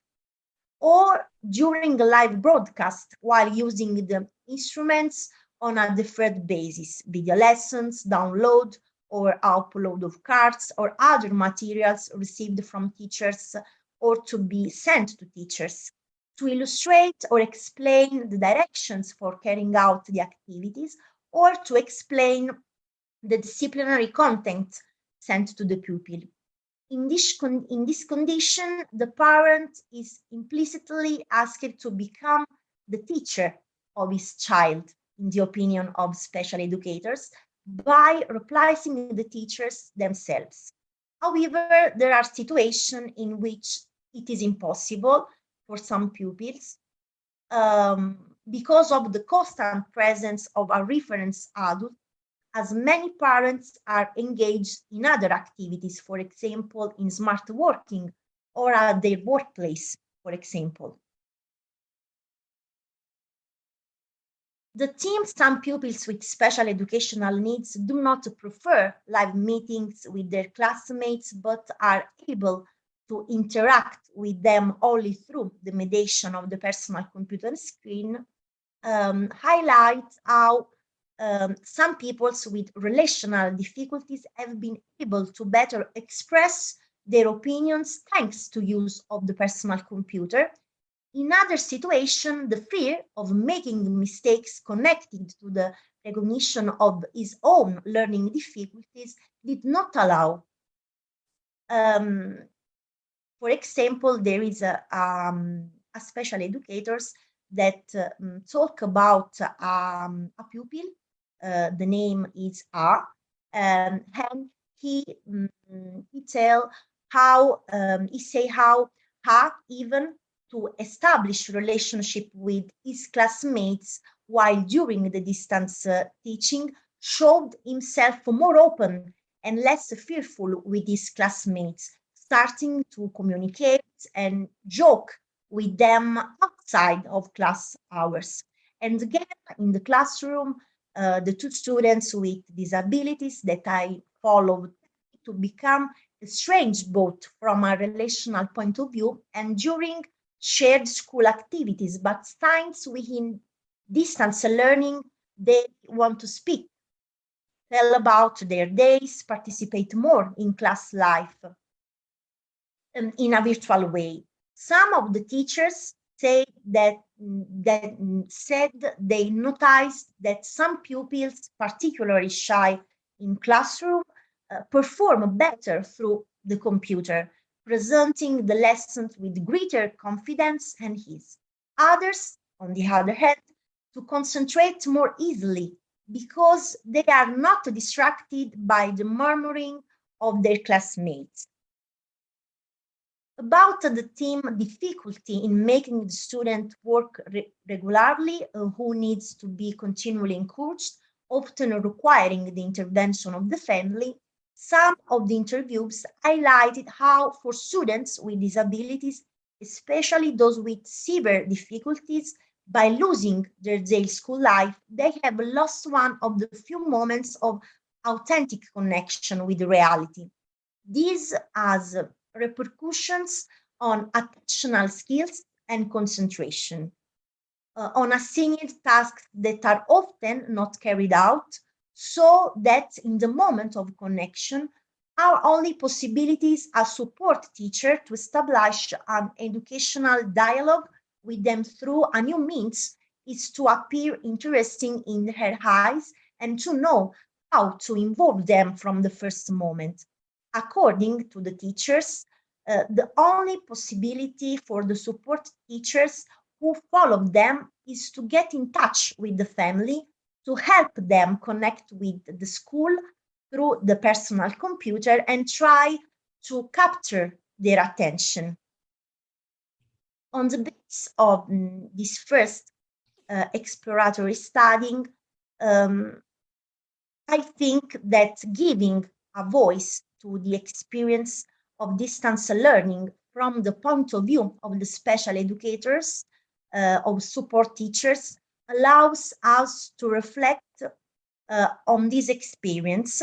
or during a live broadcast while using the instruments on a deferred basis, video lessons, download or upload of cards or other materials received from teachers or to be sent to teachers, to illustrate or explain the directions for carrying out the activities, or to explain the disciplinary content sent to the pupil. In this condition, the parent is implicitly asked to become the teacher of his child, in the opinion of special educators, by replacing the teachers themselves. However, there are situations in which it is impossible for some pupils because of the constant presence of a reference adult, as many parents are engaged in other activities, for example, in smart working or at their workplace, for example. The team, some pupils with special educational needs do not prefer live meetings with their classmates, but are able to interact with them only through the mediation of the personal computer screen, highlights how some peoples with relational difficulties have been able to better express their opinions thanks to use of the personal computer. In other situations, the fear of making mistakes connected to the recognition of his own learning difficulties did not allow. For example, there is a special educators that talk about a pupil. The name is A, and he tell how he say how even to establish relationship with his classmates while during the distance teaching showed himself more open and less fearful with his classmates, starting to communicate and joke with them outside of class hours. And again, in the classroom, the two students with disabilities that I followed to become estranged both from a relational point of view and during shared school activities, but since within distance learning, they want to speak, tell about their days, participate more in class life in a virtual way. Some of the teachers say that said they noticed that some pupils, particularly shy in classroom, perform better through the computer, presenting the lessons with greater confidence and ease. Others, on the other hand, to concentrate more easily because they are not distracted by the murmuring of their classmates. About the theme difficulty in making the student work regularly, who needs to be continually encouraged, often requiring the intervention of the family, some of the interviews highlighted how for students with disabilities, especially those with severe difficulties, by losing their daily school life, they have lost one of the few moments of authentic connection with reality. This has repercussions on attentional skills and concentration, on assigned tasks that are often not carried out, so that in the moment of connection, our only possibility is a support teacher to establish an educational dialogue with them through a new means is to appear interesting in her eyes and to know how to involve them from the first moment. According to the teachers, the only possibility for the support teachers who follow them is to get in touch with the family, to help them connect with the school through the personal computer and try to capture their attention. On the basis of this first exploratory study, I think that giving a voice to the experience of distance learning from the point of view of the special educators, of support teachers, allows us to reflect on this experience,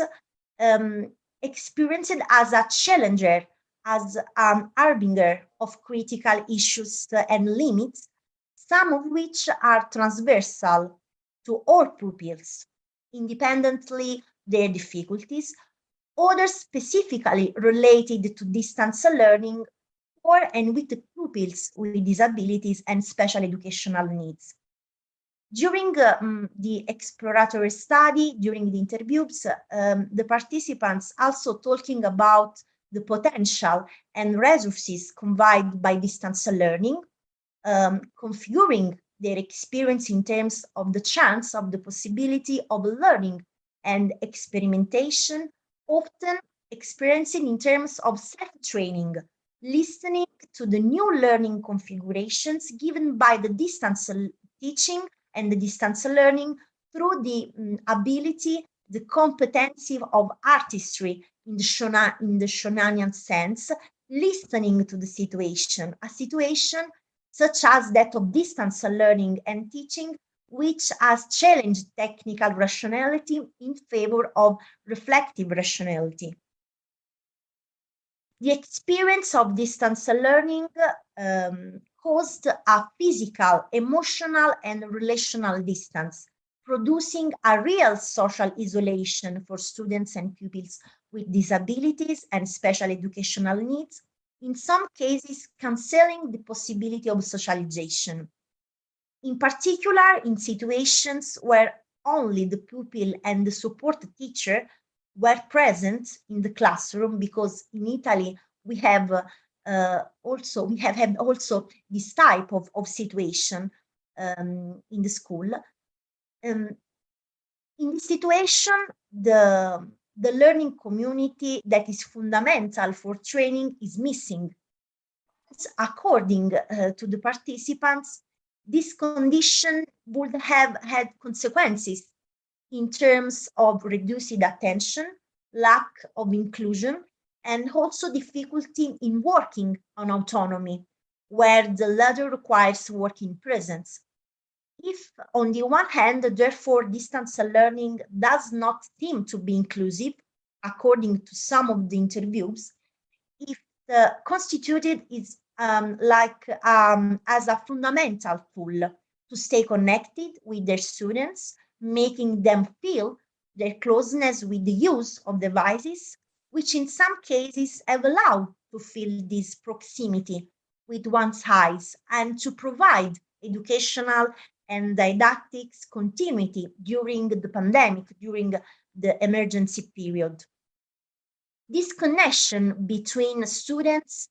experienced as a challenger, as an harbinger of critical issues and limits, some of which are transversal to all pupils, independently their difficulties, others specifically related to distance learning for and with the pupils with disabilities and special educational needs. During the exploratory study, during the interviews, the participants also talking about the potential and resources conveyed by distance learning, configuring their experience in terms of the chance of the possibility of learning and experimentation, often experiencing in terms of self-training, listening to the new learning configurations given by the distance teaching and the distance learning through the ability, the competency of artistry in the Shonanian sense, listening to the situation, a situation such as that of distance learning and teaching, which has challenged technical rationality in favor of reflective rationality. The experience of distance learning caused a physical, emotional, and relational distance, producing a real social isolation for students and pupils with disabilities and special educational needs, in some cases cancelling the possibility of socialization. In particular, in situations where only the pupil and the support teacher were present in the classroom, because in Italy we have also this type of situation in the school. In this situation, the learning community that is fundamental for training is missing. According to the participants, this condition would have had consequences in terms of reduced attention, lack of inclusion, and also difficulty in working on autonomy, where the latter requires working presence. If on the one hand, therefore, distance learning does not seem to be inclusive, according to some of the interviews, if constituted is as a fundamental tool to stay connected with their students, making them feel their closeness with the use of devices, which in some cases have allowed to feel this proximity with one's eyes and to provide educational and didactics continuity during the pandemic, during the emergency period. This connection between students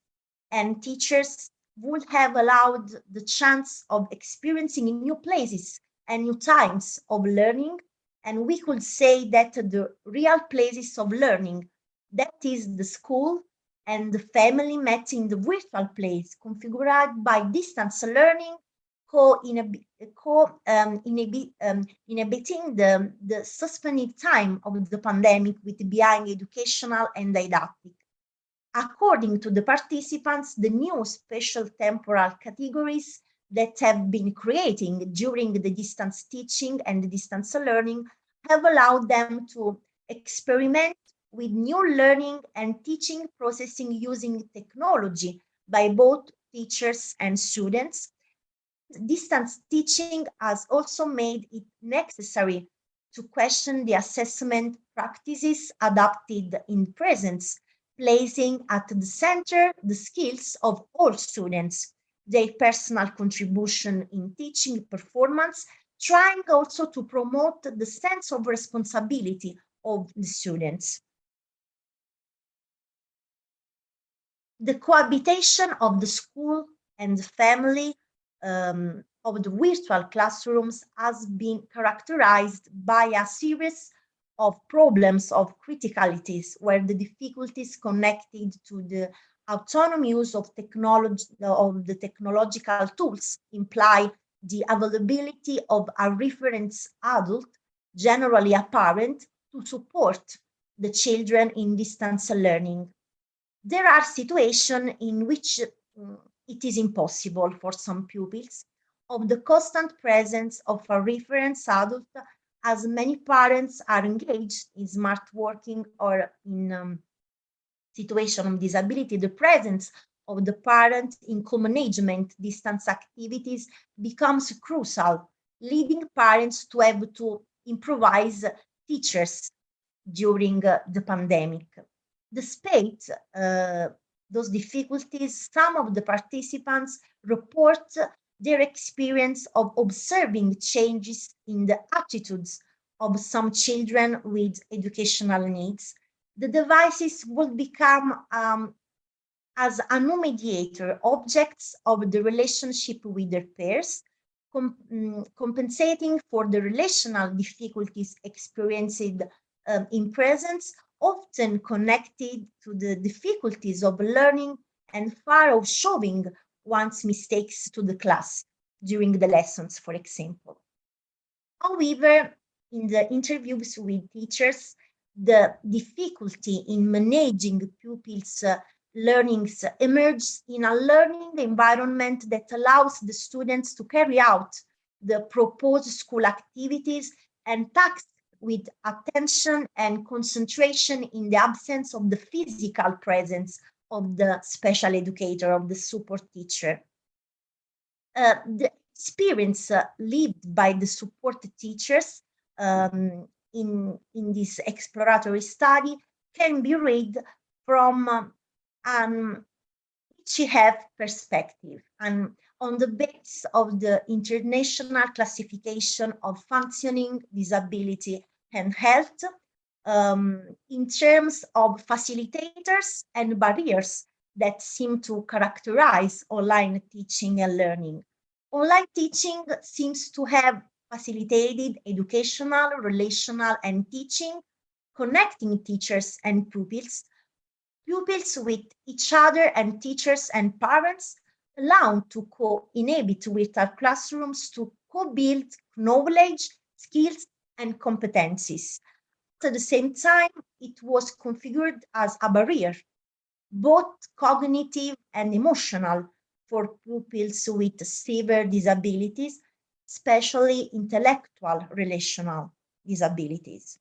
and teachers would have allowed the chance of experiencing new places and new times of learning. And we could say that the real places of learning, that is the school and the family, met in the virtual place configured by distance learning, inhibiting the suspended time of the pandemic with being educational and didactic. According to the participants, the new spatial temporal categories that have been creating during the distance teaching and the distance learning have allowed them to experiment with new learning and teaching processing using technology by both teachers and students. Distance teaching has also made it necessary to question the assessment practices adopted in presence, placing at the center the skills of all students, their personal contribution in teaching performance, trying also to promote the sense of responsibility of the students. The cohabitation of the school and the family of the virtual classrooms has been characterized by a series of problems of criticalities, where the difficulties connected to the autonomous use of technology, of the technological tools, imply the availability of a reference adult, generally a parent, to support the children in distance learning. There are situations in which it is impossible for some pupils of the constant presence of a reference adult, as many parents are engaged in smart working or in situation of disability. The presence of the parent in co-management distance activities becomes crucial, leading parents to have to improvise teachers during the pandemic. Despite those difficulties, some of the participants report their experience of observing changes in the attitudes of some children with educational needs. The devices will become as a new mediator, objects of the relationship with their peers, compensating for the relational difficulties experienced in presence, often connected to the difficulties of learning and far of showing one's mistakes to the class during the lessons, for example. However, in the interviews with teachers, the difficulty in managing pupils' learnings emerges in a learning environment that allows the students to carry out the proposed school activities and tasks with attention and concentration in the absence of the physical presence of the special educator, of the support teacher. The experience lived by the support teachers in this exploratory study can be read from an each-have perspective and on the basis of the International Classification of Functioning, Disability and Health, in terms of facilitators and barriers that seem to characterize online teaching and learning. Online teaching seems to have facilitated educational, relational, and teaching, connecting teachers and pupils with each other and teachers and parents, allowed to co-inhabit virtual classrooms to co-build knowledge, skills, and competencies. At the same time, it was configured as a barrier, both cognitive and emotional, for pupils with severe disabilities, especially intellectual relational disabilities.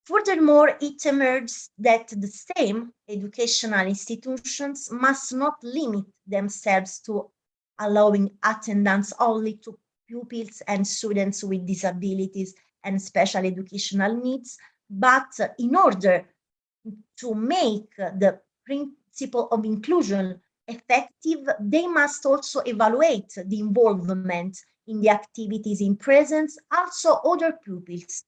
Furthermore, it emerges that the same educational institutions must not limit themselves to allowing attendance only to pupils and students with disabilities and special educational needs, but in order to make the principle of inclusion effective, they must also evaluate the involvement in the activities in presence, also other pupils.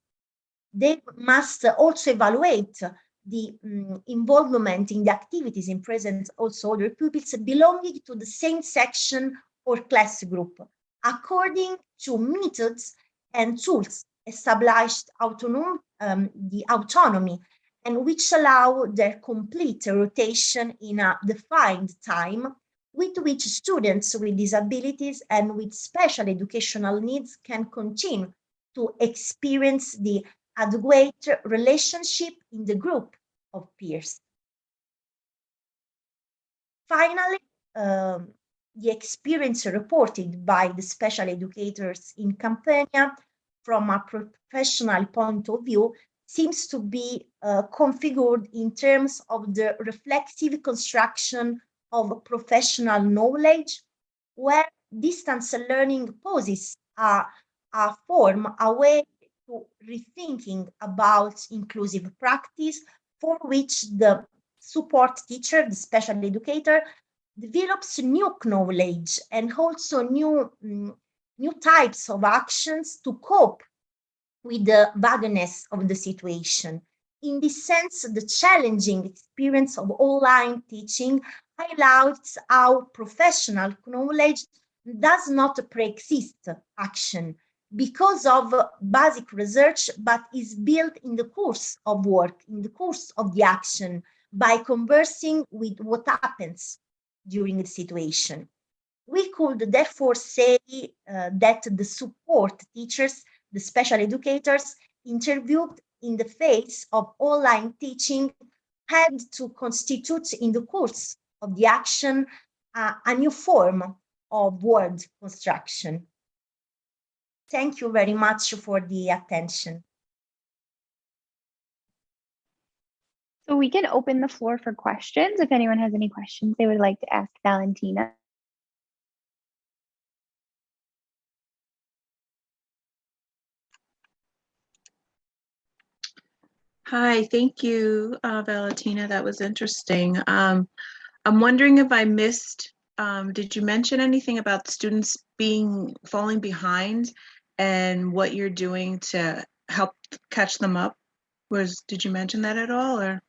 They must also evaluate the involvement in the activities in presence, also other pupils belonging to the same section or class group, according to methods and tools established the autonomy and which allow their complete rotation in a defined time, with which students with disabilities and with special educational needs can continue to experience the adequate relationship in the group of peers. Finally, the experience reported by the special educators in Campania from a professional point of view seems to be configured in terms of the reflexive construction of professional knowledge, where distance learning poses a way to rethinking about inclusive practice, for which the support teacher, the special educator, develops new knowledge and also new types of actions to cope with the vagueness of the situation. In this sense, the challenging experience of online teaching highlights how professional knowledge does not pre-exist action because of basic research, but is built in the course of work, in the course of the action, by conversing with what happens during the situation. We could therefore say that the support teachers, the special educators interviewed in the face of online teaching had to constitute in the course of the action a new form of word construction. Thank you very much for the attention. So we can open the floor for questions if anyone has any questions they would like to ask Valentina. Hi, thank you, Valentina. That was interesting. I'm wondering if I missed, did you mention anything about students falling behind and what you're doing to help catch them up? Did you mention that at all, or?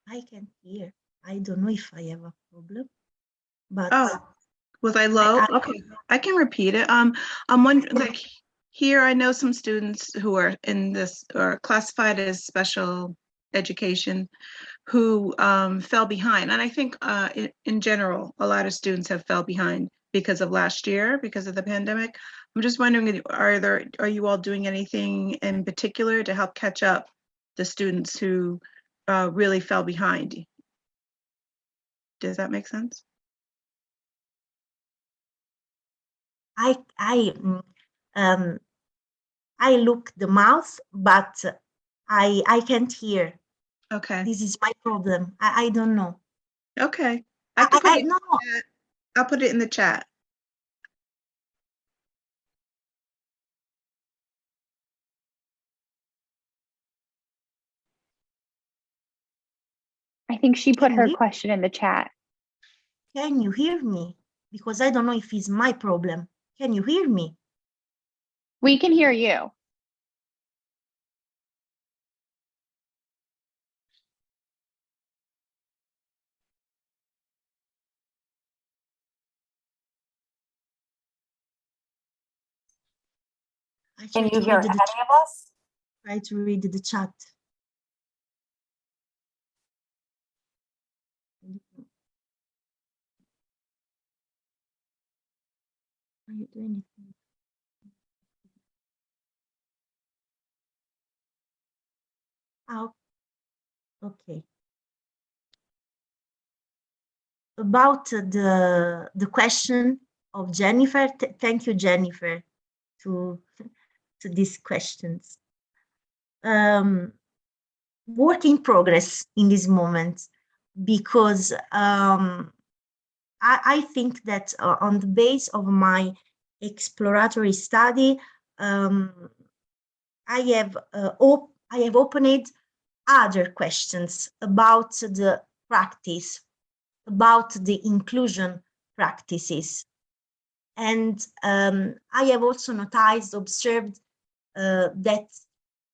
I can hear. I don't know if I have a problem, but was I low? Okay, I can repeat it. I'm wondering, like here, I know some students who are in this or classified as special education who fell behind, and I think in general, a lot of students have fell behind because of last year, because of the pandemic. I'm just wondering, are you all doing anything in particular to help catch up the students who really fell behind? Does that make sense? I look the mouth, but I can't hear. Okay. This is my problem. I don't know. Okay. I can put it in the chat. I'll put it in the chat. I think she put her question in the chat. Can you hear me? Because I don't know if it's my problem. Can you hear me? We can hear you. Can you hear any of us? Try to read the chat. Are you doing anything? Oh, Okay. About the question of Jennifer, thank you, Jennifer, to these questions. Work in progress in this moment, because I think that on the base of my exploratory study, I have opened other questions about the practice, about the inclusion practices. And I have also observed that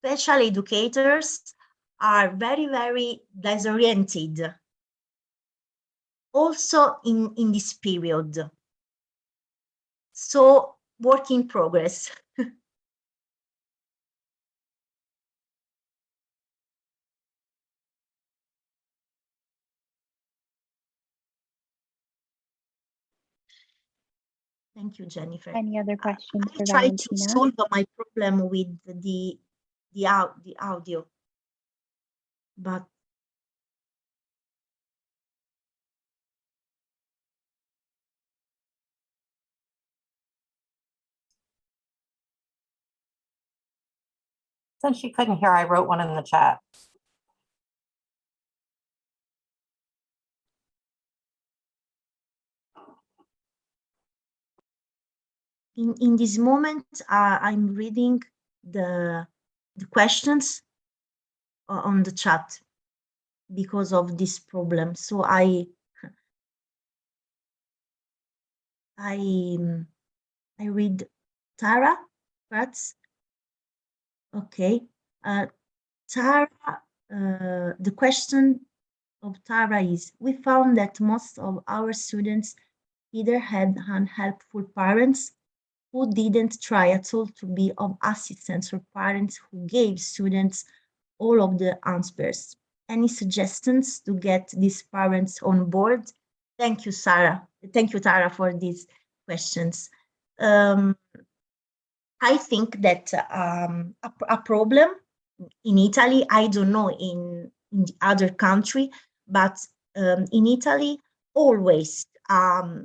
special educators are very, very disoriented also in this period. So, work in progress. Thank you, Jennifer. Any other questions I for try Valentina? to solve my problem with the audio, but since she couldn't hear, I wrote one in the chat. in this moment, I'm reading the questions on the chat because of this problem. So I read Tara, perhaps. Okay. Tara, the question of Tara is, we found that most of our students either had unhelpful parents who didn't try at all to be of assistance, or parents who gave students all of the answers. Any suggestions to get these parents on board? Thank you, Sarah. Thank you, Tara, for these questions. I think that a problem in Italy, I don't know in the other country, but in Italy, always a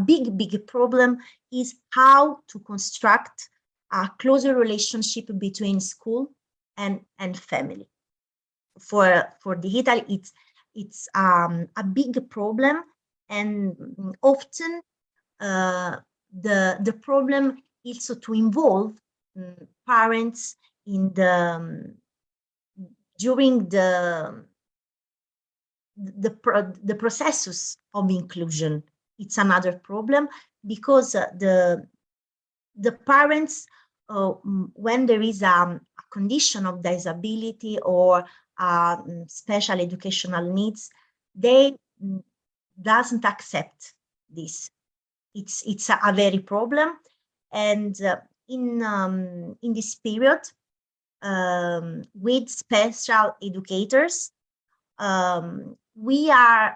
big problem is how to construct a closer relationship between school and family. For the Italy, it's a big problem, and often the problem is to involve parents in during the processes of inclusion. It's another problem, because the parents, when there is a condition of disability or special educational needs, they doesn't accept this. It's a very problem, and in this period, with special educators, we are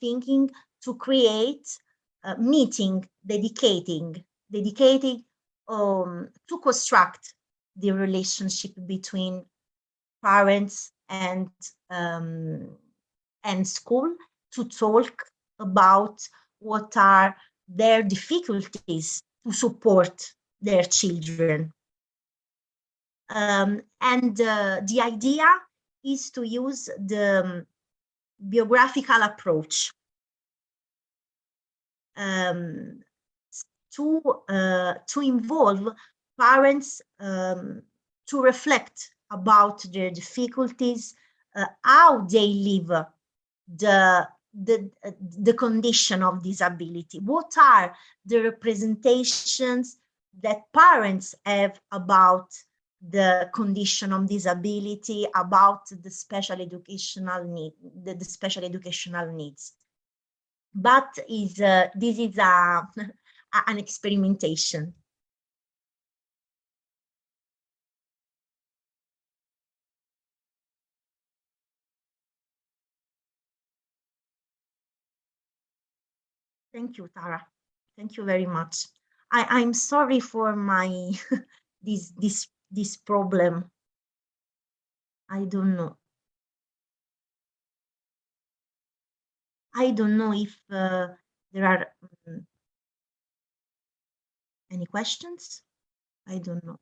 thinking to create a meeting dedicated to construct the relationship between parents and school, to talk about what are their difficulties to support their children. And the idea is to use the biographical approach to involve parents to reflect about their difficulties, how they live the condition of disability, what are the representations that parents have about the condition of disability, about the special educational need, the special educational needs. But this is an experimentation. Thank you, Tara. Thank you very much. I'm sorry for my this problem. I don't know. I don't know if there are any questions. I don't know.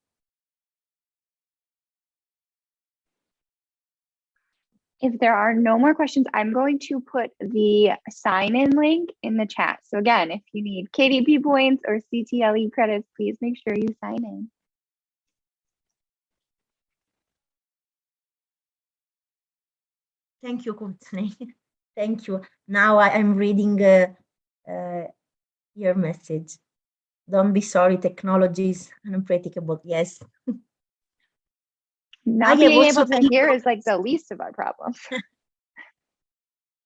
If there are no more questions, I'm going to put the sign-in link in the chat. So again, if you need KDP points or CTLE credits, please make sure you sign in. Thank you, Courtney. Thank you. Now I'm reading your message. Don't be sorry, technology is unpredictable. Yes. Not being able to hear is like the least of our problems.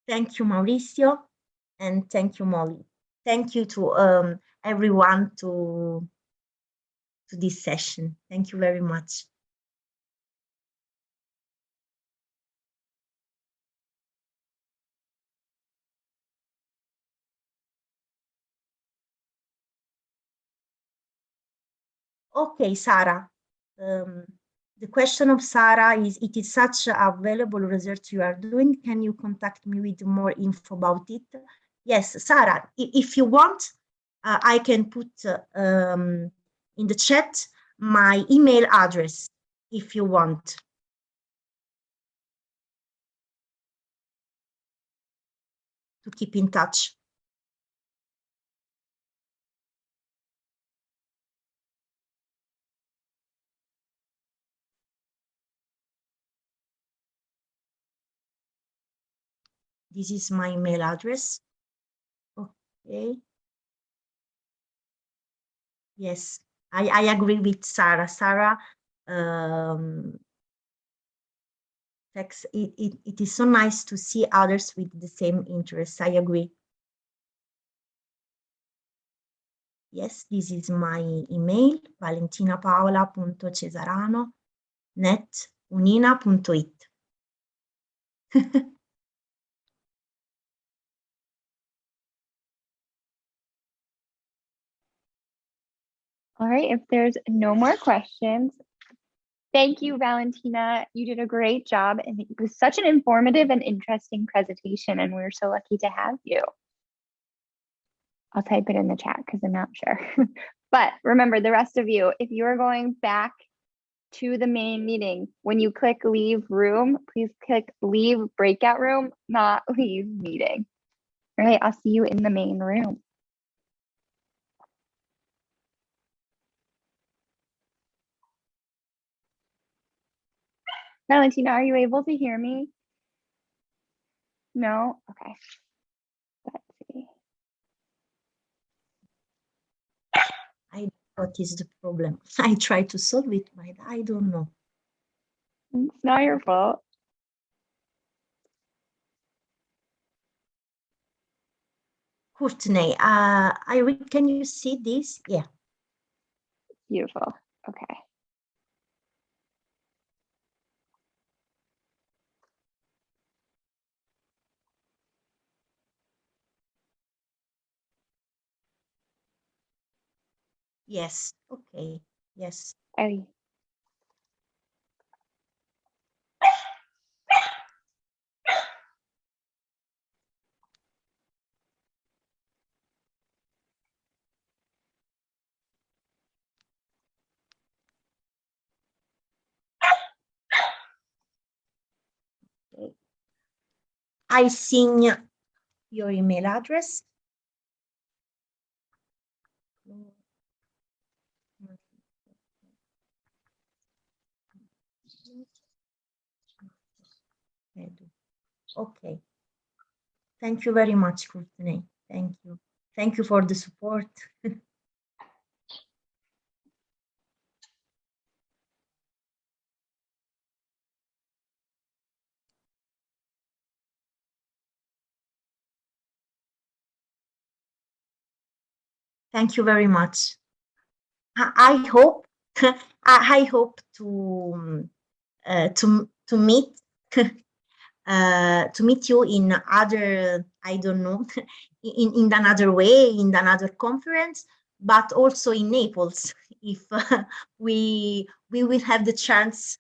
Thank you, Mauricio, and thank you, Molly. Thank you to everyone to this session. Thank you very much. Okay, Sarah. The question of Sarah is, it is such a valuable research you are doing. Can you contact me with more info about it? Yes, Sarah, if you want, I can put in the chat my email address if you want. To keep in touch. This is my email address. Okay. Yes, I agree with Sarah. Sarah, it is so nice to see others with the same interests. I agree. Yes, this is my email, valentinapaola.cesarano@unina.it. All right, if there's no more questions, thank you, Valentina. You did a great job, and it was such an informative and interesting presentation, and we're so lucky to have you. I'll type it in the chat because I'm not sure. But remember, the rest of you, if you are going back to the main meeting, when you click leave room, please click leave breakout room, not leave meeting. All right, I'll see you in the main room. Valentina, are you able to hear me? No? Okay. Let's see. What is the problem? I try to solve it, but I don't know. It's not your fault. Courtney, can you see this? Yeah. Beautiful. Okay. Yes. Okay. Yes. Okay. I seen your email address. Okay. Thank you very much, Courtney. Thank you. Thank you for the support. Thank you very much. I hope I hope to meet to meet you in other, I don't know, in another way, in another conference, but also in Naples, if we will have the chance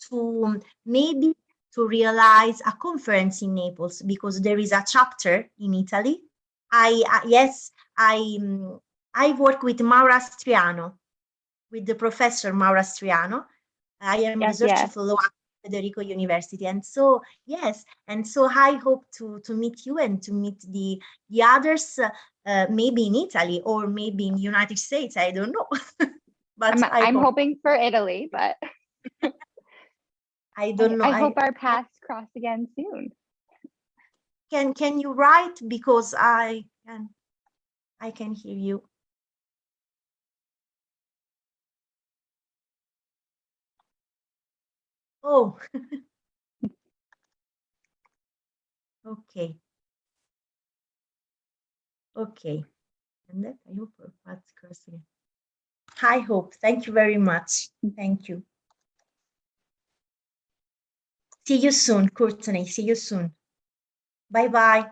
to maybe to realize a conference in Naples, because there is a chapter in Italy. I work with Maura Striano, with the professor Maura Striano. I am research fellow at Federico University, and so I hope to meet you and to meet the others, maybe in Italy or maybe in the United States. I don't know, but I'm hoping for Italy, but I don't know. I hope our paths cross again soon. Can you write, because I can hear you. Oh, okay. Okay. And that I hope our paths cross again. I hope. Thank you very much. Thank you. See you soon, Courtney. See you soon. Bye-bye.